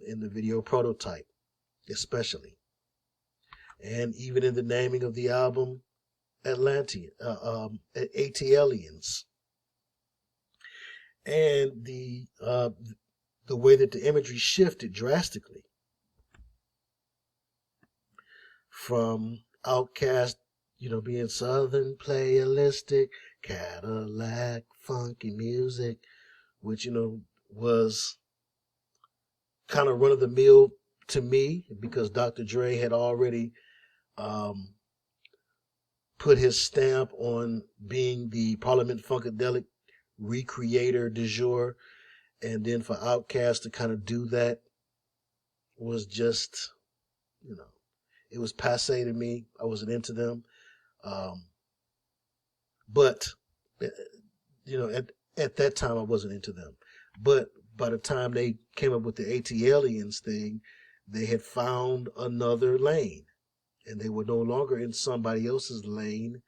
in the video Prototype, especially. And even in the naming of the album ATLiens. And the way that the imagery shifted drastically from Outkast, being Southern playalistic, Cadillac, funky music, which, was kind of run of the mill to me because Dr. Dre had already put his stamp on being the Parliament Funkadelic recreator du jour, and then for Outkast to kind of do that was just, it was passe to me. I wasn't into them. But, at that time I wasn't into them. But by the time they came up with the ATLiens thing, they had found another lane. And they were no longer in somebody else's lane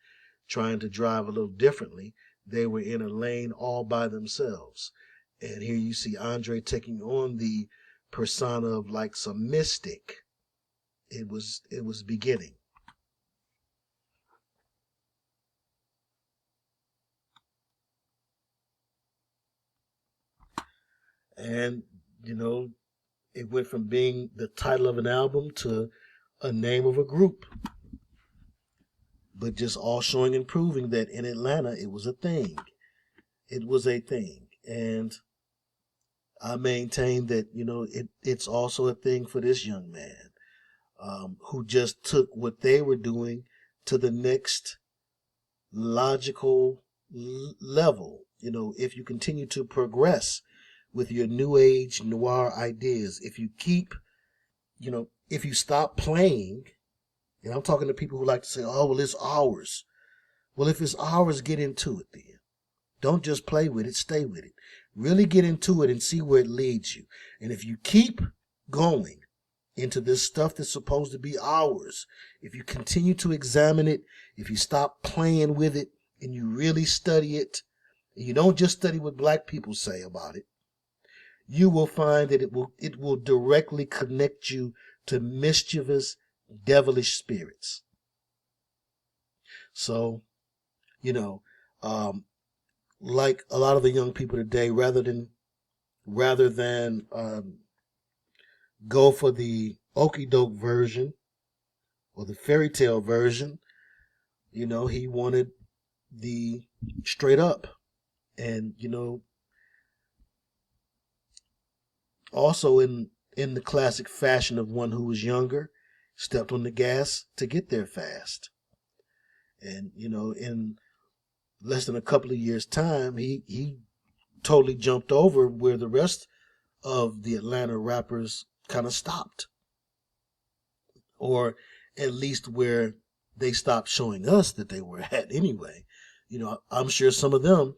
trying to drive a little differently. They were in a lane all by themselves. And here you see Andre taking on the persona of like some mystic. It was beginning. And, it went from being the title of an album to a name of a group. But just all showing and proving that in Atlanta, it was a thing. It was a thing. And I maintain that, it's also a thing for this young man who just took what they were doing to the next logical level. If you continue to progress with your new age noir ideas, if you keep, if you stop playing, and I'm talking to people who like to say, oh, well, it's ours. Well, if it's ours, get into it then. Don't just play with it, stay with it. Really get into it and see where it leads you. And if you keep going into this stuff that's supposed to be ours, if you continue to examine it, if you stop playing with it and you really study it, and you don't just study what black people say about it, you will find that it will directly connect you to mischievous, devilish spirits. So, like a lot of the young people today, rather than go for the okie doke version or the fairy tale version, he wanted the straight up. And, also in the classic fashion of one who was younger, stepped on the gas to get there fast. And, in less than a couple of years' time, he totally jumped over where the rest of the Atlanta rappers kind of stopped. Or at least where they stopped showing us that they were at anyway. I'm sure some of them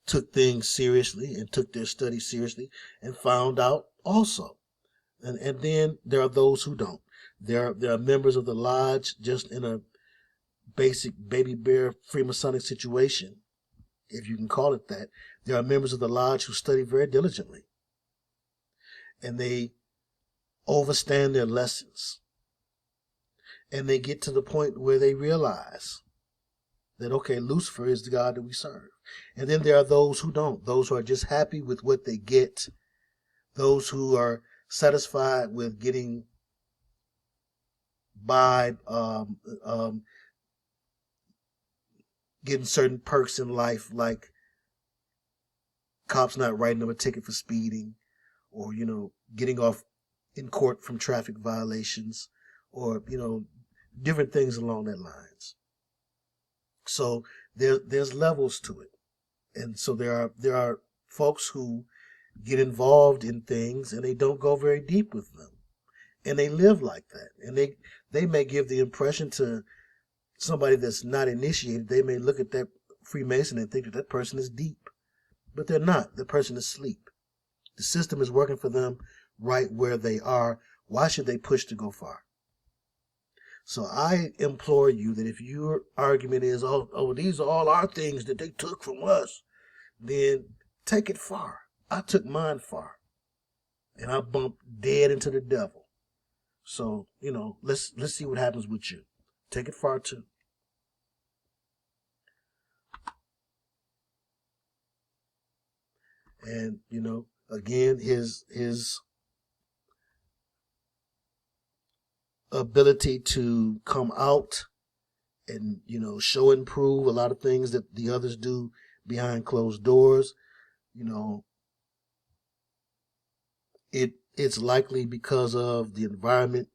took things seriously and took their studies seriously and found out also. And then there are those who don't. There are members of the lodge just in a basic baby bear Freemasonic situation, if you can call it that. There are members of the lodge who study very diligently. And they overstand their lessons. And they get to the point where they realize that, okay, Lucifer is the God that we serve. And then there are those who don't. Those who are just happy with what they get. Those who are satisfied with getting by, getting certain perks in life, like cops not writing them a ticket for speeding, or, getting off in court from traffic violations, or, different things along that lines. So there's levels to it. And so there are folks who get involved in things and they don't go very deep with them. And they live like that. And they may give the impression to somebody that's not initiated, they may look at that Freemason and think that that person is deep. But they're not. The person is asleep. The system is working for them right where they are. Why should they push to go far? So I implore you that if your argument is, oh, these are all our things that they took from us, then take it far. I took mine far. And I bumped dead into the devil. So, let's see what happens with you. Take it far too. And, again, his ability to come out and, show and prove a lot of things that the others do behind closed doors, it's likely because of the environment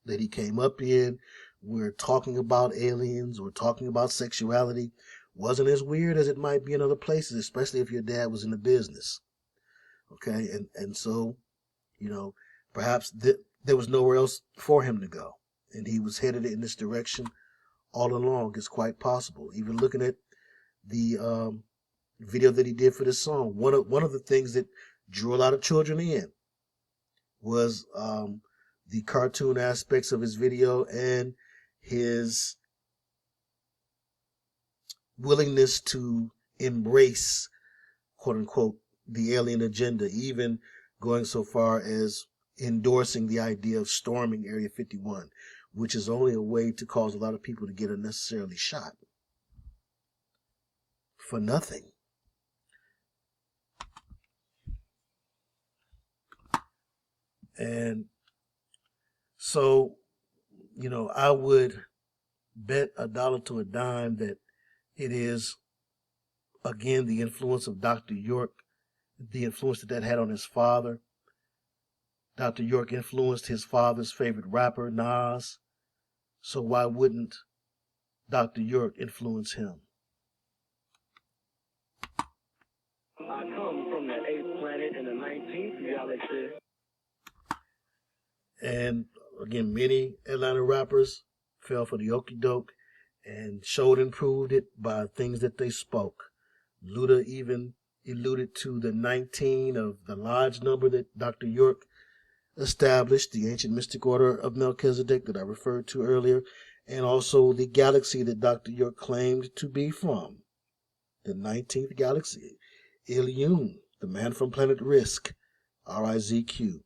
that he came up in. We're talking about aliens, we're talking about sexuality. Wasn't as weird as it might be in other places, especially if your dad was in the business. Okay, and so, perhaps there was nowhere else for him to go, and he was headed in this direction all along. It's quite possible. Even looking at the video that he did for this song, one of the things that drew a lot of children in was the cartoon aspects of his video and his willingness to embrace, quote unquote, the alien agenda, even going so far as endorsing the idea of storming Area 51, which is only a way to cause a lot of people to get unnecessarily shot for nothing. And so, I would bet $1 to a dime that it is, again, the influence of Dr. York, the influence that had on his father. Dr. York influenced his father's favorite rapper, Nas. So why wouldn't Dr. York influence him? I come from the 8th planet in the 19th galaxy. And again, many Atlanta rappers fell for the okie doke and showed and proved it by things that they spoke. Luda even alluded to the 19 of the Lodge number that Dr. York established, the ancient mystic order of Melchizedek that I referred to earlier, and also the galaxy that Dr. York claimed to be from, the 19th galaxy, Ilion, the man from planet Risk, RIZQ.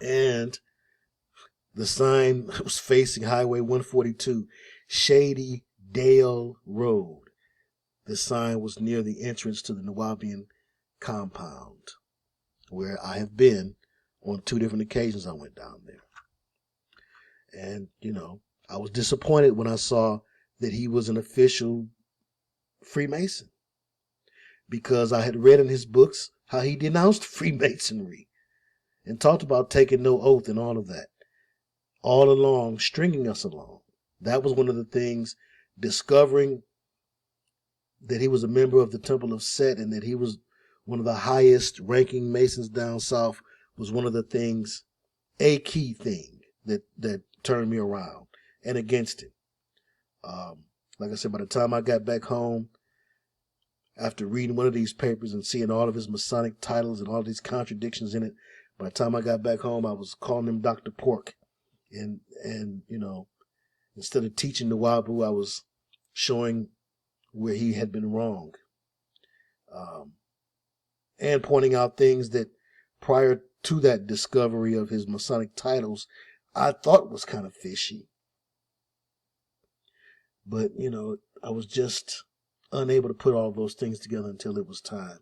And the sign was facing Highway 142, Shady Dale Road. The sign was near the entrance to the Nawabian compound, where I have been on 2 different occasions. I went down there. And, I was disappointed when I saw that he was an official Freemason, because I had read in his books how he denounced Freemasonry and talked about taking no oath and all of that, all along, stringing us along. That was one of the things, discovering that he was a member of the Temple of Set and that he was one of the highest ranking Masons down south, was one of the things, a key thing that turned me around and against him. Like I said, by the time I got back home, after reading one of these papers and seeing all of his Masonic titles and all these contradictions in it, by the time I got back home, I was calling him Dr. Pork. And instead of teaching the Wabu, I was showing where he had been wrong. And pointing out things that prior to that discovery of his Masonic titles, I thought was kind of fishy. But, I was just unable to put all those things together until it was time.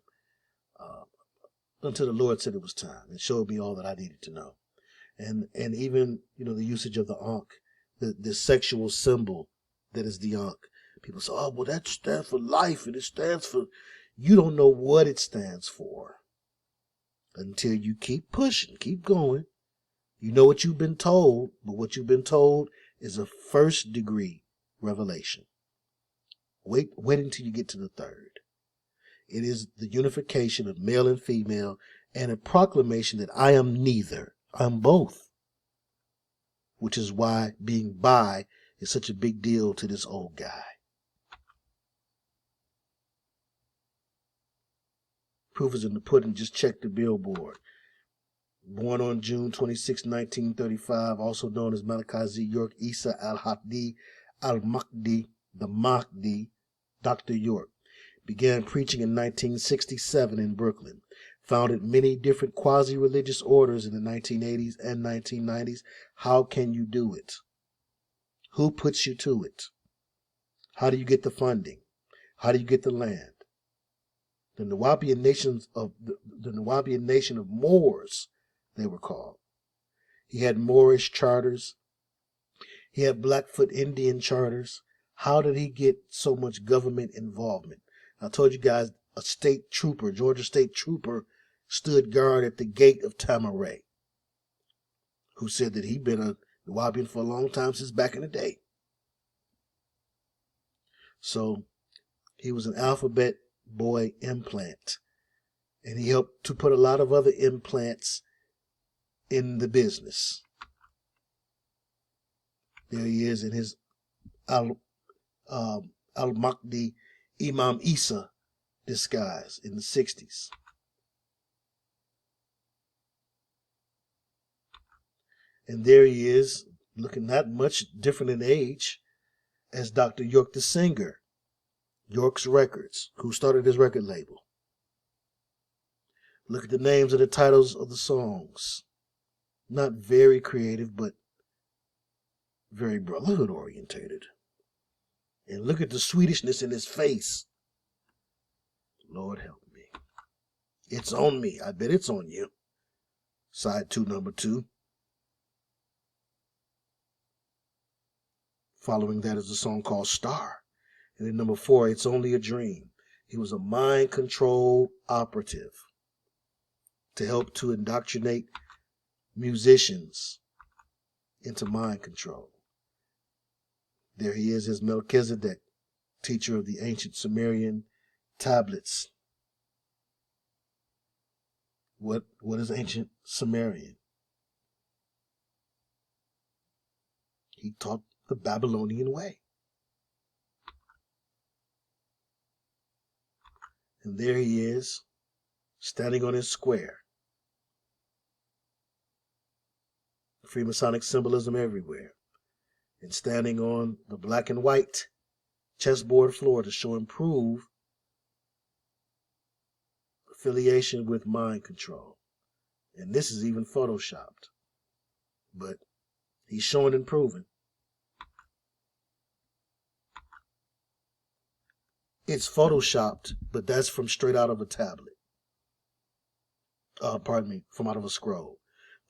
Until the Lord said it was time and showed me all that I needed to know. And even, the usage of the Ankh, the sexual symbol that is the Ankh. People say, oh, well, that stands for life and it stands for... You don't know what it stands for until you keep pushing, keep going. You know what you've been told, but what you've been told is a first degree revelation. Wait until you get to the third. It is the unification of male and female and a proclamation that I am neither. I'm both. Which is why being bi is such a big deal to this old guy. Proof is in the pudding. Just check the billboard. Born on June 26, 1935, also known as Malachi Z. York Isa al-Hadi al-Mahdi, the Mahdi, Dr. York. Began preaching in 1967 in Brooklyn. Founded many different quasi-religious orders in the 1980s and 1990s. How can you do it? Who puts you to it? How do you get the funding? How do you get the land? The Nuwaubian nation of Moors, they were called. He had Moorish charters. He had Blackfoot Indian charters. How did he get so much government involvement? I told you guys a state trooper, Georgia state trooper, stood guard at the gate of Tamaray, who said that he'd been a Nuwaubian for a long time, since back in the day. So he was an alphabet boy implant, and he helped to put a lot of other implants in the business. There he is in his Al-Mahdi Imam Isa disguise in the 60s. And there he is, looking not much different in age as Dr. York the singer, York's Records, who started his record label. Look at the names of the titles of the songs. Not very creative, but very brotherhood orientated. And look at the Swedishness in his face. Lord help me. It's on me. I bet it's on you. Side 2, number 2. Following that is a song called Star. And then number 4, It's Only a Dream. He was a mind control operative to help to indoctrinate musicians into mind control. There he is as Melchizedek, teacher of the ancient Sumerian tablets. What is ancient Sumerian? He taught the Babylonian way. And there he is, standing on his square. Freemasonic symbolism everywhere. And standing on the black and white chessboard floor to show and prove affiliation with mind control. And this is even photoshopped. But he's showing and proving. It's photoshopped, but that's from straight out of a tablet. From out of a scroll.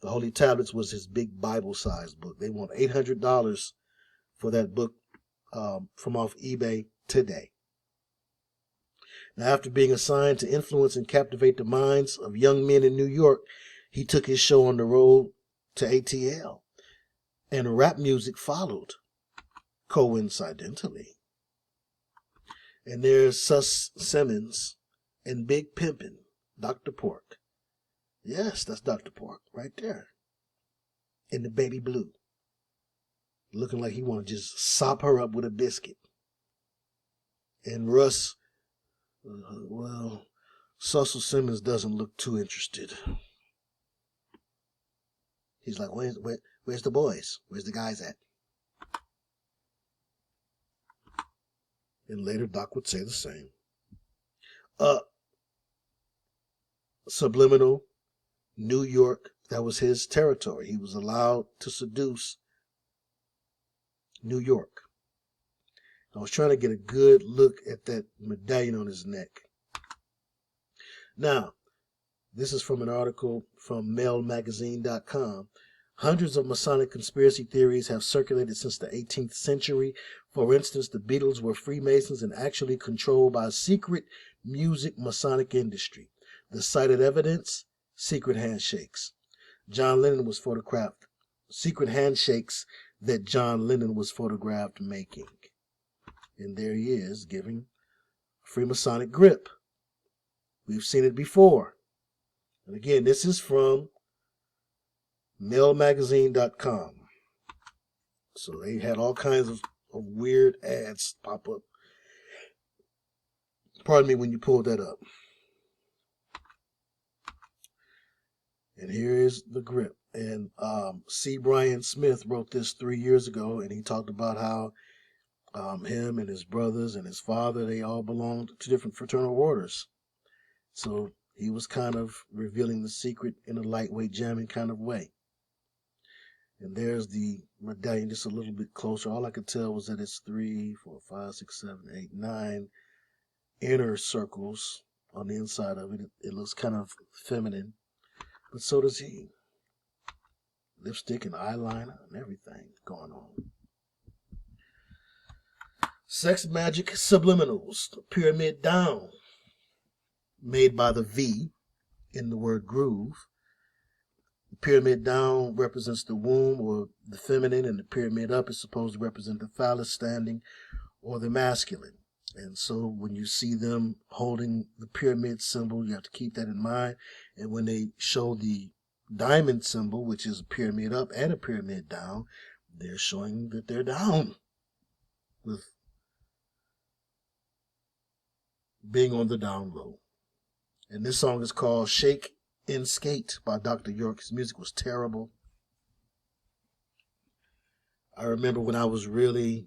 The Holy Tablets was his big Bible-sized book. They want $800 for that book from off eBay today. Now, after being assigned to influence and captivate the minds of young men in New York, he took his show on the road to ATL. And rap music followed, coincidentally. And there's Sus Simmons and Big Pimpin', Dr. Pork. Yes, that's Dr. Pork right there. In the baby blue. Looking like he want to just sop her up with a biscuit. And Russ, Cecil Simmons doesn't look too interested. He's like, where's the boys? Where's the guys at? And later Doc would say the same. Subliminal, New York, that was his territory. He was allowed to seduce New York. I was trying to get a good look at that medallion on his neck. Now, this is from an article from mailmagazine.com. Hundreds of Masonic conspiracy theories have circulated since the 18th century. For instance, the Beatles were Freemasons and actually controlled by a secret music Masonic industry. The cited evidence, secret handshakes. John Lennon was photographed. Secret handshakes that John Lennon was photographed making. And there he is giving Freemasonic grip. We've seen it before. And again, this is from mailmagazine.com. So they had all kinds of weird ads pop up. Pardon me when you pulled that up. And here is the grip. And C. Brian Smith wrote this 3 years ago, and he talked about how him and his brothers and his father, they all belonged to different fraternal orders. So he was kind of revealing the secret in a lightweight jamming kind of way. And there's the medallion just a little bit closer. All I could tell was that it's 3, 4, 5, 6, 7, 8, 9 inner circles on the inside of it. It looks kind of feminine, but so does he. Lipstick and eyeliner and everything going on. Sex Magic Subliminals, the Pyramid Down, made by the V in the word groove. The pyramid down represents the womb or the feminine, and the pyramid up is supposed to represent the phallus standing or the masculine. And so when you see them holding the pyramid symbol, you have to keep that in mind. And when they show the diamond symbol, which is a pyramid up and a pyramid down, they're showing that they're down with being on the down low. And this song is called Shake and Skate by Dr. York. His music was terrible. I remember when I was really,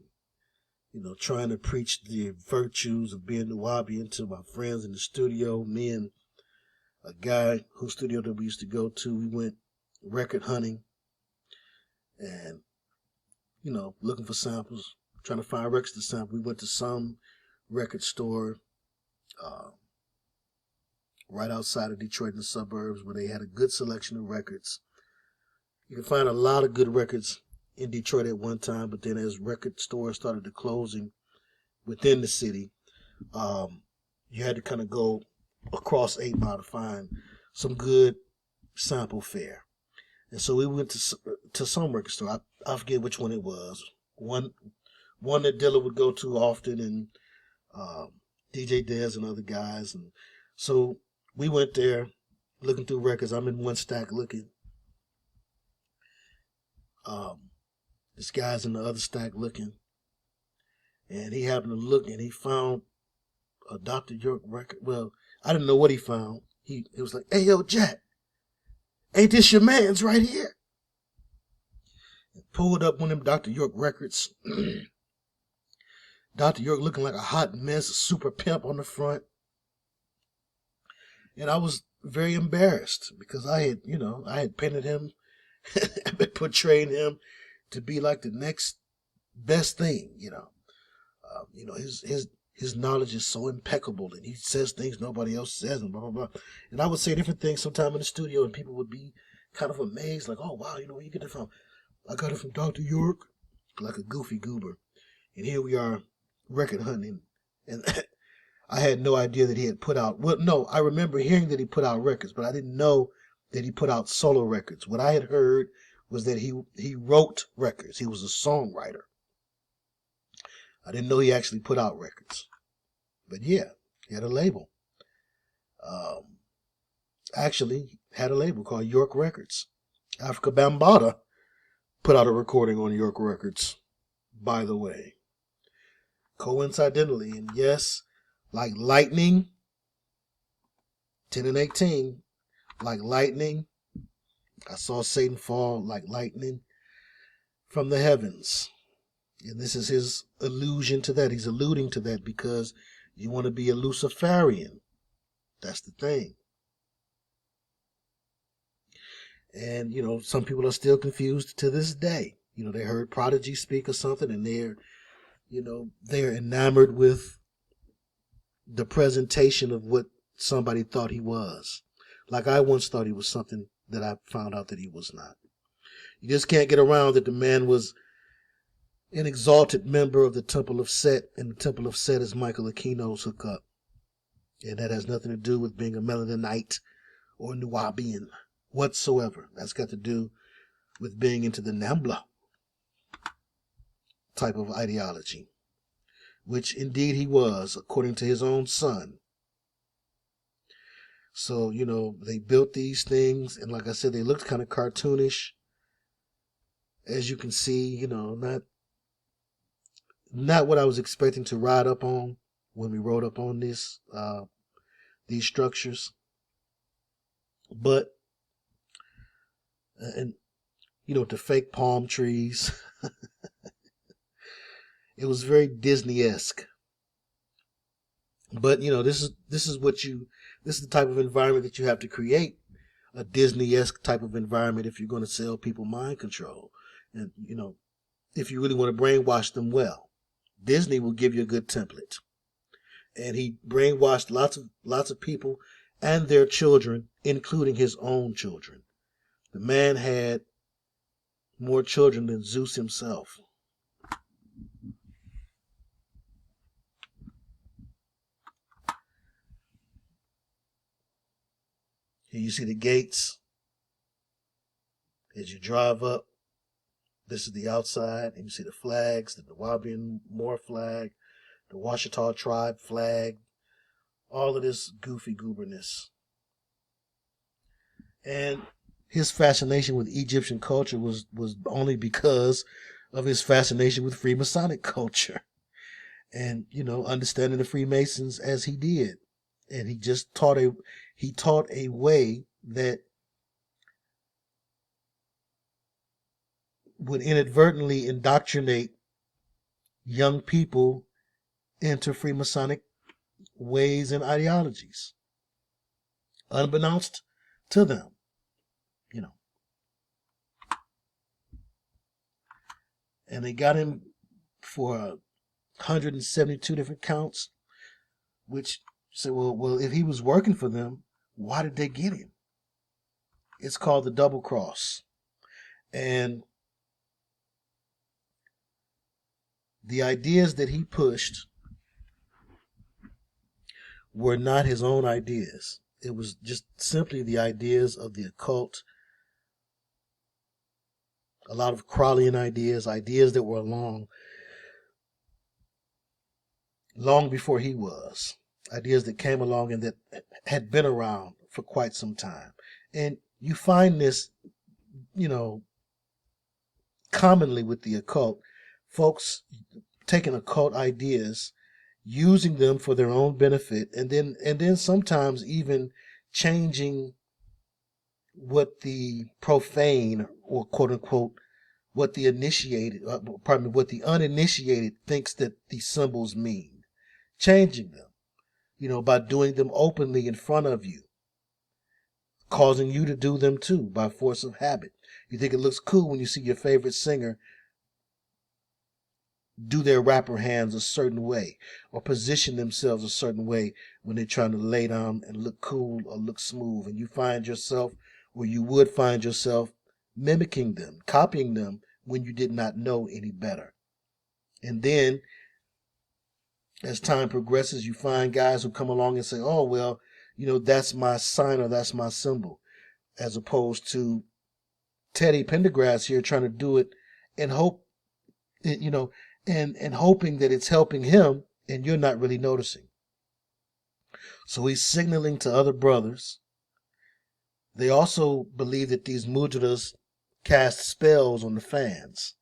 trying to preach the virtues of being Nubian to my friends in the studio. Me and a guy whose studio that we used to go to, we went record hunting and, looking for samples, trying to find records to sample. We went to some record store right outside of Detroit in the suburbs where they had a good selection of records. You can find a lot of good records in Detroit at one time, but then as record stores started to closing within the city, you had to kind of go across 8 Mile to find some good sample fare. And so we went to some record store. I forget which one it was. One that Dilla would go to often, and DJ Dez and other guys. And so we went there looking through records. I'm in one stack looking. This guy's in the other stack looking. And he happened to look and he found a Dr. York record. Well, I didn't know what he found. He was like, "Hey, yo, Jack, ain't this your man's right here?" And pulled up one of them Dr. York records. Dr. York looking like a hot mess, a super pimp on the front. And I was very embarrassed because I had painted him, I've been portraying him to be like the next best thing, his knowledge is so impeccable and he says things nobody else says and blah, blah, blah. And I would say different things sometime in the studio and people would be kind of amazed, like, "Oh, wow, where you get it from?" "I got it from Dr. York," like a goofy goober. And here we are record hunting. And I had no idea that he had put out, well, no, I remember hearing that he put out records, but I didn't know that he put out solo records. What I had heard was that he wrote records. He was a songwriter. I didn't know he actually put out records. But yeah, he had a label. Actually, had a label called York Records. Africa Bambaataa put out a recording on York Records, by the way. Coincidentally, and yes, like lightning, 10 and 18, like lightning, I saw Satan fall like lightning from the heavens. And this is his allusion to that. He's alluding to that because you want to be a Luciferian. That's the thing. And, some people are still confused to this day. They heard Prodigy speak or something and they're enamored with the presentation of what somebody thought he was. Like I once thought he was something that I found out that he was not. You just can't get around that the man was an exalted member of the Temple of Set, and the Temple of Set is Michael Aquino's hookup. And that has nothing to do with being a Melanite or Nubian whatsoever. That's got to do with being into the Nambla type of ideology. which indeed he was, according to his own son. So, they built these things, and like I said, they looked kind of cartoonish. As you can see, not what I was expecting to ride up on when we rode up on these structures. But, and the fake palm trees. It was very Disney-esque. But this is the type of environment that you have to create, a Disney-esque type of environment if you're going to sell people mind control, and if you really want to brainwash them well. Disney will give you a good template, and he brainwashed lots of people and their children, including his own children. The man had more children than Zeus himself. Here you see the gates as you drive up. This is the outside, and you see the flags, the Nawabian Moor flag, the Washita tribe flag, all of this goofy gooberness. And his fascination with Egyptian culture was only because of his fascination with Freemasonic culture. And, understanding the Freemasons as he did. And he just taught a way that would inadvertently indoctrinate young people into Freemasonic ways and ideologies, unbeknownst to them, And they got him for 172 different counts, which said, well, if he was working for them, why did they get him? It's called the double cross. And the ideas that he pushed were not his own ideas. It was just simply the ideas of the occult. A lot of Crowleyan ideas that were long before he was. Ideas that came along and that had been around for quite some time. And you find this, commonly with the occult. Folks taking occult ideas, using them for their own benefit, and then sometimes even changing what the profane, or quote unquote, what the uninitiated thinks that these symbols mean. Changing them, by doing them openly in front of you, causing you to do them too by force of habit. You think it looks cool when you see your favorite singer do their rapper hands a certain way, or position themselves a certain way when they're trying to lay down and look cool or look smooth, and you find yourself, or you would find yourself, mimicking them, copying them when you did not know any better. And then, as time progresses, you find guys who come along and say, oh, well, that's my sign or that's my symbol, as opposed to Teddy Pendergrass here trying to do it and hope, and hoping that it's helping him, and you're not really noticing. So he's signaling to other brothers. They also believe that these mudras cast spells on the fans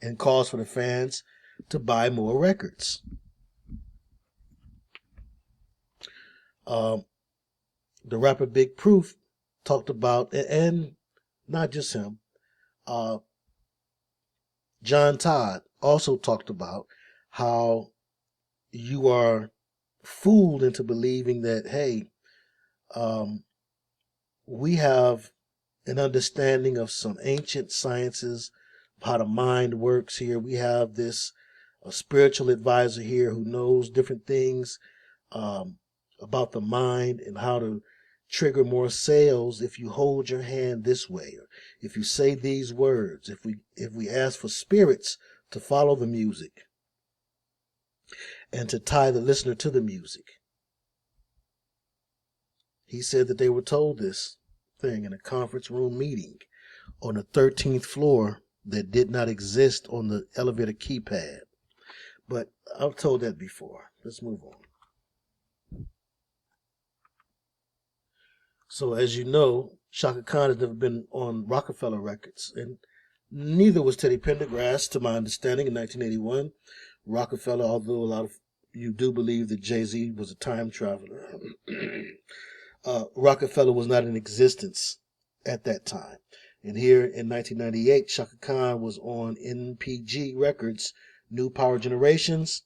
and cause for the fans to buy more records. The rapper Big Proof talked about, and not just him, John Todd also talked about how you are fooled into believing that, hey, we have an understanding of some ancient sciences, of how the mind works here. We have this spiritual advisor here who knows different things about the mind and how to trigger more sales if you hold your hand this way, or if you say these words, if we ask for spirits to follow the music and to tie the listener to the music. He said that they were told this thing in a conference room meeting on the 13th floor that did not exist on the elevator keypad. But I've told that before. Let's move on. So as you know, Shaka Khan has never been on Rockefeller Records, and neither was Teddy Pendergrass, to my understanding, in 1981. Rockefeller, although a lot of you do believe that Jay-Z was a time traveler, Rockefeller was not in existence at that time. And here in 1998, Shaka Khan was on NPG Records, New Power Generations,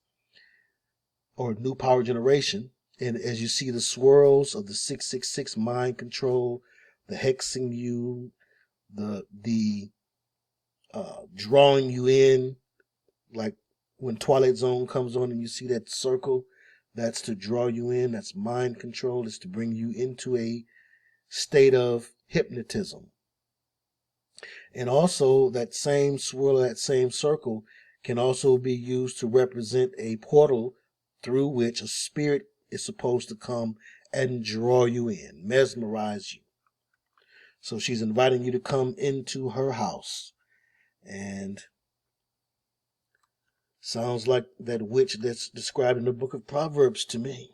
or New Power Generation. And as you see the swirls of the 666 mind control, the hexing you, the drawing you in, like when Twilight Zone comes on and you see that circle, that's to draw you in. That's mind control. It's to bring you into a state of hypnotism. And also that same swirl, that same circle can also be used to represent a portal through which a spirit is supposed to come and draw you in, mesmerize you. So she's inviting you to come into her house. And sounds like that witch that's described in the book of Proverbs to me.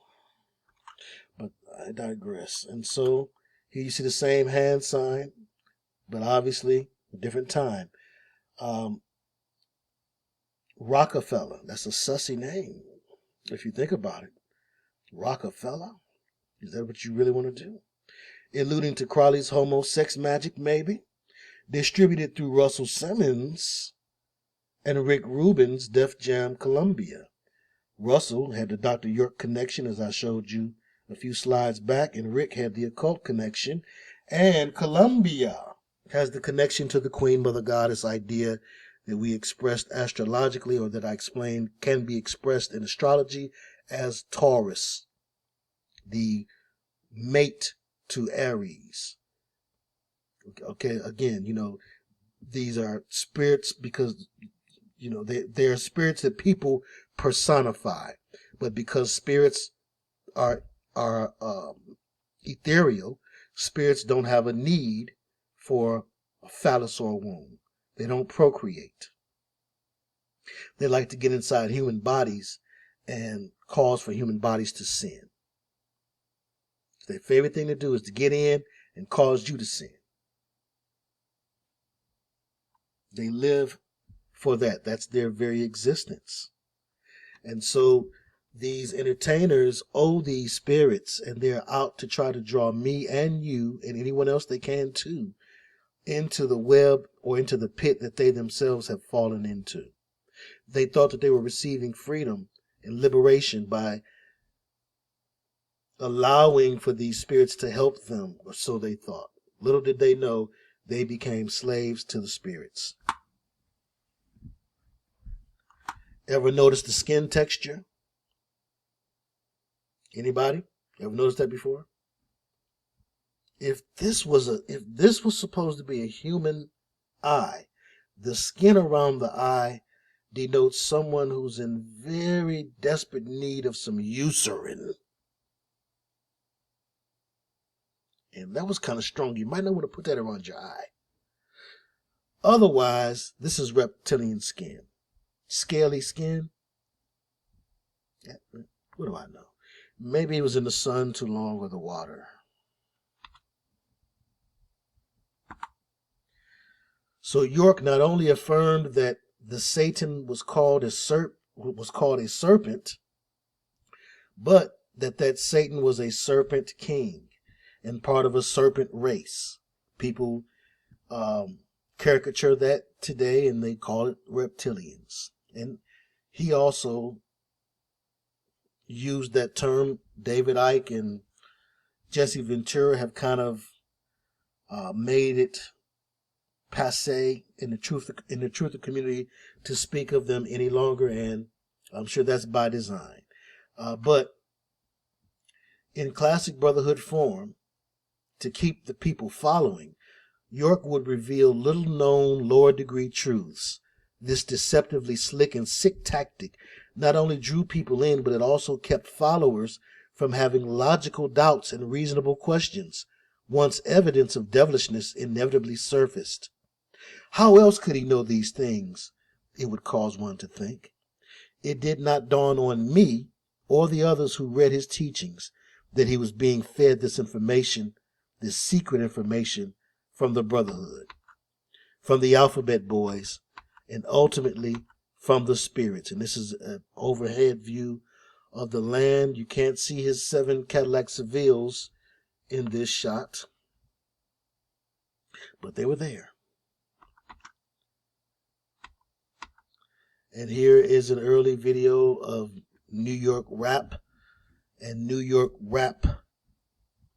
But I digress. And so here you see the same hand sign, but obviously a different time. Rockefeller, that's a sussy name, if you think about it. Rockefeller? Is that what you really want to do? Alluding to Crowley's homo sex magic, maybe? Distributed through Russell Simmons and Rick Rubin's Def Jam Columbia. Russell had the Dr. York connection, as I showed you a few slides back, and Rick had the occult connection. And Columbia has the connection to the Queen Mother Goddess idea that we expressed astrologically, or that I explained can be expressed in astrology as Taurus, the mate to Aries. Okay, again, these are spirits because, they are spirits that people personify. But because spirits are ethereal, spirits don't have a need for a phallus or a womb. They don't procreate. They like to get inside human bodies and cause for human bodies to sin. Their favorite thing to do is to get in and cause you to sin. They live for that. That's their very existence. And so these entertainers owe these spirits, and they're out to try to draw me and you and anyone else they can too into the web or into the pit that they themselves have fallen into. They thought that they were receiving freedom and liberation by allowing for these spirits to help them, or so they thought. Little did they know they became slaves to the spirits. Ever notice the skin texture? Anybody? Ever noticed that before? If this was supposed to be a human eye, the skin around the eye denotes someone who's in very desperate need of some eucerin. And that was kind of strong. You might not want to put that around your eye. Otherwise, this is reptilian skin. Scaly skin. What do I know? Maybe he was in the sun too long or the water. So York not only affirmed that the Satan was called a serpent, but that Satan was a serpent king and part of a serpent race. People caricature that today, and they call it reptilians. And he also used that term. David Icke and Jesse Ventura have kind of made it passé in the truther community to speak of them any longer, and I'm sure that's by design. But in classic brotherhood form, to keep the people following, York would reveal little-known lower-degree truths. This deceptively slick and sick tactic not only drew people in, but it also kept followers from having logical doubts and reasonable questions once evidence of devilishness inevitably surfaced. How else could he know these things? It would cause one to think. it did not dawn on me or the others who read his teachings that he was being fed this information, this secret information from the brotherhood, from the alphabet boys, and ultimately from the spirits. And this is an overhead view of the land. You can't see his 7 Cadillac Sevilles in this shot, but they were there. And here is an early video of New York rap and New York rap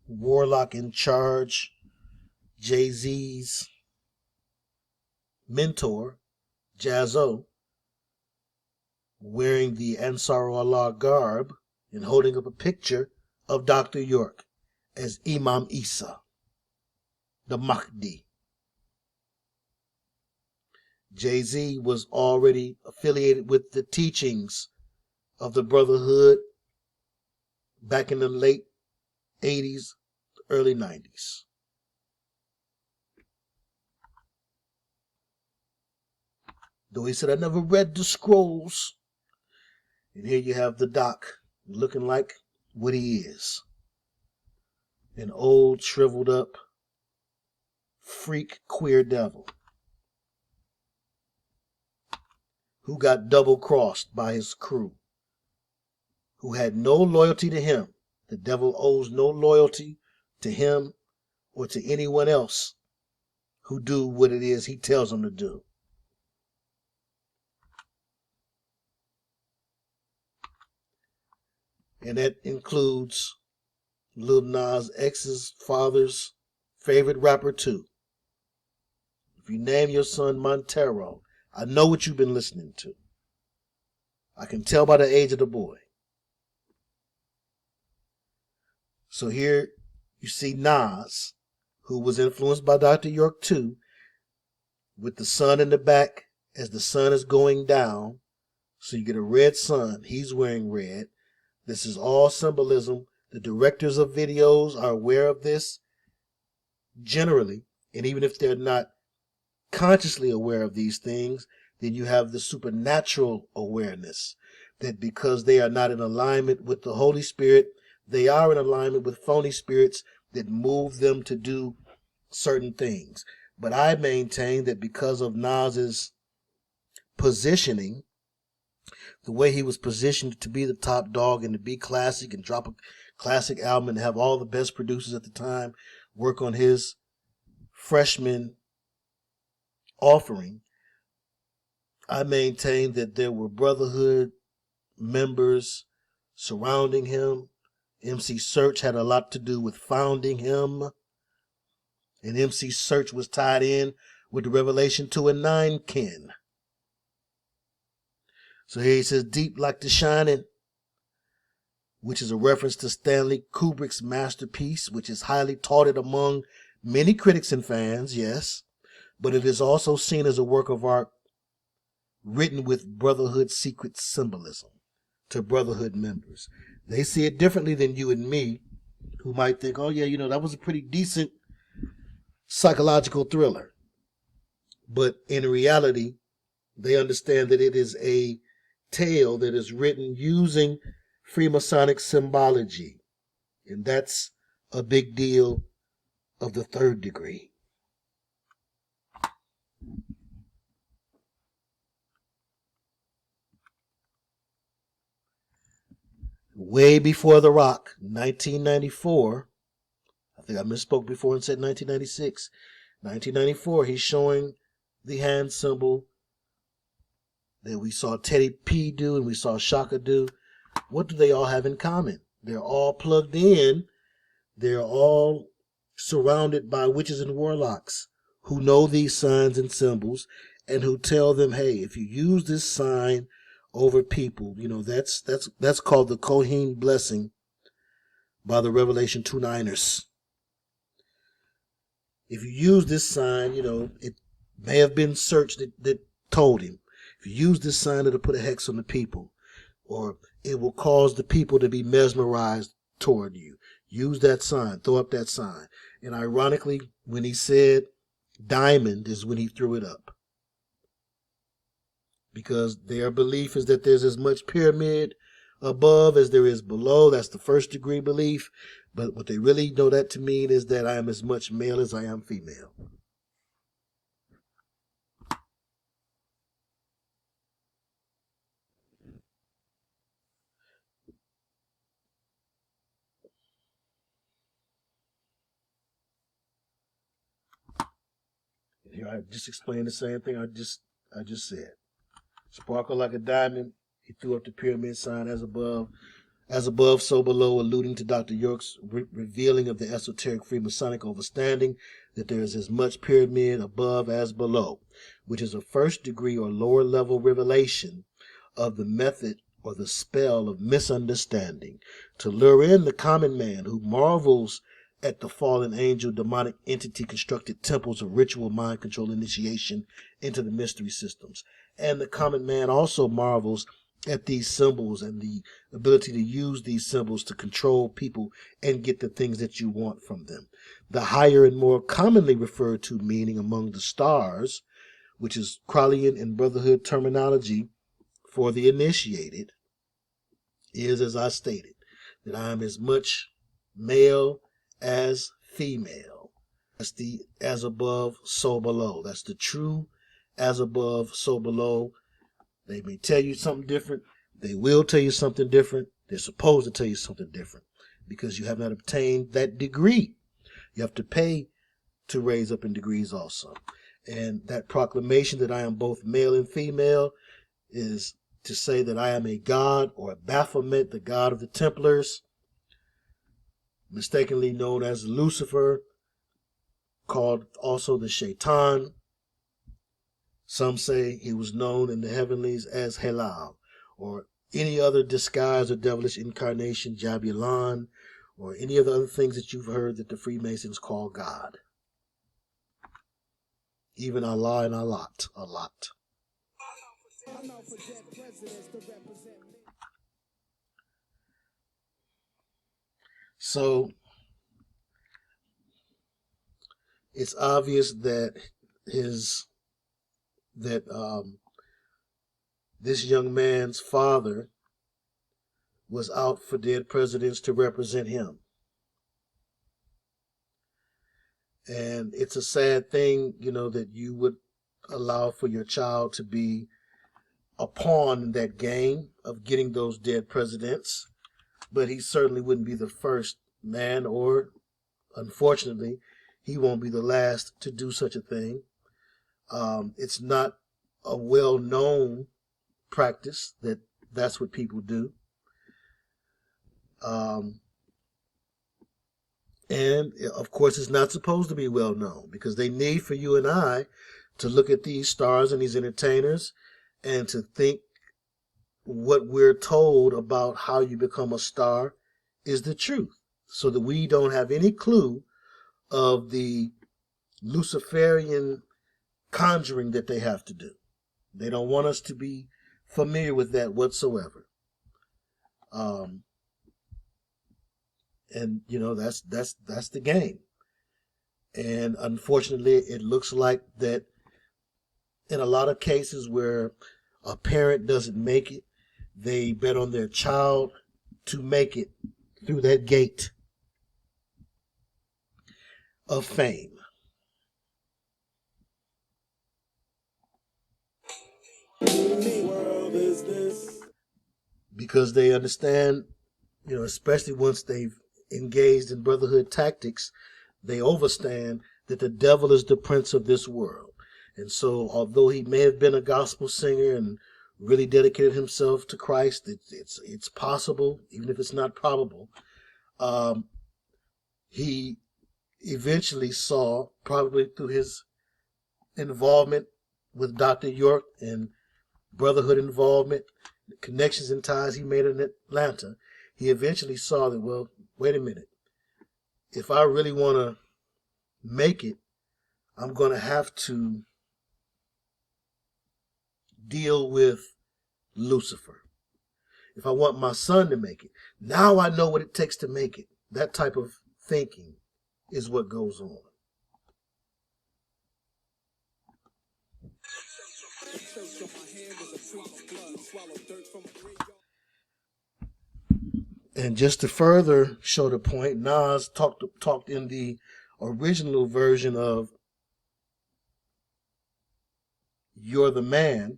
warlock in charge, Jay-Z's mentor, Jazzo, wearing the Ansar Allah garb and holding up a picture of Dr. York as Imam Isa, the Mahdi. Jay-Z was already affiliated with the teachings of the Brotherhood back in the late 80s, early 90s. Though he said, I never read the scrolls. And here you have the doc looking like what he is. An old, shriveled up, freak queer devil who got double-crossed by his crew, who had no loyalty to him. The devil owes no loyalty to him or to anyone else who do what it is he tells them to do. And that includes Lil Nas X's father's favorite rapper too. If you name your son Montero, I know what you've been listening to. I can tell by the age of the boy. So here you see Nas, who was influenced by Dr. York too, with the sun in the back as the sun is going down. So you get a red sun. He's wearing red. This is all symbolism. The directors of videos are aware of this generally. And even if they're not consciously aware of these things, then you have the supernatural awareness that because they are not in alignment with the Holy Spirit, they are in alignment with phony spirits that move them to do certain things. But I maintain that because of Nas's positioning, the way he was positioned to be the top dog and to be classic and drop a classic album and have all the best producers at the time work on his freshman offering, I maintain that there were Brotherhood members surrounding him. MC Search had a lot to do with founding him. And MC Search was tied in with the Revelation 2 and 9 kin. So here he says, deep like the shining, which is a reference to Stanley Kubrick's masterpiece, which is highly touted among many critics and fans, yes. But it is also seen as a work of art written with Brotherhood secret symbolism to Brotherhood members. They see it differently than you and me, who might think, oh yeah, that was a pretty decent psychological thriller. But in reality, they understand that it is a tale that is written using Freemasonic symbology. And that's a big deal of the third degree. Way before The Rock, 1994, I think I misspoke before and said 1996. 1994, he's showing the hand symbol that we saw Teddy P do and we saw Shaka do. What do they all have in common? They're all plugged in. They're all surrounded by witches and warlocks who know these signs and symbols and who tell them, hey, if you use this sign over people, that's called the Kohen blessing by the Revelation 2-9ers. If you use this sign, it may have been Search that told him. If you use this sign, it'll put a hex on the people, or it will cause the people to be mesmerized toward you. Use that sign. Throw up that sign. And ironically, when he said diamond is when he threw it up. because their belief is that there's as much pyramid above as there is below. That's the first degree belief. But what they really know that to mean is that I am as much male as I am female. Here I just explained the same thing I just said. Sparkle like a diamond. He threw up the pyramid sign as above, so below, alluding to Dr. York's revealing of the esoteric Freemasonic understanding that there is as much pyramid above as below, which is a first degree or lower level revelation of the method or the spell of misunderstanding to lure in the common man who marvels at the fallen angel demonic entity constructed temples of ritual mind control initiation into the mystery systems. And the common man also marvels at these symbols and the ability to use these symbols to control people and get the things that you want from them. The higher and more commonly referred to meaning among the stars, which is Crowleyan and brotherhood terminology for the initiated, is, as I stated, that I am as much male as female. That's the as above, so below. That's the true as above, so below. They may tell you something different. They will tell you something different. They're supposed to tell you something different because you have not obtained that degree. You have to pay to raise up in degrees also. And that proclamation that I am both male and female is to say that I am a god or a Baphomet, the god of the Templars, mistakenly known as Lucifer, called also the Shaitan. Some say he was known in the heavenlies as Halal, or any other disguise or devilish incarnation, Jabulon, or any of the other things that you've heard that the Freemasons call God. Even Allah and Allat. So it's obvious that this young man's father was out for dead presidents to represent him. And it's a sad thing, that you would allow for your child to be a pawn in that game of getting those dead presidents. But he certainly wouldn't be the first man, or unfortunately, he won't be the last to do such a thing. It's not a well-known practice that's what people do. And of course, it's not supposed to be well known because they need for you and I to look at these stars and these entertainers and to think what we're told about how you become a star is the truth, so that we don't have any clue of the Luciferian conjuring that they have to do. They don't want us to be familiar with that whatsoever. And that's the game. And unfortunately, it looks like that in a lot of cases where a parent doesn't make it, they bet on their child to make it through that gate of fame. Because they understand, especially once they've engaged in brotherhood tactics, they understand that the devil is the prince of this world. And so, although he may have been a gospel singer and really dedicated himself to Christ, it's possible, even if it's not probable. He eventually saw, probably through his involvement with Dr. York and brotherhood involvement, connections and ties he made in Atlanta, he eventually saw that, well, wait a minute. If I really want to make it, I'm going to have to deal with Lucifer. If I want my son to make it, now I know what it takes to make it. That type of thinking is what goes on. And just to further show the point, Nas talked in the original version of You're the Man,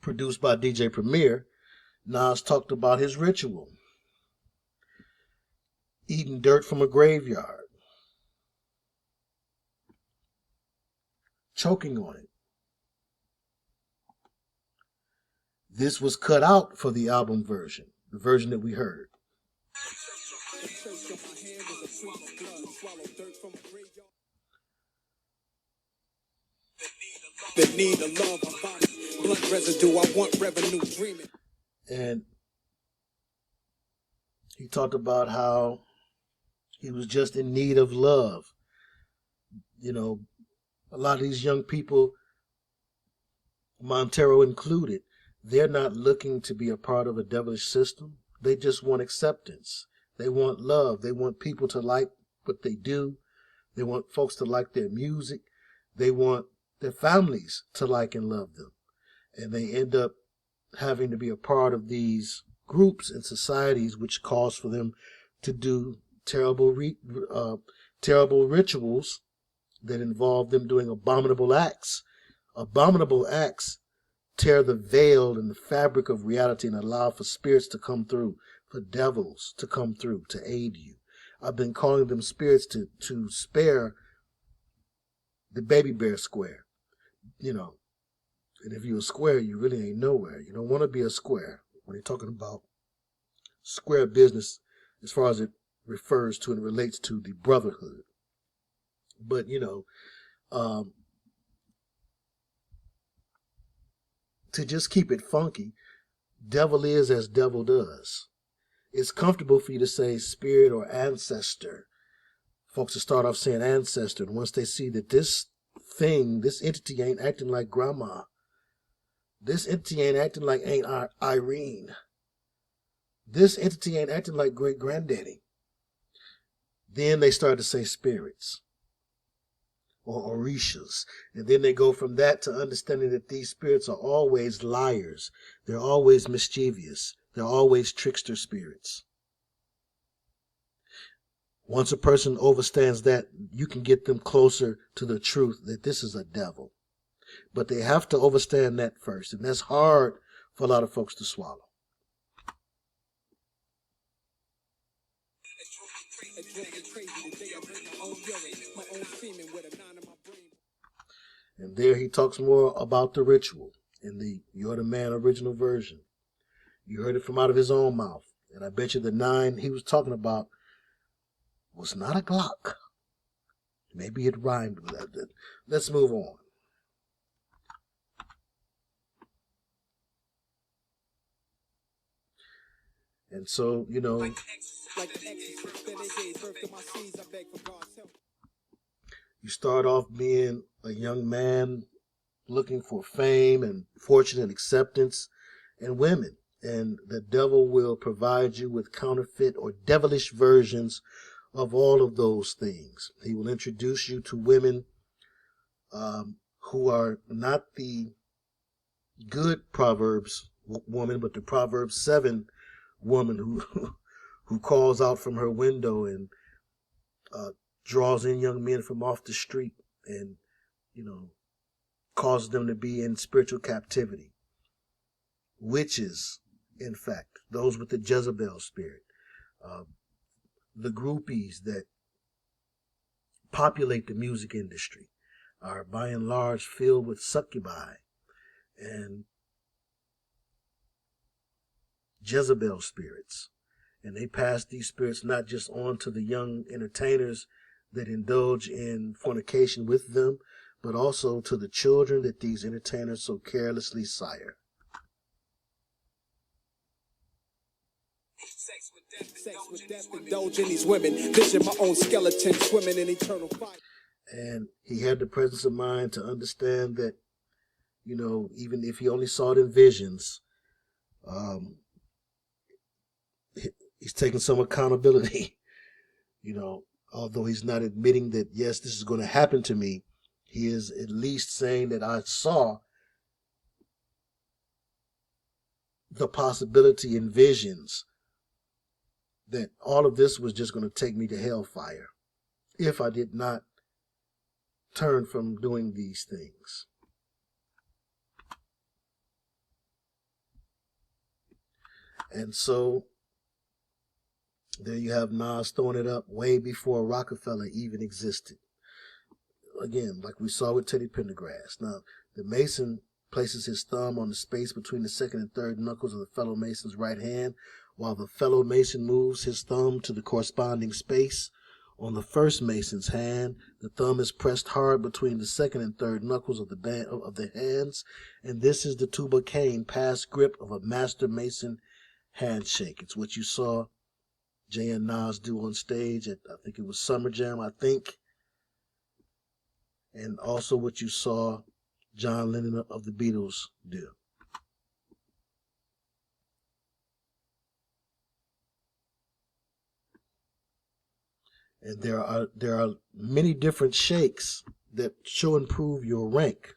produced by DJ Premier. Nas talked about his ritual, eating dirt from a graveyard, choking on it. This was cut out for the album version, the version that we heard. The need of love, blood residue, I want revenue dreaming. And he talked about how he was just in need of love. You know, a lot of these young people, Montero included, they're not looking to be a part of a devilish system. They just want acceptance. They want love. They want people to like what they do. They want folks to like their music. They want their families to like and love them. And they end up having to be a part of these groups and societies, which cause for them to do terrible rituals that involve them doing abominable acts. Abominable acts tear the veil and the fabric of reality and allow for spirits to come through, for devils to come through to aid you. I've been calling them spirits to spare the baby bear square. You know, and if you're a square, you really ain't nowhere. You don't want to be a square when you're talking about square business as far as it refers to and relates to the brotherhood. But, you know, to just keep it funky, devil is as devil does. It's comfortable for you to say spirit or ancestor. Folks will start off saying ancestor, and once they see that this thing, this entity ain't acting like grandma, this entity ain't acting like Aunt Irene, this entity ain't acting like great granddaddy, then they start to say spirits or orishas. And then they go from that to understanding that these spirits are always liars. They're always mischievous. They're always trickster spirits. Once a person overstands that, you can get them closer to the truth that this is a devil. But they have to overstand that first. And that's hard for a lot of folks to swallow. And there he talks more about the ritual in the You're the Man original version. You heard it from out of his own mouth. And I bet you the 9 he was talking about was not a Glock. Maybe it rhymed with that. Let's move on. And so, you know, you start off being a young man looking for fame and fortune and acceptance and women. And the devil will provide you with counterfeit or devilish versions of all of those things. He will introduce you to women who are not the good Proverbs woman, but the Proverbs 7 woman who calls out from her window and draws in young men from off the street and, you know, causes them to be in spiritual captivity. Witches, in fact, those with the Jezebel spirit, the groupies that populate the music industry are by and large filled with succubi and Jezebel spirits. And they pass these spirits not just on to the young entertainers that indulge in fornication with them, but also to the children that these entertainers so carelessly sire. Sex with death, indulge in these women, vision my own skeleton swimming in eternal fire. And he had the presence of mind to understand that, you know, even if he only saw it in visions, he's taking some accountability. You know, although he's not admitting that, yes, this is going to happen to me, he is at least saying that I saw the possibility and visions that all of this was just going to take me to hellfire if I did not turn from doing these things. And so there you have Nas throwing it up way before Rockefeller even existed. Again, like we saw with Teddy Pendergrass. Now, the Mason places his thumb on the space between the second and third knuckles of the fellow Mason's right hand, while the fellow Mason moves his thumb to the corresponding space on the first Mason's hand. The thumb is pressed hard between the second and third knuckles of the hands, and this is the tuba cane pass grip of a master Mason handshake. It's what you saw Jay and Nas do on stage at, I think it was Summer Jam, and also what you saw John Lennon of the Beatles do. And there are many different shakes that show and prove your rank.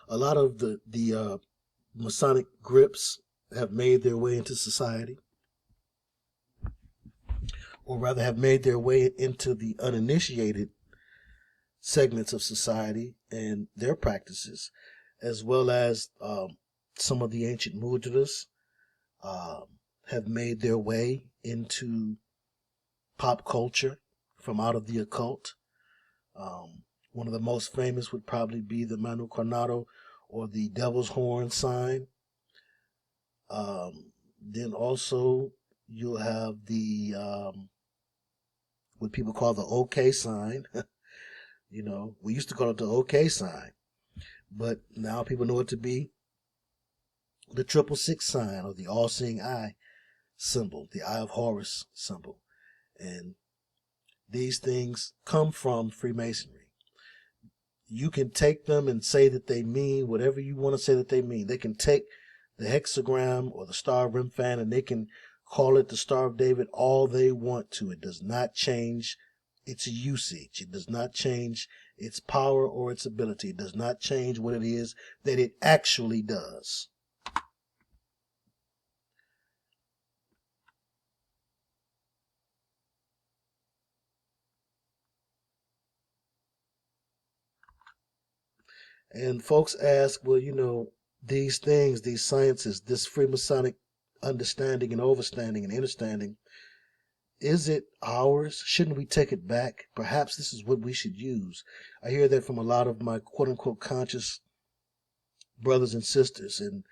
A lot of the Masonic grips have made their way into society, or rather have made their way into the uninitiated segments of society and their practices, as well as some of the ancient mudras have made their way into pop culture from out of the occult. One of the most famous would probably be the Manu Coronado or the Devil's Horn sign. Then also you'll have the what people call the OK sign. You know, we used to call it the OK sign, but now people know it to be the 666 sign, or the all-seeing eye symbol, the Eye of Horus symbol. And these things come from Freemasonry. You can take them and say that they mean whatever you want to say that they mean. They can take the hexagram or the Star of Remphan and they can call it the Star of David all they want to. It does not change its usage. It does not change its power or its ability. It does not change what it is that it actually does. And folks ask, well, you know, these things, these sciences, this Freemasonic understanding and overstanding and understanding, is it ours? Shouldn't we take it back? Perhaps this is what we should use. I hear that from a lot of my quote-unquote conscious brothers and sisters. And,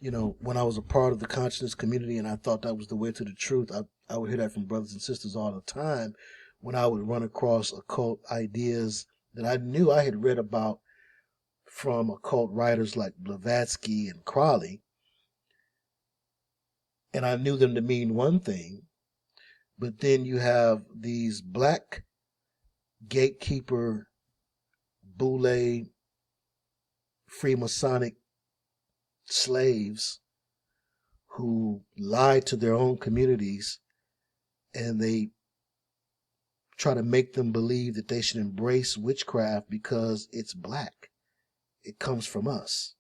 you know, when I was a part of the consciousness community and I thought that was the way to the truth, I would hear that from brothers and sisters all the time when I would run across occult ideas that I knew I had read about from occult writers like Blavatsky and Crowley. And I knew them to mean one thing. But then you have these black gatekeeper, boule, Freemasonic slaves who lie to their own communities, and they try to make them believe that they should embrace witchcraft because it's black. It comes from us.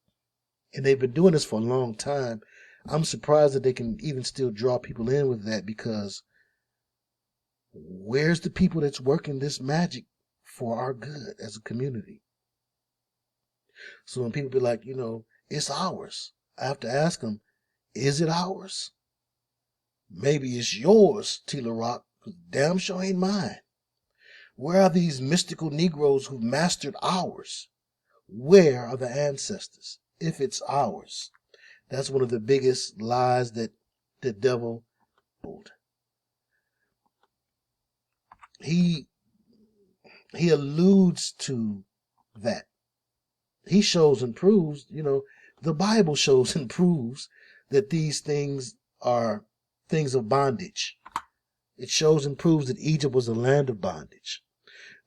And they've been doing this for a long time. I'm surprised that they can even still draw people in with that, because where's the people that's working this magic for our good as a community? So when people be like, you know, it's ours, I have to ask them, is it ours? Maybe it's yours, Tila Rock, because damn sure ain't mine. Where are these mystical Negroes who mastered ours? Where are the ancestors, if it's ours? That's one of the biggest lies that the devil told. He alludes to that. He shows and proves, you know, the Bible shows and proves that these things are things of bondage. It shows and proves that Egypt was a land of bondage.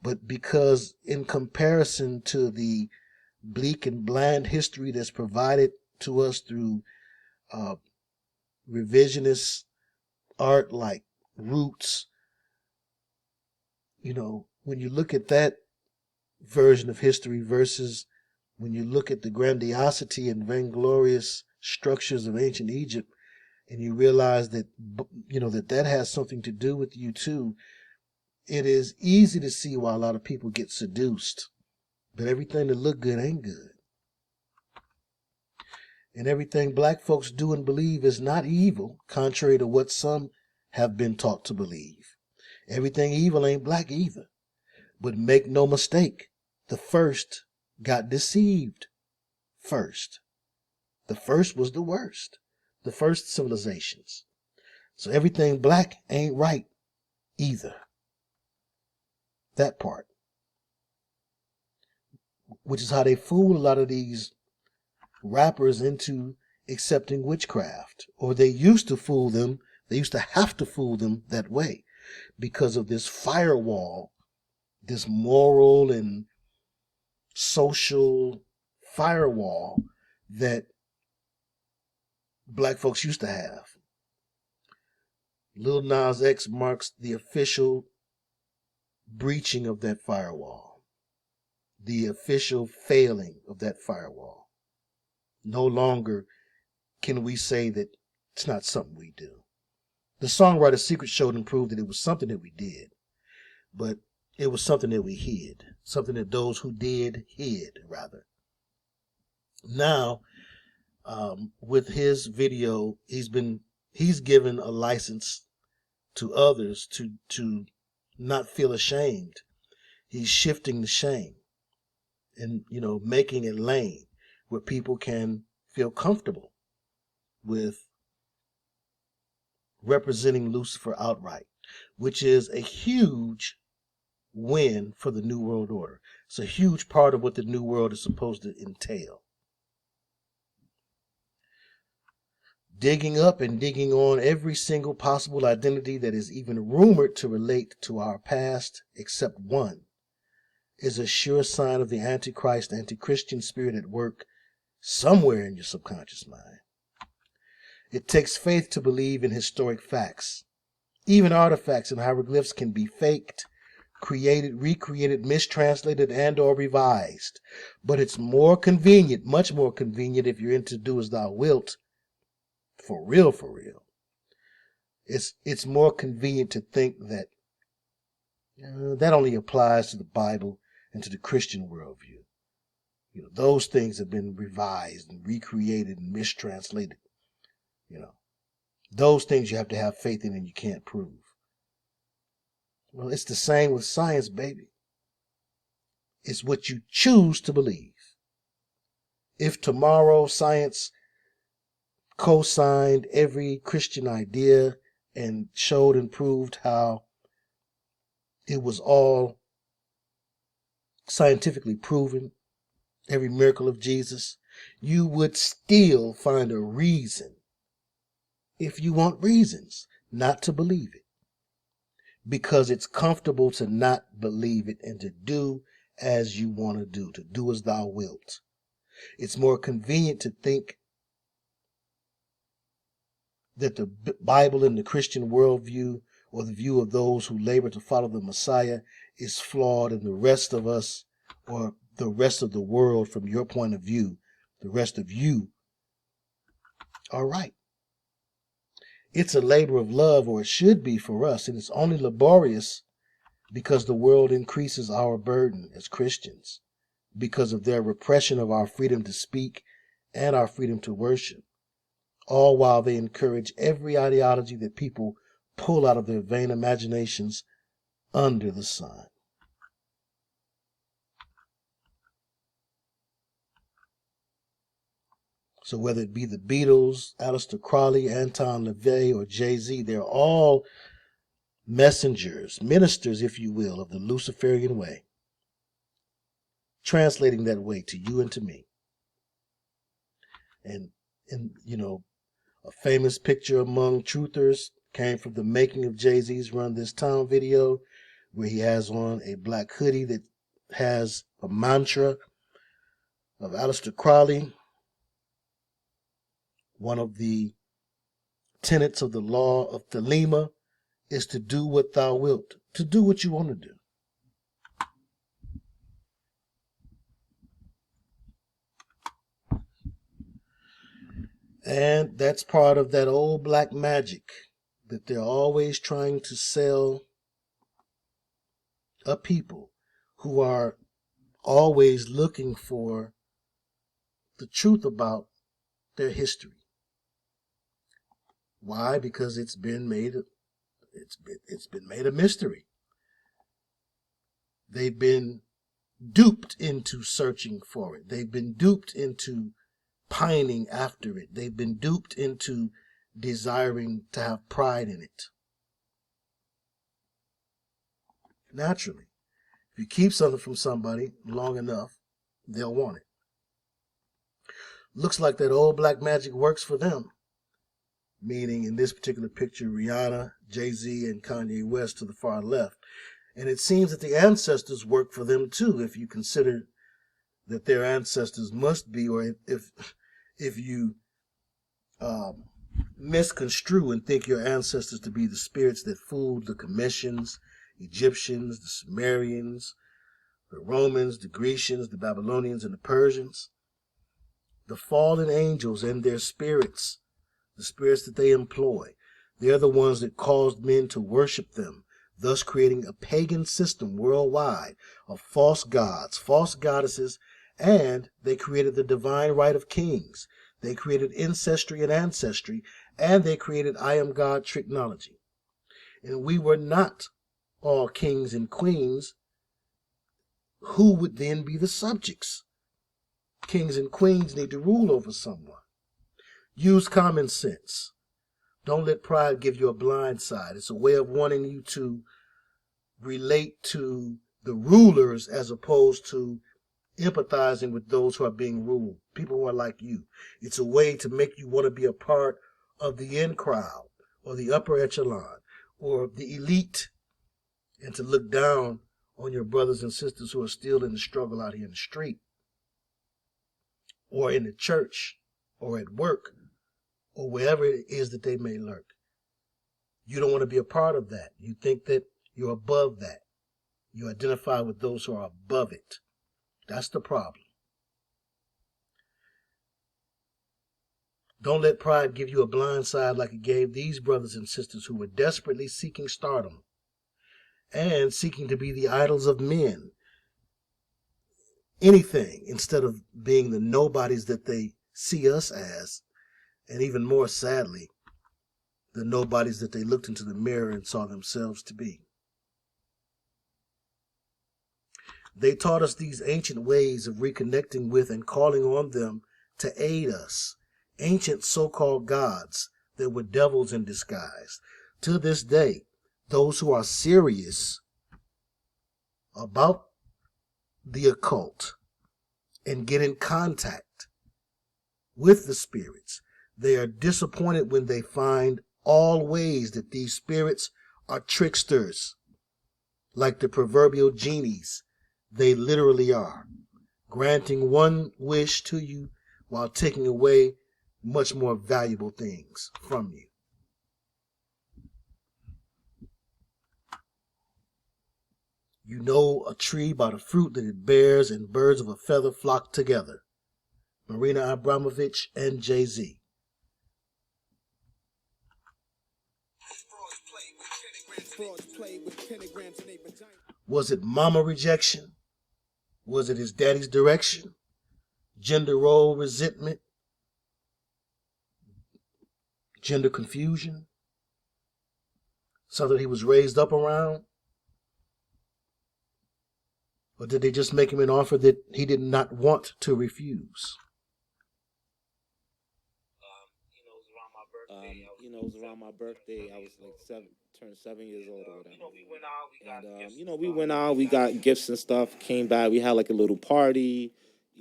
But because in comparison to the bleak and bland history that's provided to us through revisionist art like Roots, you know, when you look at that version of history versus when you look at the grandiosity and vainglorious structures of ancient Egypt, and you realize that, that has something to do with you too, it is easy to see why a lot of people get seduced. But everything that look good ain't good. And everything black folks do and believe is not evil, contrary to what some have been taught to believe. Everything evil ain't black either. But make no mistake, the first got deceived first. The first was the worst. The first civilizations. So everything black ain't right either. That part. Which is how they fool a lot of these rappers into accepting witchcraft. Or they used to fool them. They used to have to fool them that way because of this firewall, this moral and social firewall that black folks used to have. Lil Nas X marks the official breaching of that firewall, the official failing of that firewall. No longer can we say that it's not something we do. The songwriter Secret showed and proved that it was something that we did, but it was something that we hid, something that those who did hid, rather. Now, with his video, he's given a license to others to not feel ashamed. He's shifting the shame and, making it lane where people can feel comfortable with representing Lucifer outright, which is a huge win for the New World Order. It's a huge part of what the New World is supposed to entail. Digging up and digging on every single possible identity that is even rumored to relate to our past, except one, is a sure sign of the Antichrist, anti-Christian spirit at work somewhere in your subconscious mind. It takes faith to believe in historic facts. Even artifacts and hieroglyphs can be faked, created, recreated, mistranslated, and or revised. But it's more convenient, much more convenient if you're into do as thou wilt, for real. It's more convenient to think that that only applies to the Bible and to the Christian worldview. Those things have been revised and recreated and mistranslated. Those things you have to have faith in and you can't prove. Well, it's the same with science, baby. It's what you choose to believe. If tomorrow science co-signed every Christian idea and showed and proved how it was all scientifically proven, every miracle of Jesus, you would still find a reason, if you want reasons, not to believe it. Because it's comfortable to not believe it and to do as you want to do as thou wilt. It's more convenient to think that the Bible and the Christian worldview, or the view of those who labor to follow the Messiah, is flawed, and the rest of us, or the rest of the world from your point of view, the rest of you, are right. It's a labor of love, or it should be for us, and it's only laborious because the world increases our burden as Christians because of their repression of our freedom to speak and our freedom to worship, all while they encourage every ideology that people pull out of their vain imaginations under the sun. So whether it be the Beatles, Aleister Crowley, Anton LaVey, or Jay-Z, they're all messengers, ministers, if you will, of the Luciferian way, translating that way to you and to me. And a famous picture among truthers came from the making of Jay-Z's Run This Town video, where he has on a black hoodie that has a mantra of Aleister Crowley, one of the tenets of the law of Thelema is to do what thou wilt, to do what you want to do. And that's part of that old black magic that they're always trying to sell a people who are always looking for the truth about their history. Why? Because it's been made a mystery. They've been duped into searching for it. They've been duped into pining after it. They've been duped into desiring to have pride in it. Naturally, if you keep something from somebody long enough, they'll want it. Looks like that old black magic works for them. Meaning, in this particular picture, Rihanna, Jay-Z, and Kanye West to the far left. And it seems that the ancestors work for them too, if you consider that their ancestors must be, or if you misconstrue and think your ancestors to be the spirits that fooled the Commissions, Egyptians, the Sumerians, the Romans, the Grecians, the Babylonians, and the Persians. The fallen angels and their spirits, the spirits that they employ, they're the ones that caused men to worship them, thus creating a pagan system worldwide of false gods, false goddesses, and they created the divine right of kings. They created ancestry, and they created I am God technology. And we were not all kings and queens. Who would then be the subjects? Kings and queens need to rule over someone. Use common sense. Don't let pride give you a blind side. It's a way of wanting you to relate to the rulers as opposed to empathizing with those who are being ruled, people who are like you. It's a way to make you want to be a part of the in crowd or the upper echelon or the elite, and to look down on your brothers and sisters who are still in the struggle out here in the street or in the church or at work or wherever it is that they may lurk. You don't want to be a part of that. You think that you're above that. You identify with those who are above it. That's the problem. Don't let pride give you a blind side like it gave these brothers and sisters who were desperately seeking stardom and seeking to be the idols of men. Anything instead of being the nobodies that they see us as, and even more sadly, the nobodies that they looked into the mirror and saw themselves to be. They taught us these ancient ways of reconnecting with and calling on them to aid us. Ancient so-called gods that were devils in disguise. To this day, those who are serious about the occult and get in contact with the spirits, they are disappointed when they find all ways that these spirits are tricksters. Like the proverbial genies, they literally are, granting one wish to you while taking away much more valuable things from you. You know a tree by the fruit that it bears, and birds of a feather flock together. Marina Abramovich and Jay-Z. Was it mama rejection? Was it his daddy's direction? Gender role resentment? Gender confusion? Something he was raised up around? Or did they just make him an offer that he did not want to refuse? It was around my birthday. I was like turned 7 years old or whatever. And we went out. We got gifts and stuff. Came back. We had like a little party.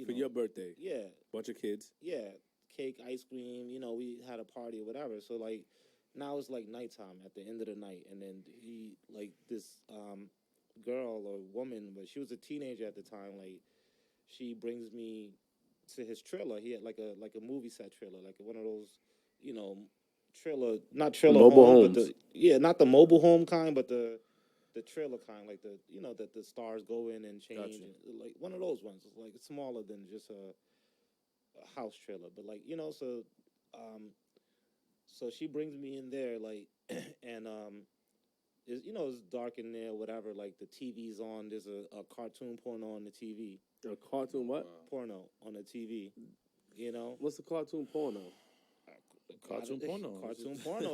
For your birthday? Yeah. Bunch of kids? Yeah. Cake, ice cream. We had a party or whatever. So like, now it's like nighttime at the end of the night, and then he like this girl or woman, but she was a teenager at the time. Like, she brings me to his trailer. He had like a movie set trailer, like one of those, trailer, not trailer mobile home, homes. But not the mobile home kind, but the trailer kind, like that the stars go in and change. Gotcha. Like one of those ones. It's like it's smaller than just a house trailer, but like so So she brings me in there, like, and it's, it's dark in there, whatever. Like the TV's on. There's a cartoon porno on the TV. A cartoon what? Porno on the TV. What's the cartoon porno? Cartoon porno.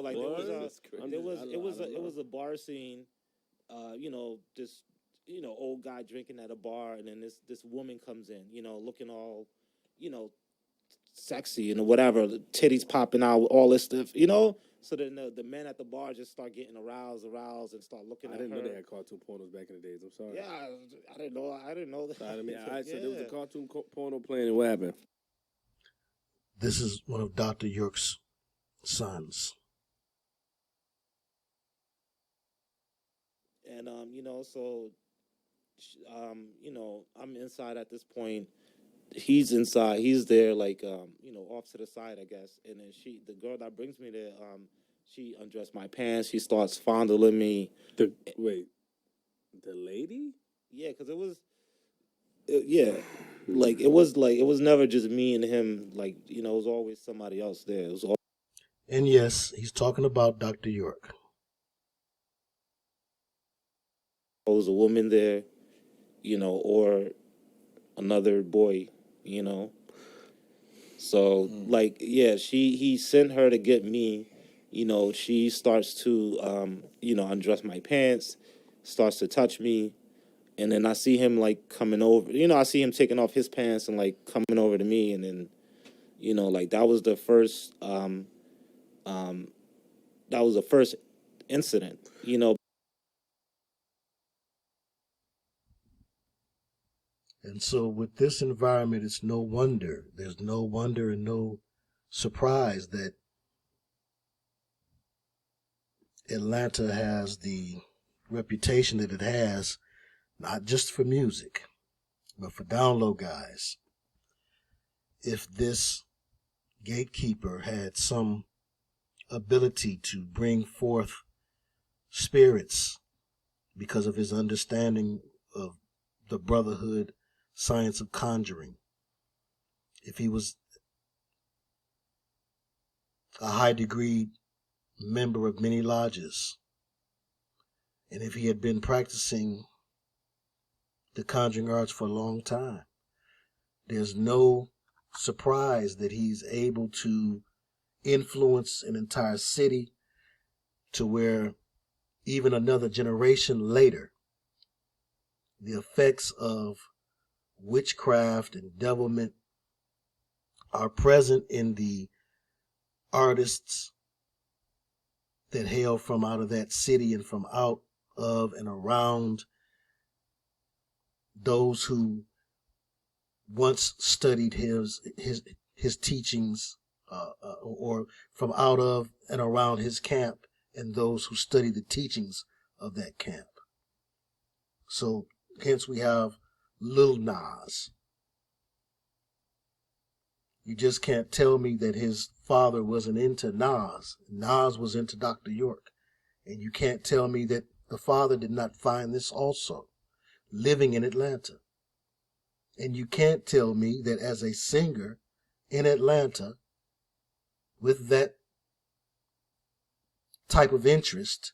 Like it was a bar scene. This old guy drinking at a bar, and then this woman comes in, looking all, sexy and whatever, titties popping out, all this stuff, So then the men at the bar just start getting aroused, and start looking at her. I didn't know they had cartoon pornos back in the days. I'm sorry. Yeah, I didn't know that. I mean, so there was a cartoon porno playing, and what happened? This is one of Dr. York's sons. And, I'm inside at this point. He's inside. He's there, like, off to the side, I guess. And then the girl that brings me there, she undressed my pants. She starts fondling me. The lady? Yeah, because it was never just me and him. Like, it was always somebody else there. And yes, he's talking about Dr. York. There was a woman there, or another boy, So, he sent her to get me. She starts to, undress my pants, starts to touch me. And then I see him, like, coming over. I see him taking off his pants and, like, coming over to me. And then, that was the first, incident, And so with this environment, there's no wonder and no surprise that Atlanta has the reputation that it has, not just for music, but for down low guys. If this gatekeeper had some ability to bring forth spirits because of his understanding of the brotherhood science of conjuring, if he was a high degree member of many lodges, and if he had been practicing the conjuring arts for a long time, there's no surprise that he's able to influence an entire city to where even another generation later, the effects of witchcraft and devilment are present in the artists that hail from out of that city and from out of and around those who once studied his teachings, or from out of and around his camp, and those who study the teachings of that camp. So hence we have Lil Nas. You just can't tell me that his father wasn't into Nas. Nas was into Dr. York. And you can't tell me that the father did not find this also, living in Atlanta. And you can't tell me that as a singer in Atlanta, with that type of interest,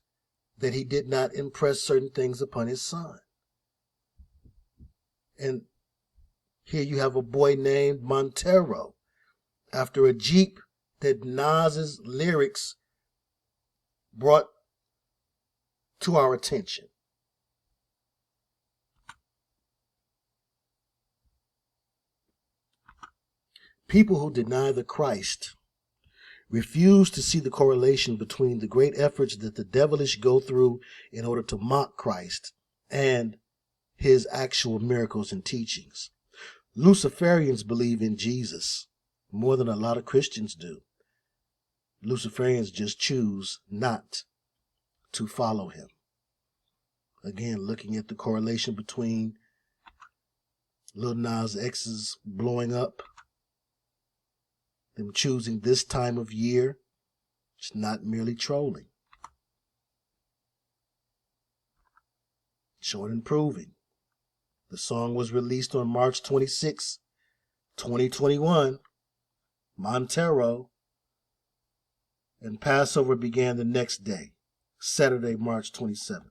that he did not impress certain things upon his son. And here you have a boy named Montero, after a Jeep that Nas's lyrics brought to our attention. People who deny the Christ refuse to see the correlation between the great efforts that the devilish go through in order to mock Christ and his actual miracles and teachings. Luciferians believe in Jesus more than a lot of Christians do. Luciferians just choose not to follow him. Again, looking at the correlation between Lil Nas X's blowing up, them choosing this time of year, it's not merely trolling. Showing and proving. The song was released on March 26, 2021. Montero and Passover began the next day, Saturday, March 27th.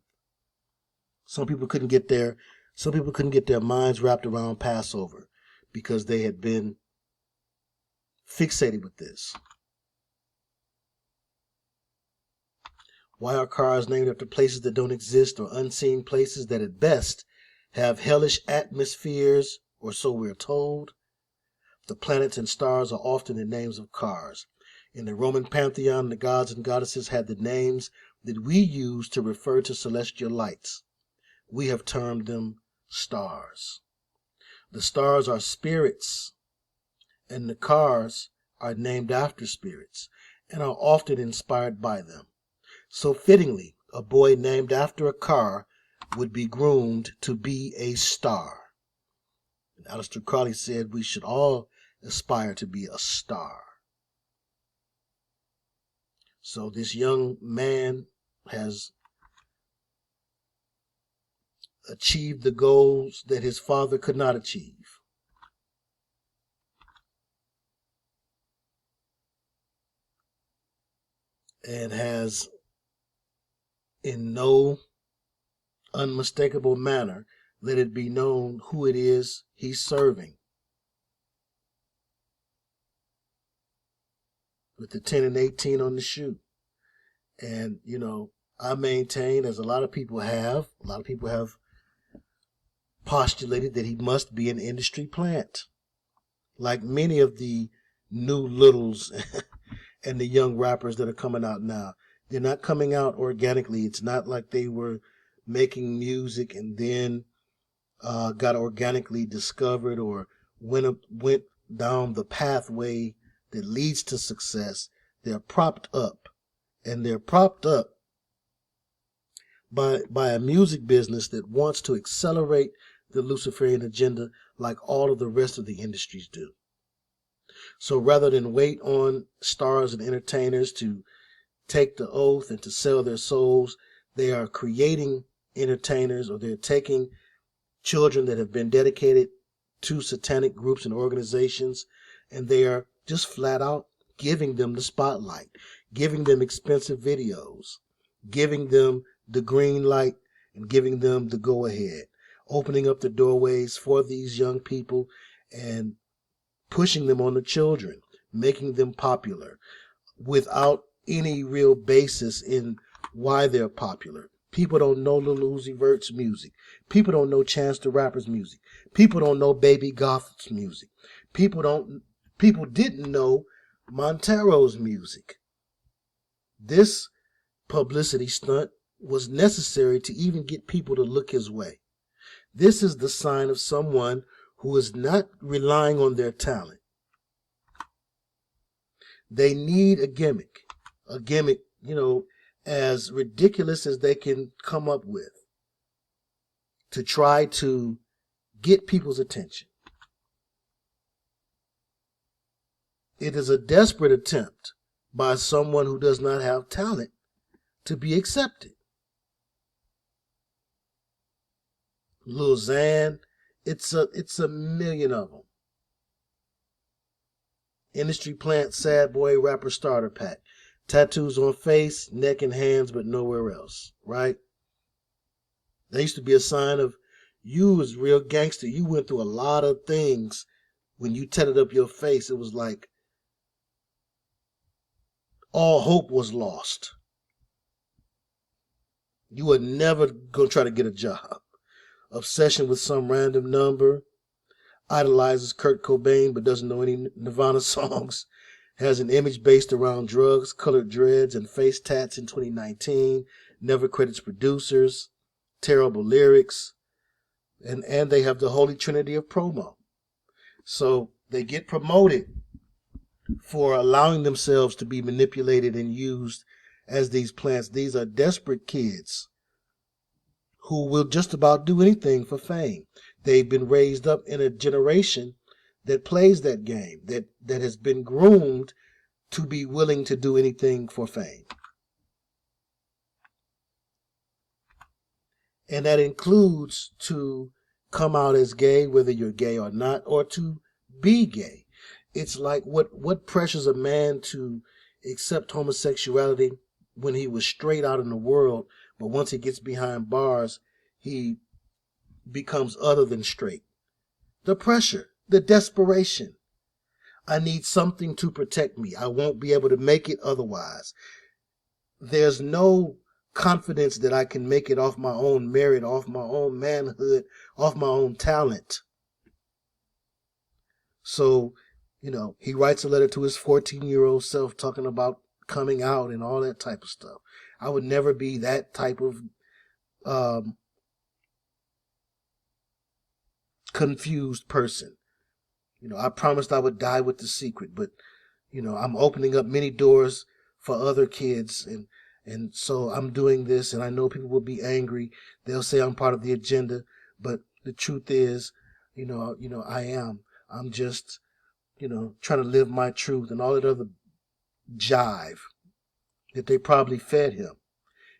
Some people couldn't get their minds wrapped around Passover because they had been fixated with this. Why are cars named after places that don't exist, or unseen places that at best have hellish atmospheres, or so we're told? The planets and stars are often the names of cars. In the Roman pantheon, the gods and goddesses had the names that we use to refer to celestial lights. We have termed them stars. The stars are spirits, and the cars are named after spirits and are often inspired by them. So fittingly, a boy named after a car would be groomed to be a star. And Aleister Crowley said we should all aspire to be a star. So this young man has achieved the goals that his father could not achieve. And has in no unmistakable manner let it be known who it is he's serving. With the 10 and 18 on the shoe. And, I maintain, as a lot of people have postulated that he must be an industry plant. Like many of the new littles and the young rappers that are coming out now. They're not coming out organically. It's not like they were making music and then got organically discovered or went down the pathway that leads to success. They're propped up, and they're propped up by a music business that wants to accelerate the Luciferian agenda like all of the rest of the industries do. So rather than wait on stars and entertainers to take the oath and to sell their souls, they are creating entertainers, or they're taking children that have been dedicated to satanic groups and organizations, and they are just flat out giving them the spotlight, giving them expensive videos, giving them the green light, and giving them the go ahead, opening up the doorways for these young people and pushing them on the children, making them popular without any real basis in why they're popular. People don't know Lil Uzi Vert's music. People don't know Chance the Rapper's music. People don't know Baby Goth's music. People didn't know Montero's music. This publicity stunt was necessary to even get people to look his way. This is the sign of someone who is not relying on their talent. They need a gimmick, as ridiculous as they can come up with to try to get people's attention. It is a desperate attempt by someone who does not have talent to be accepted. Lil Xan, it's a million of them. Industry plant, sad boy, rapper starter pack. Tattoos on face, neck, and hands, but nowhere else, right? That used to be a sign of you was real gangster. You went through a lot of things when you tatted up your face. It was like all hope was lost. You were never going to try to get a job. Obsession with some random number. Idolizes Kurt Cobain but doesn't know any Nirvana songs. Has an image based around drugs, colored dreads, and face tats in 2019. Never credits producers. Terrible lyrics. And they have the holy trinity of promo. So they get promoted for allowing themselves to be manipulated and used as these plants. These are desperate kids who will just about do anything for fame. They've been raised up in a generation that plays that game, that has been groomed to be willing to do anything for fame. And that includes to come out as gay, whether you're gay or not, or to be gay. It's like what pressures a man to accept homosexuality when he was straight out in the world, but once he gets behind bars, he becomes other than straight. The pressure, the desperation. I need something to protect me. I won't be able to make it otherwise. There's no confidence that I can make it off my own merit, off my own manhood, off my own talent. So, he writes a letter to his 14-year-old self talking about coming out and all that type of stuff. I would never be that type of confused person. I promised I would die with the secret, but, I'm opening up many doors for other kids, and so I'm doing this, and I know people will be angry. They'll say I'm part of the agenda, but the truth is, I am. I'm just, trying to live my truth and all that other jive that they probably fed him.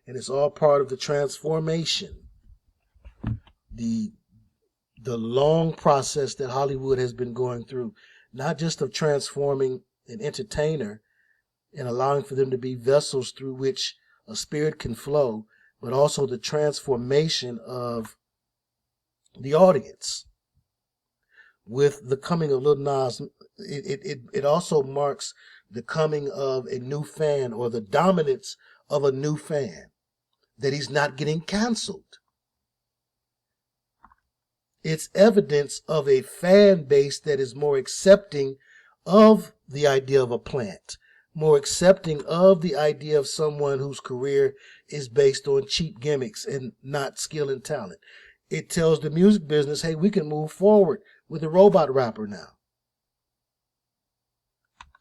And it's all part of the transformation, the long process that Hollywood has been going through, not just of transforming an entertainer and allowing for them to be vessels through which a spirit can flow, but also the transformation of the audience. With the coming of Lil Nas, it also marks the coming of a new fan, or the dominance of a new fan, that he's not getting canceled. It's evidence of a fan base that is more accepting of the idea of a plant, more accepting of the idea of someone whose career is based on cheap gimmicks and not skill and talent. It tells the music business, hey, we can move forward with a robot rapper now.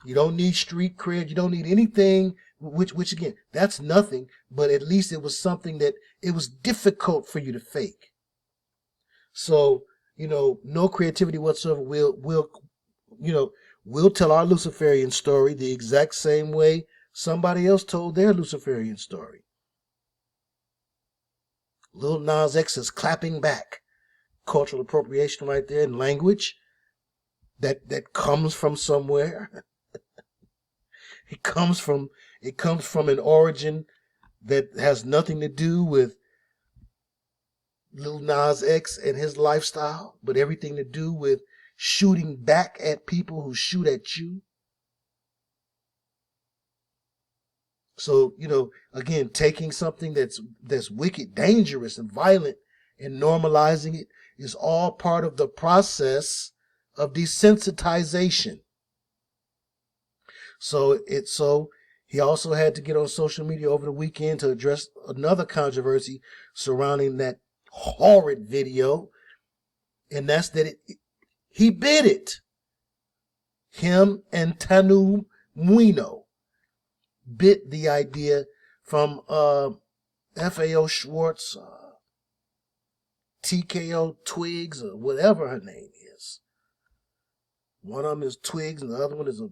You don't need street cred. You don't need anything, which again, that's nothing, but at least it was something that it was difficult for you to fake. So, no creativity whatsoever. We'll tell our Luciferian story the exact same way somebody else told their Luciferian story. Lil Nas X is clapping back. Cultural appropriation right there in language that comes from somewhere. It comes from an origin that has nothing to do with Lil Nas X and his lifestyle, but everything to do with shooting back at people who shoot at you. So, again, taking something that's wicked, dangerous, and violent and normalizing it is all part of the process of desensitization. So he also had to get on social media over the weekend to address another controversy surrounding that horrid video, and that's that he bid it. Him and Tanu Muino bit the idea from FAO Schwartz, TKO Twigs, or whatever her name is. One of them is Twigs and the other one is a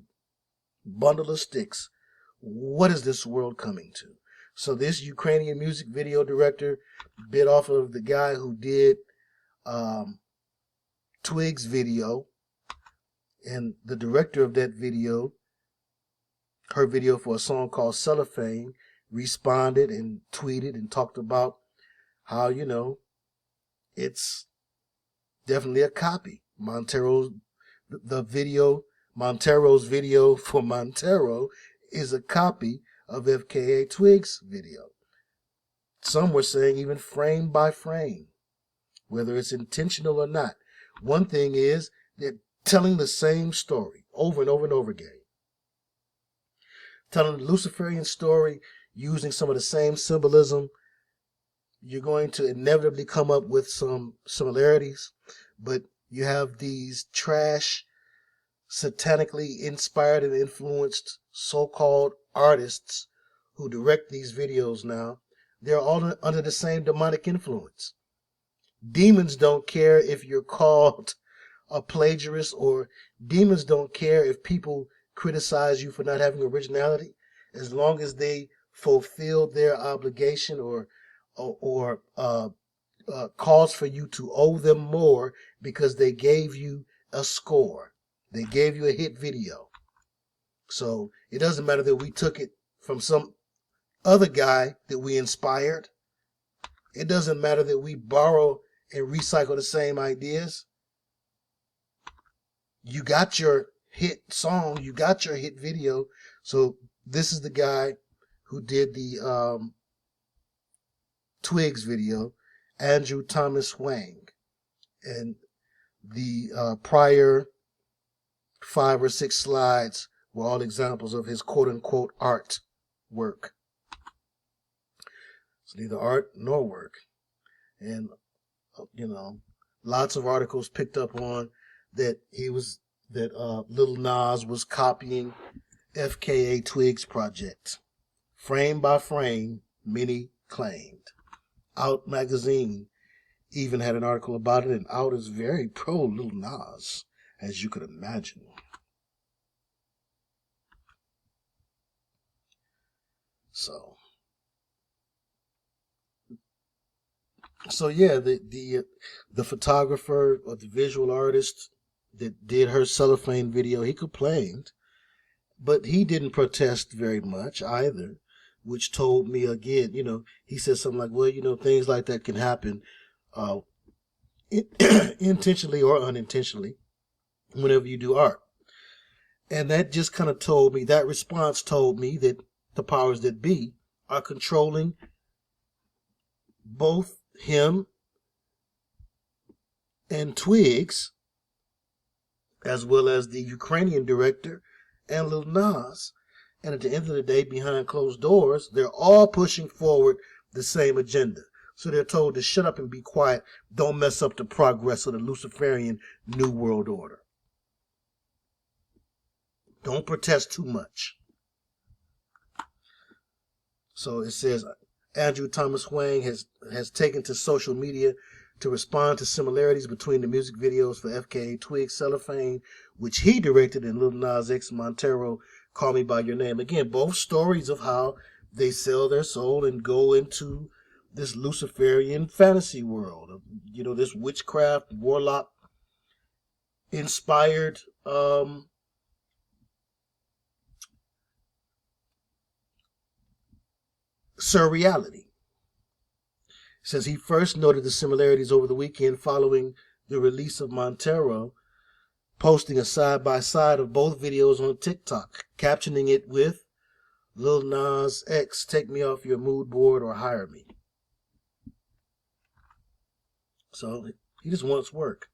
bundle of sticks. What is this world coming to? So this Ukrainian music video director bit off of the guy who did Twigs video, and the director of that video, her video for a song called Cellophane, responded and tweeted and talked about how, it's definitely a copy. Montero's video for Montero is a copy of FKA Twigs' video. Some were saying even frame by frame, whether it's intentional or not. One thing is they're telling the same story over and over and over again. Telling the Luciferian story using some of the same symbolism. You're going to inevitably come up with some similarities, but you have these trash, satanically inspired and influenced so-called artists who direct these videos now. They're all under the same demonic influence. Demons don't care if you're called a plagiarist, or demons don't care if people criticize you for not having originality, as long as they fulfill their obligation or cause for you to owe them more because they gave you a score. They gave you a hit video. So it doesn't matter that we took it from some other guy that we inspired. It doesn't matter that we borrow and recycle the same ideas. You got your hit song, you got your hit video. So this is the guy who did the Twigs video, Andrew Thomas Wang. And the prior 5 or 6 slides were all examples of his quote-unquote art work. It's neither art nor work. And, lots of articles picked up on that Lil Nas was copying FKA Twigs project. Frame by frame, many claimed. Out magazine even had an article about it, and Out is very pro Lil Nas, as you could imagine. So yeah, the photographer or the visual artist that did her cellophane video, he complained, but he didn't protest very much either, which told me again, he said something like, well, things like that can happen intentionally or unintentionally whenever you do art. And that just kind of told me, that response told me that the powers that be are controlling both him and Twigs, as well as the Ukrainian director and Lil Nas. And at the end of the day, behind closed doors, they're all pushing forward the same agenda. So they're told to shut up and be quiet. Don't mess up the progress of the Luciferian New World Order. Don't protest too much. So it says, Andrew Thomas Wang has taken to social media to respond to similarities between the music videos for FKA Twigs Cellophane, which he directed, and Lil Nas X Montero, Call Me By Your Name. Again, both stories of how they sell their soul and go into this Luciferian fantasy world of, this witchcraft, warlock inspired surreality. Says he first noted the similarities over the weekend following the release of Montero, posting a side-by-side of both videos on TikTok, captioning it with Lil Nas X, take me off your mood board or hire me. So he just wants work.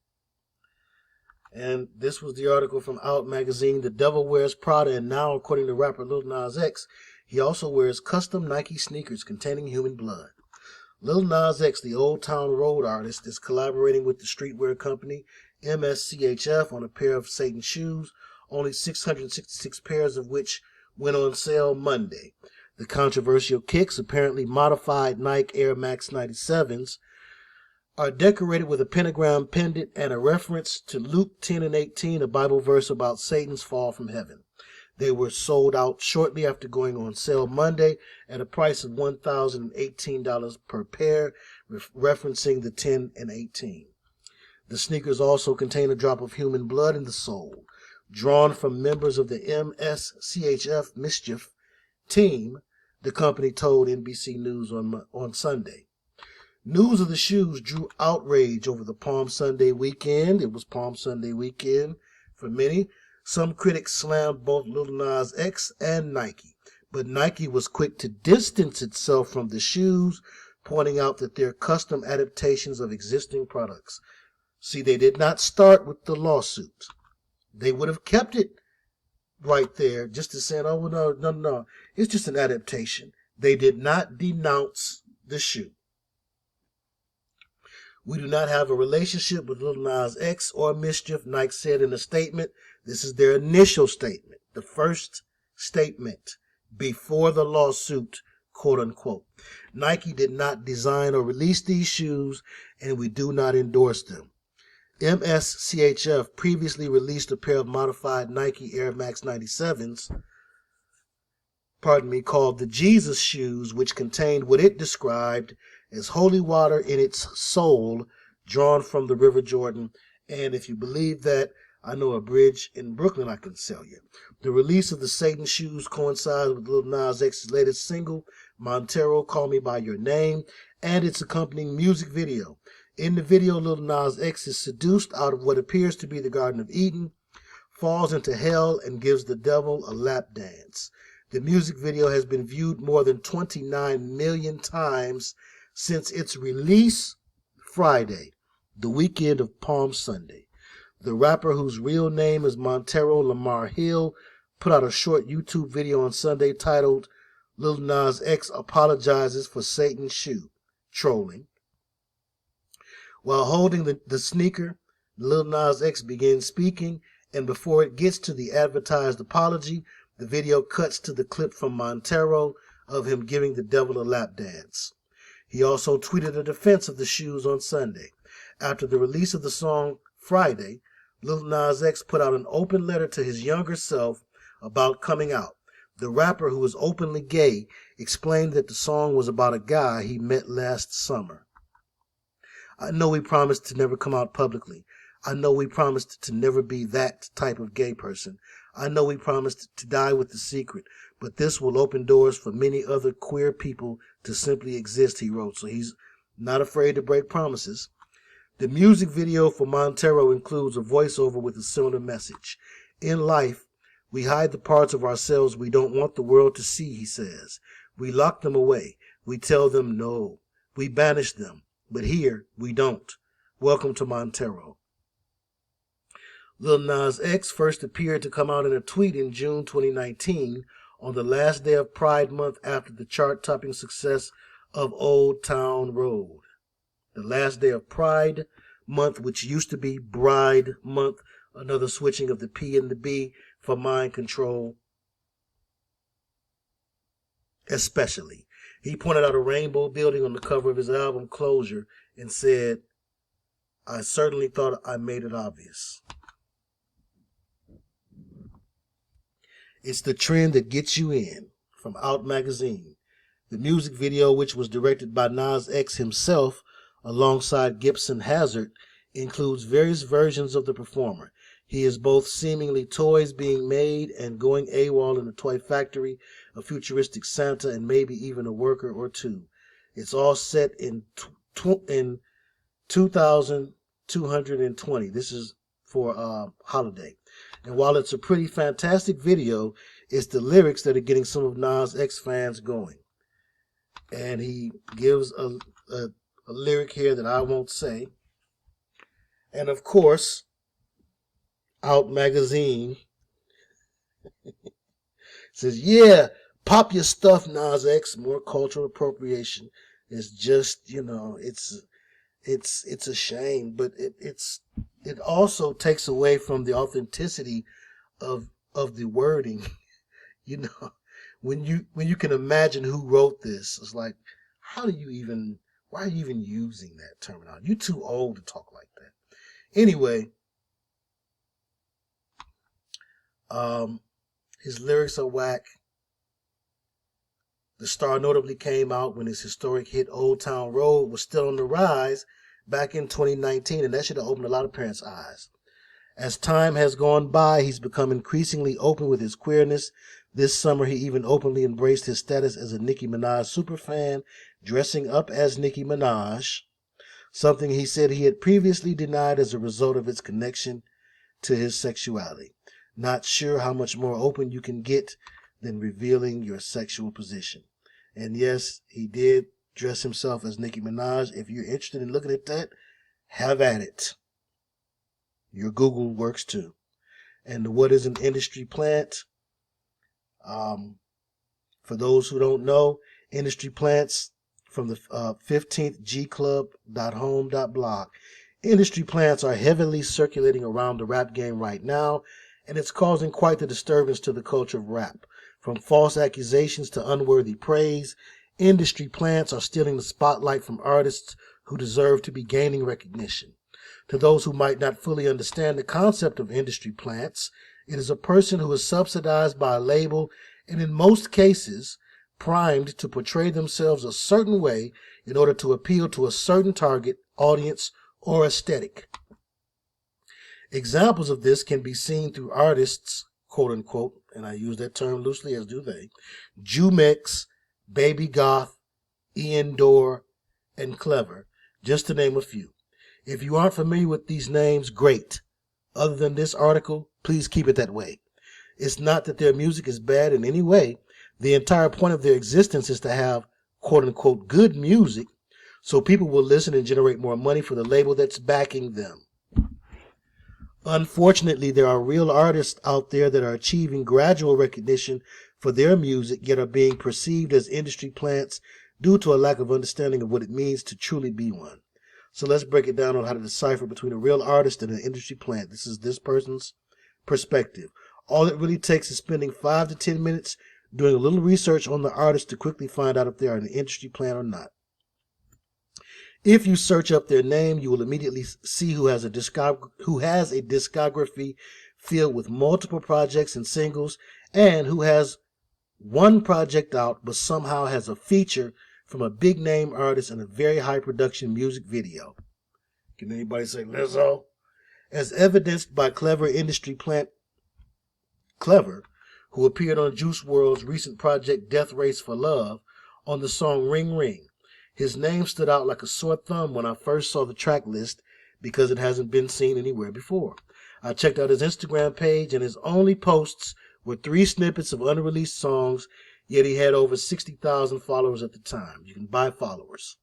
And this was the article from Out magazine. The devil wears Prada, and now, according to rapper Lil Nas X, he also wears custom Nike sneakers containing human blood. Lil Nas X, the Old Town Road artist, is collaborating with the streetwear company MSCHF on a pair of Satan shoes, only 666 pairs of which went on sale Monday. The controversial kicks, apparently modified Nike Air Max 97s, are decorated with a pentagram pendant and a reference to Luke 10:18, a Bible verse about Satan's fall from heaven. They were sold out shortly after going on sale Monday at a price of $1,018 per pair, referencing the 10 and 18. The sneakers also contain a drop of human blood in the sole, drawn from members of the MSCHF Mischief team, the company told NBC News on Sunday. News of the shoes drew outrage over the Palm Sunday weekend. It was Palm Sunday weekend for many. Some critics slammed both Lil Nas X and Nike, but Nike was quick to distance itself from the shoes, pointing out that they're custom adaptations of existing products. See, they did not start with the lawsuit. They would have kept it right there, just to say, oh, no, it's just an adaptation. They did not denounce the shoe. We do not have a relationship with Lil Nas X or Mischief, Nike said in a statement. This is their initial statement, the first statement before the lawsuit, quote unquote. Nike did not design or release these shoes, and we do not endorse them. MSCHF previously released a pair of modified Nike Air Max 97s, called the Jesus shoes, which contained what it described as holy water in its sole, drawn from the River Jordan. And if you believe that, I know a bridge in Brooklyn I can sell you. The release of the Satan Shoes coincides with Lil Nas X's latest single, Montero, Call Me By Your Name, and its accompanying music video. In the video, Lil Nas X is seduced out of what appears to be the Garden of Eden, falls into hell, and gives the devil a lap dance. The music video has been viewed more than 29 million times since its release Friday, the weekend of Palm Sunday. The rapper, whose real name is Montero Lamar Hill, put out a short YouTube video on Sunday titled Lil Nas X Apologizes for Satan's Shoe, Trolling. While holding the sneaker, Lil Nas X begins speaking, and before it gets to the advertised apology, the video cuts to the clip from Montero of him giving the devil a lap dance. He also tweeted a defense of the shoes on Sunday. After the release of the song Friday, Lil Nas X put out an open letter to his younger self about coming out. The rapper, who is openly gay, explained that the song was about a guy he met last summer. I know we promised to never come out publicly. I know we promised to never be that type of gay person. I know we promised to die with the secret, but this will open doors for many other queer people to simply exist, he wrote. So he's not afraid to break promises. The music video for Montero includes a voiceover with a similar message. In life, we hide the parts of ourselves we don't want the world to see, he says. We lock them away. We tell them no. We banish them. But here, we don't. Welcome to Montero. Lil Nas X first appeared to come out in a tweet in June 2019 on the last day of Pride Month after the chart-topping success of Old Town Road. The last day of Pride Month, which used to be Bride Month, another switching of the P and the B for mind control, especially. He pointed out a rainbow building on the cover of his album Closure and said, I certainly thought I made it obvious. It's the trend that gets you in, from Out Magazine. The music video, which was directed by Nas X himself alongside Gibson Hazard, includes various versions of the performer. He is both seemingly toys being made and going AWOL in a toy factory, a futuristic Santa, and maybe even a worker or two. It's all set in 2220. This is for holiday. And while it's a pretty fantastic video, it's the lyrics that are getting some of Nas X fans going. And he gives a lyric here that I won't say. And of course, Out Magazine says, yeah, pop your stuff, Nas X. More cultural appropriation. It's just, it's a shame, but it also takes away from the authenticity of the wording. When you can imagine who wrote this, it's like, why are you even using that terminology? You're too old to talk like that. Anyway, his lyrics are whack. The star notably came out when his historic hit Old Town Road was still on the rise back in 2019, and that should have opened a lot of parents' eyes. As time has gone by, he's become increasingly open with his queerness. This summer, he even openly embraced his status as a Nicki Minaj superfan, dressing up as Nicki Minaj, something he said he had previously denied as a result of its connection to his sexuality. Not sure how much more open you can get than revealing your sexual position. And yes, he did dress himself as Nicki Minaj. If you're interested in looking at that, have at it. Your Google works too. And what is an industry plant? For those who don't know, industry plants from the 15th gclub.home.blog. Industry plants are heavily circulating around the rap game right now, and it's causing quite the disturbance to the culture of rap. From false accusations to unworthy praise, industry plants are stealing the spotlight from artists who deserve to be gaining recognition. To those who might not fully understand the concept of industry plants, it is a person who is subsidized by a label and in most cases primed to portray themselves a certain way in order to appeal to a certain target, audience, or aesthetic. Examples of this can be seen through artists, quote unquote, and I use that term loosely as do they, Jumex, Baby Goth, Ian Dorr, and Clever, just to name a few. If you aren't familiar with these names, great. Other than this article, please keep it that way. It's not that their music is bad in any way. The entire point of their existence is to have, quote unquote, good music so people will listen and generate more money for the label that's backing them. Unfortunately, there are real artists out there that are achieving gradual recognition for their music, yet are being perceived as industry plants due to a lack of understanding of what it means to truly be one. So let's break it down on how to decipher between a real artist and an industry plant. This is this person's perspective. All it really takes is spending 5 to 10 minutes doing a little research on the artist to quickly find out if they are an industry plant or not. If you search up their name, you will immediately see who has a discography filled with multiple projects and singles, and who has one project out but somehow has a feature from a big name artist in a very high production music video. Can anybody say Lizzo? As evidenced by clever industry plant Clever, who appeared on Juice WRLD's recent project Death Race for Love on the song Ring Ring. His name stood out like a sore thumb when I first saw the track list because it hasn't been seen anywhere before. I checked out his Instagram page and his only posts were 3 snippets of unreleased songs, yet he had over 60,000 followers at the time. You can buy followers.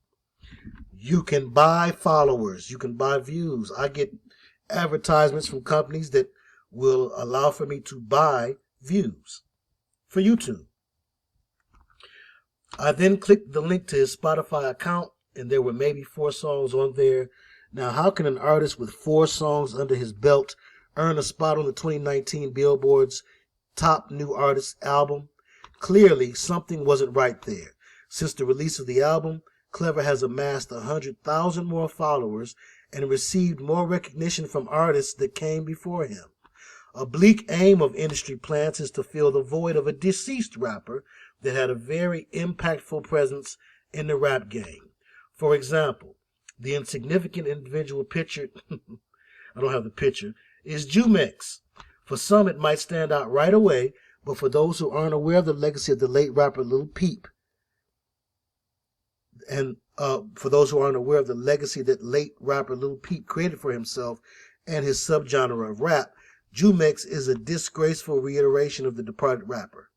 You can buy followers. You can buy views. I get advertisements from companies that will allow for me to buy views for YouTube. I then clicked the link to his Spotify account, and there were maybe 4 songs on there. Now, how can an artist with 4 songs under his belt earn a spot on the 2019 Billboard's Top New Artists album? Clearly, something wasn't right there. Since the release of the album, Clever has amassed 100,000 more followers and received more recognition from artists that came before him. A bleak aim of industry plants is to fill the void of a deceased rapper that had a very impactful presence in the rap game. For example, the insignificant individual pictured, I don't have the picture, is Jumex. For some, it might stand out right away, but for those who aren't aware of the legacy of the late rapper Lil Peep, and for those who aren't aware of the legacy that late rapper Lil Peep created for himself and his subgenre of rap, Jumex is a disgraceful reiteration of the departed rapper.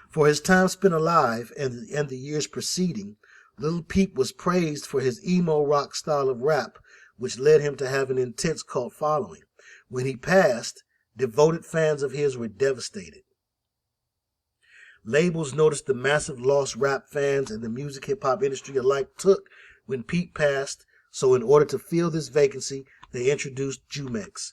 For his time spent alive and the years preceding, Lil Peep was praised for his emo rock style of rap, which led him to have an intense cult following. When he passed, devoted fans of his were devastated. Labels noticed the massive loss rap fans and the music hip-hop industry alike took when Peep passed, so in order to fill this vacancy, they introduced Jumex.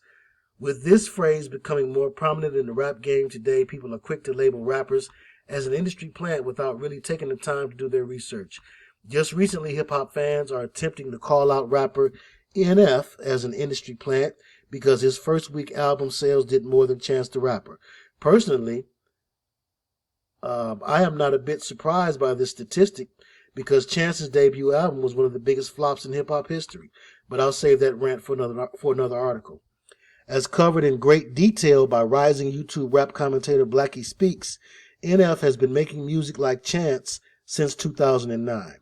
With this phrase becoming more prominent in the rap game today, people are quick to label rappers as an industry plant without really taking the time to do their research. Just recently, hip-hop fans are attempting to call out rapper NF as an industry plant because his first week album sales did more than Chance the Rapper. Personally, I am not a bit surprised by this statistic because Chance's debut album was one of the biggest flops in hip-hop history, but I'll save that rant for another article. As covered in great detail by rising YouTube rap commentator Blackie Speaks, NF has been making music like Chance since 2009.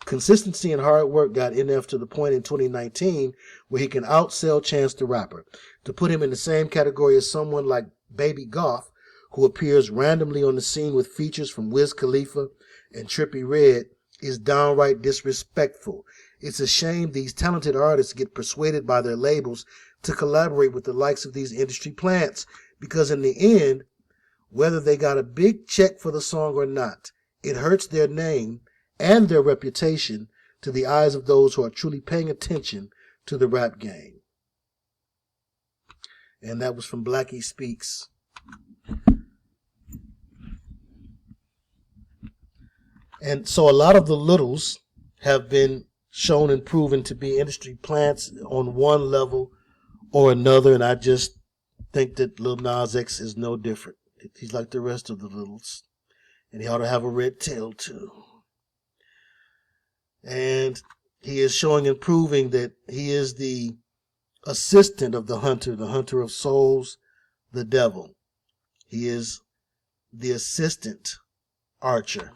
Consistency and hard work got NF to the point in 2019 where he can outsell Chance the Rapper. To put him in the same category as someone like Baby Goth, who appears randomly on the scene with features from Wiz Khalifa and Trippie Redd, is downright disrespectful. It's a shame these talented artists get persuaded by their labels to collaborate with the likes of these industry plants, because in the end, whether they got a big check for the song or not, it hurts their name and their reputation to the eyes of those who are truly paying attention to the rap game. And that was from Blackie Speaks. And so a lot of the littles have been shown and proven to be industry plants on one level or another, and I just think that Lil Nas X is no different. He's like the rest of the littles, and he ought to have a red tail too. And he is showing and proving that he is the assistant of the hunter of souls, the devil. He is the assistant archer.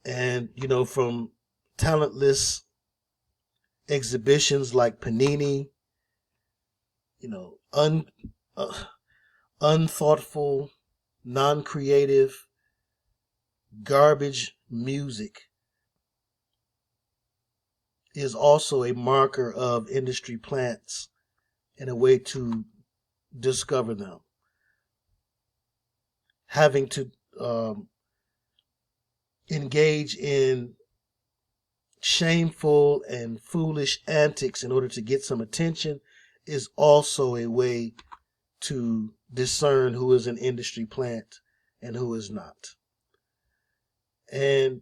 And, from talentless exhibitions like Panini, unthoughtful, non-creative, garbage music is also a marker of industry plants and a way to discover them. Having to engage in shameful and foolish antics in order to get some attention is also a way to discern who is an industry plant and who is not. And,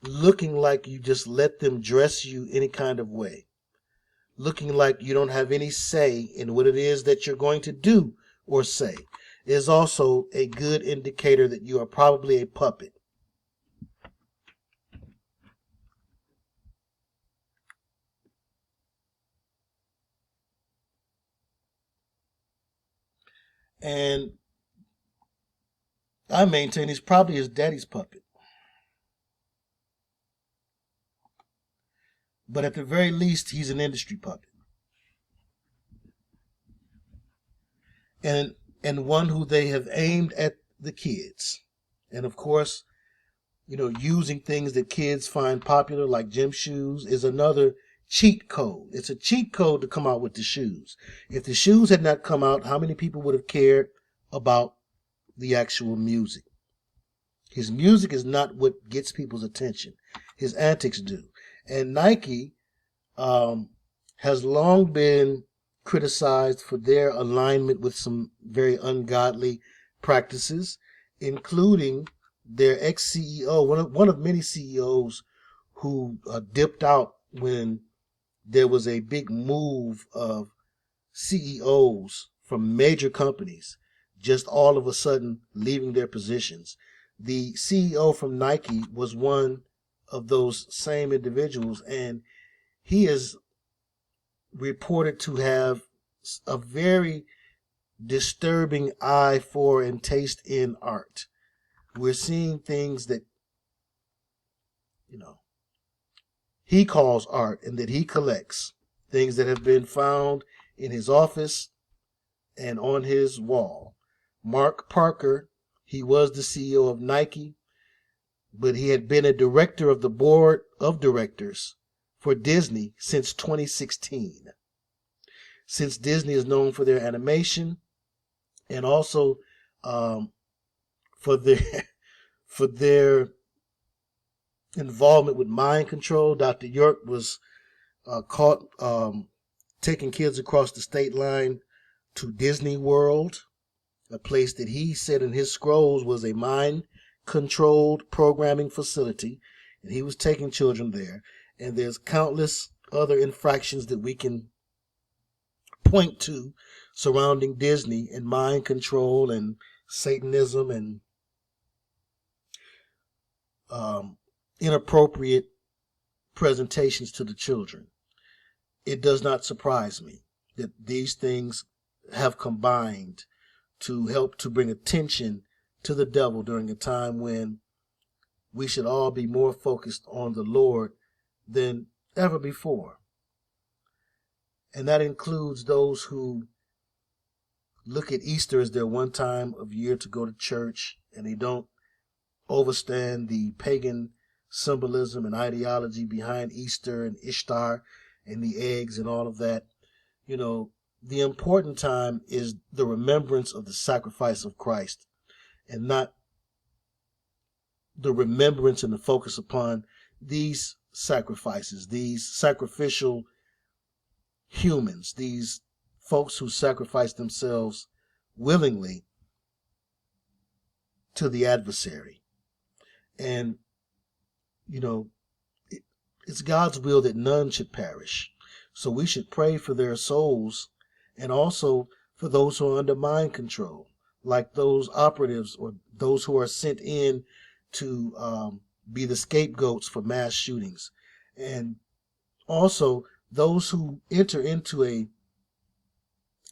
looking like you just let them dress you any kind of way. Looking like you don't have any say in what it is that you're going to do or say is also a good indicator that you are probably a puppet. And I maintain he's probably his daddy's puppet. But at the very least, he's an industry puppet. And one who they have aimed at the kids. And of course, using things that kids find popular, like gym shoes, is another cheat code. It's a cheat code to come out with the shoes. If the shoes had not come out, how many people would have cared about the actual music? His music is not what gets people's attention. His antics do. And Nike has long been criticized for their alignment with some very ungodly practices, including their ex-CEO, one of many CEOs who dipped out when there was a big move of CEOs from major companies just all of a sudden leaving their positions. The CEO from Nike was one of those same individuals, and he is reported to have a very disturbing eye for and taste in art. We're seeing things that, he calls art and that he collects. Things that have been found in his office and on his wall. Mark Parker, he was the CEO of Nike, but he had been a director of the board of directors for Disney since 2016. Since Disney is known for their animation and also for their involvement with mind control. Dr. York was caught taking kids across the state line to Disney World, a place that he said in his scrolls was a mind-controlled programming facility, and he was taking children there. And there's countless other infractions that we can point to surrounding Disney and mind control and Satanism and inappropriate presentations to the children. It does not surprise me that these things have combined to help to bring attention to the devil during a time when we should all be more focused on the Lord than ever before. And that includes those who look at Easter as their one time of year to go to church, and they don't overstand the pagan symbolism and ideology behind Easter and Ishtar and the eggs and all of that. The important time is the remembrance of the sacrifice of Christ, and not the remembrance and the focus upon these sacrifices, these sacrificial humans, these folks who sacrifice themselves willingly to the adversary. And, it's God's will that none should perish. So we should pray for their souls and also for those who are under mind control, like those operatives or those who are sent in to be the scapegoats for mass shootings. And also those who enter into a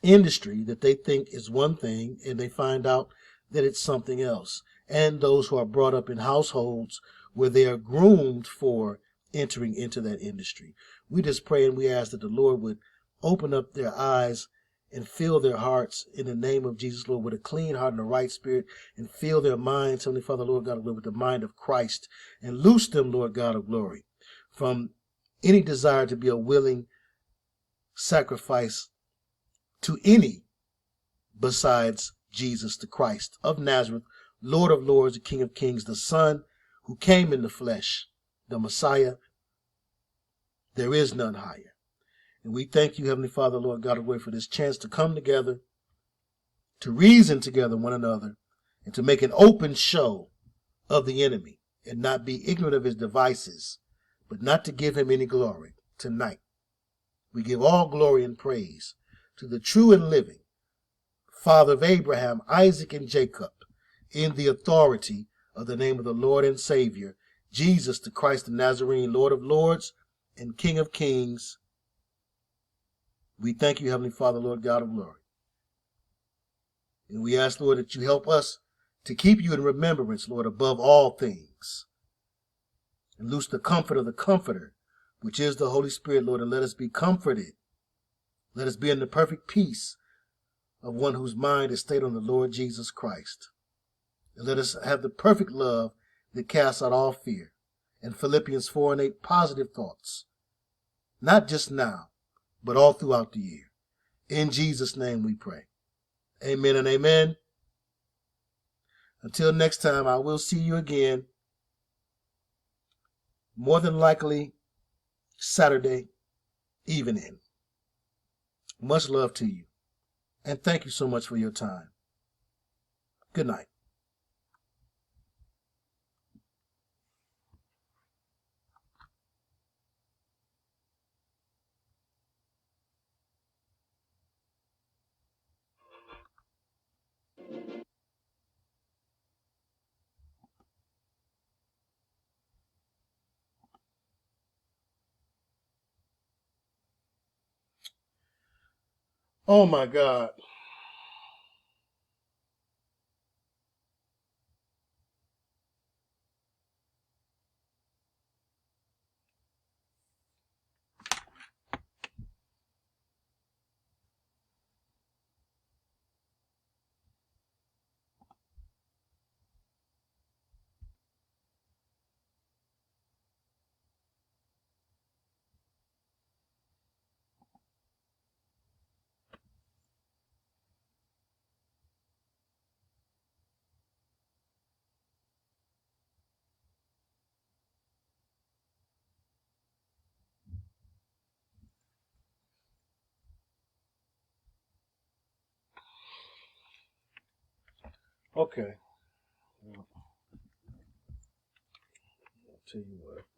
industry that they think is one thing and they find out that it's something else. And those who are brought up in households where they are groomed for entering into that industry. We just pray and we ask that the Lord would open up their eyes and fill their hearts in the name of Jesus, Lord, with a clean heart and a right spirit, and fill their minds, Heavenly Father, Lord God of glory, with the mind of Christ, and loose them, Lord God of glory, from any desire to be a willing sacrifice to any besides Jesus the Christ of Nazareth, Lord of lords, the King of kings, the Son who came in the flesh, the Messiah. There is none higher. And we thank you, Heavenly Father, Lord God of glory, for this chance to come together, to reason together one another, and to make an open show of the enemy, and not be ignorant of his devices, but not to give him any glory. Tonight, we give all glory and praise to the true and living Father of Abraham, Isaac, and Jacob, in the authority of the name of the Lord and Savior, Jesus the Christ the Nazarene, Lord of lords and King of kings. We thank you, Heavenly Father, Lord God of glory. And we ask, Lord, that you help us to keep you in remembrance, Lord, above all things. And loose the comfort of the Comforter, which is the Holy Spirit, Lord, and let us be comforted. Let us be in the perfect peace of one whose mind is stayed on the Lord Jesus Christ. And let us have the perfect love that casts out all fear. And Philippians 4:8, positive thoughts, not just now, but all throughout the year. In Jesus' name we pray. Amen and amen. Until next time, I will see you again, more than likely Saturday evening. Much love to you, and thank you so much for your time. Good night. Oh my God. Okay. I'll tell you what.